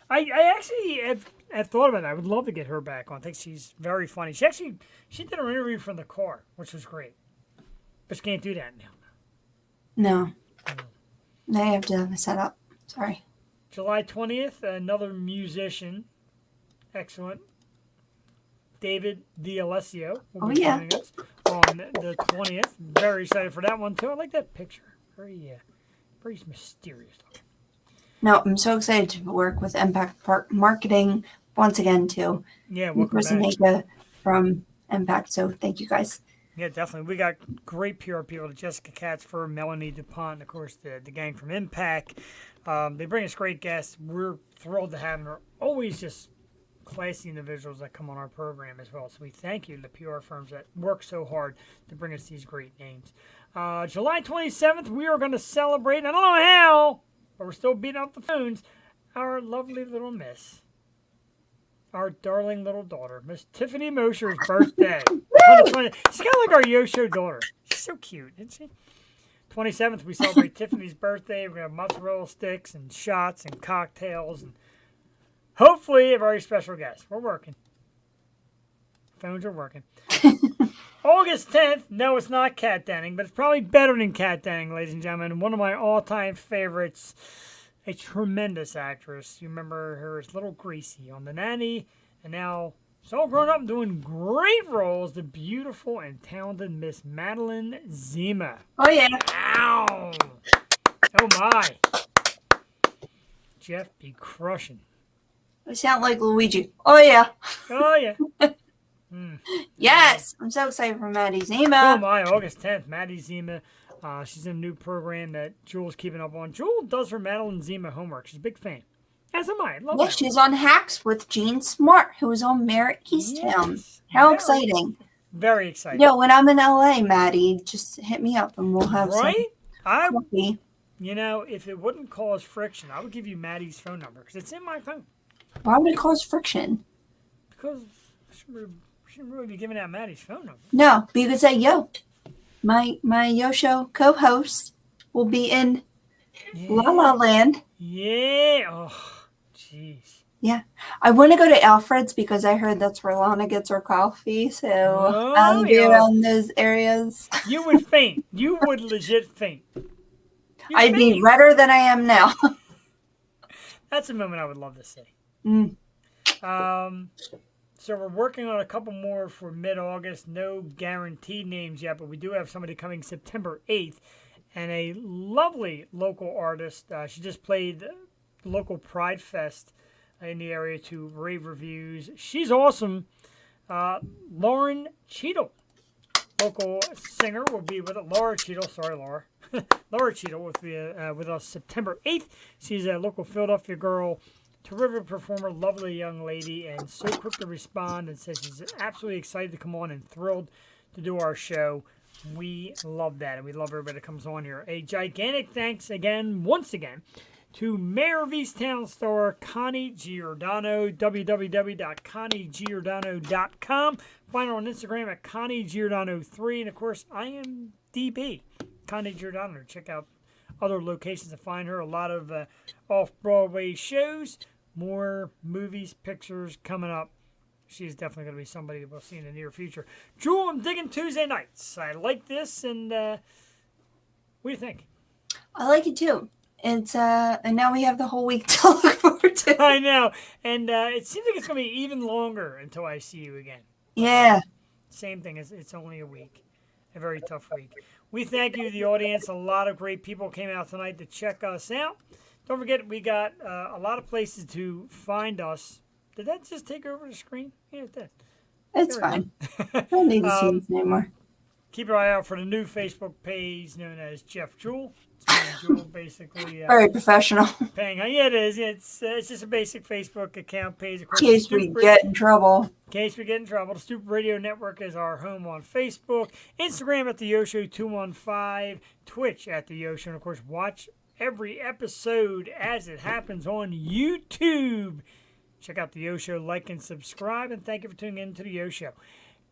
B: I actually have thought about it. I would love to get her back on. I think she's very funny. She did her interview from the car, which was great. But she can't do that now.
C: No. They have to have a setup. Sorry.
B: July 20th, another musician. Excellent. David D'Alessio will
C: Oh,
B: be
C: yeah.
B: joining us on the 20th. Very excited for that one, too. I like that picture. Very mysterious.
C: No, I'm so excited to work with Impact Marketing once again, too.
B: Yeah,
C: New
B: welcome
C: person
B: back.
C: Nika from Impact, so thank you guys.
B: Yeah, definitely. We got great PR people, Jessica Katzfer, Melanie DuPont, and of course the gang from Impact. They bring us great guests. We're thrilled to have them. They're always just classy individuals that come on our program as well. So we thank you, the PR firms that work so hard to bring us these great names. July 27th, we are going to celebrate, I don't know how, but we're still beating up the phones, our lovely little miss. Our darling little daughter, Miss Tiffany Mosher's birthday. She's kind of like our Yosho daughter. She's so cute, isn't she? 27th, we celebrate Tiffany's birthday. We're going to have mozzarella sticks and shots and cocktails and hopefully a very special guest. We're working. Phones are working. August 10th, no, it's not Kat Denning, but it's probably better than Kat Denning, ladies and gentlemen. One of my all-time favorites. A tremendous actress. You remember her as Little Gracie on The Nanny, and now she's all grown up and doing great roles. The beautiful and talented Miss Madeline Zima.
C: Oh, yeah.
B: Ow! Oh, my. Jeff be crushing.
C: I sound like Luigi. Oh, yeah.
B: Oh, yeah.
C: Yes. I'm so excited for Maddie
B: Oh,
C: Zima.
B: my. August 10th, Maddie Zima. She's in a new program that Jewel's keeping up on. Jewel does her Madeline Zima homework. She's a big fan. As am I. Love
C: Yeah,
B: Madeline.
C: she's on Hacks with Jean Smart, who was on Mare Of Easttown.
B: Yes.
C: How
B: Very-
C: exciting.
B: Very exciting.
C: Yo, when I'm in LA, Maddie, just hit me up and we'll have
B: Right?
C: some coffee.
B: You know, if it wouldn't cause friction, I would give you Maddie's phone number because it's in my phone.
C: Why would it cause friction?
B: Because I shouldn't really be giving out Maddie's phone number.
C: No, but you could say, yo, my Yosho co-host will be in La La Land.
B: Yeah. Oh, jeez.
C: Yeah. I want to go to Alfred's because I heard that's where Lana gets her coffee. So I'll be
B: yeah.
C: around those areas.
B: You would faint. You would legit faint. You'd
C: I'd be
B: faint.
C: redder than I am now.
B: That's a moment I would love to see.
C: Mm.
B: So we're working on a couple more for mid-August. No guaranteed names yet, but we do have somebody coming September 8th. And a lovely local artist. She just played the local Pride Fest in the area to rave reviews. She's awesome. Lauren Cheadle, local singer, will be with it. Laura Cheadle, sorry, Laura. Laura Cheadle will be with us September 8th. She's a local Philadelphia girl, terrific performer, lovely young lady, and so quick to respond and says she's absolutely excited to come on and thrilled to do our show. We love that, and we love everybody that comes on here. A gigantic thanks once again, to Mare of Easttown star Connie Giordano, www.conniegiordano.com. Find her on Instagram at ConnieGiordano3, and of course, I am DB, Connie Giordano. Check out other locations to find her. A lot of off-Broadway shows, more movies, pictures coming up. She's definitely going to be somebody that we'll see in the near future. Jewel, I'm digging Tuesday nights. I like this, and what do you think?
C: I like it too. It's and now we have the whole week to look forward to.
B: I know, and it seems like it's going to be even longer until I see you again.
C: Yeah.
B: Same thing. It's only a week. A very tough week. We thank you, the audience. A lot of great people came out tonight to check us out. Don't forget, we got a lot of places to find us. Did that just take over the screen? Yeah, it did.
C: It's fine. I don't need to see this anymore.
B: Keep your eye out for the new Facebook page known as Jeff Jewel. It's me and Jewel basically.
C: Very professional.
B: Paying. Yeah, it is. It's just a basic Facebook account page. Of course,
C: In case we get in trouble.
B: In case we get in trouble. The Stupid Radio Network is our home on Facebook. Instagram at the Yosho215. Twitch at the Yosho. And of course, watch every episode as it happens on YouTube. Check out the Yosho, like and subscribe, and thank you for tuning in to the Yosho.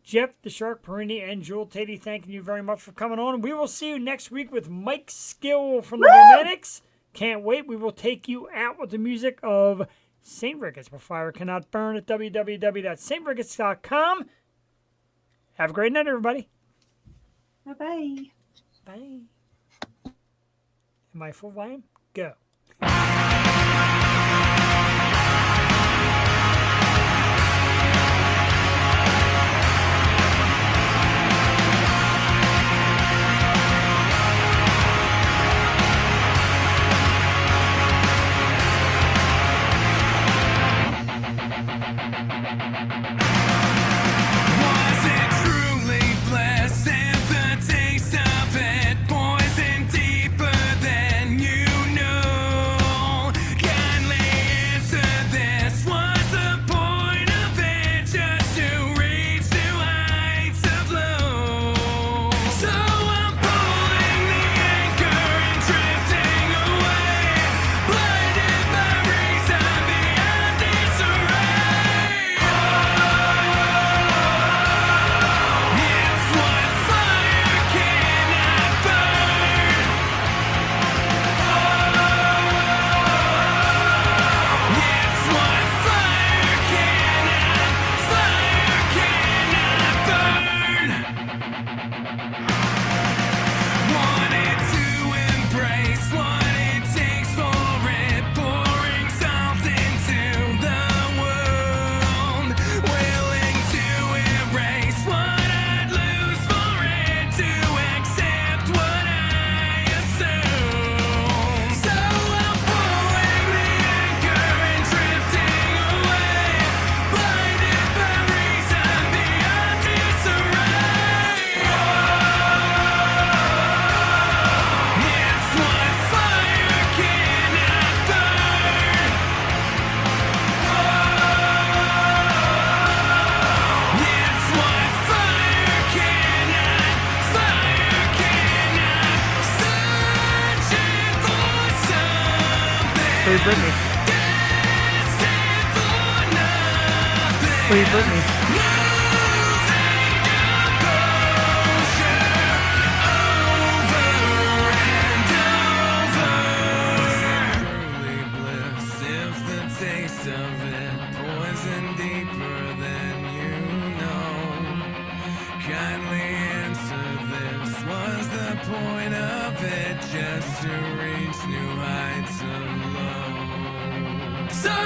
B: Jeff, the Shark Perini, and Jewel Tatey, thanking you very much for coming on. We will see you next week with Mike Skill from the Romantics. Can't wait. We will take you out with the music of St. Ricketts, where fire cannot burn, at www.stricketts.com. Have a great night, everybody.
C: Bye-bye.
B: Bye. Am I full volume? Go. Britney. Free Britney.
A: Taste of it, poison deeper than you know. Kindly answer this. Was the point of it just to reach new heights of low? So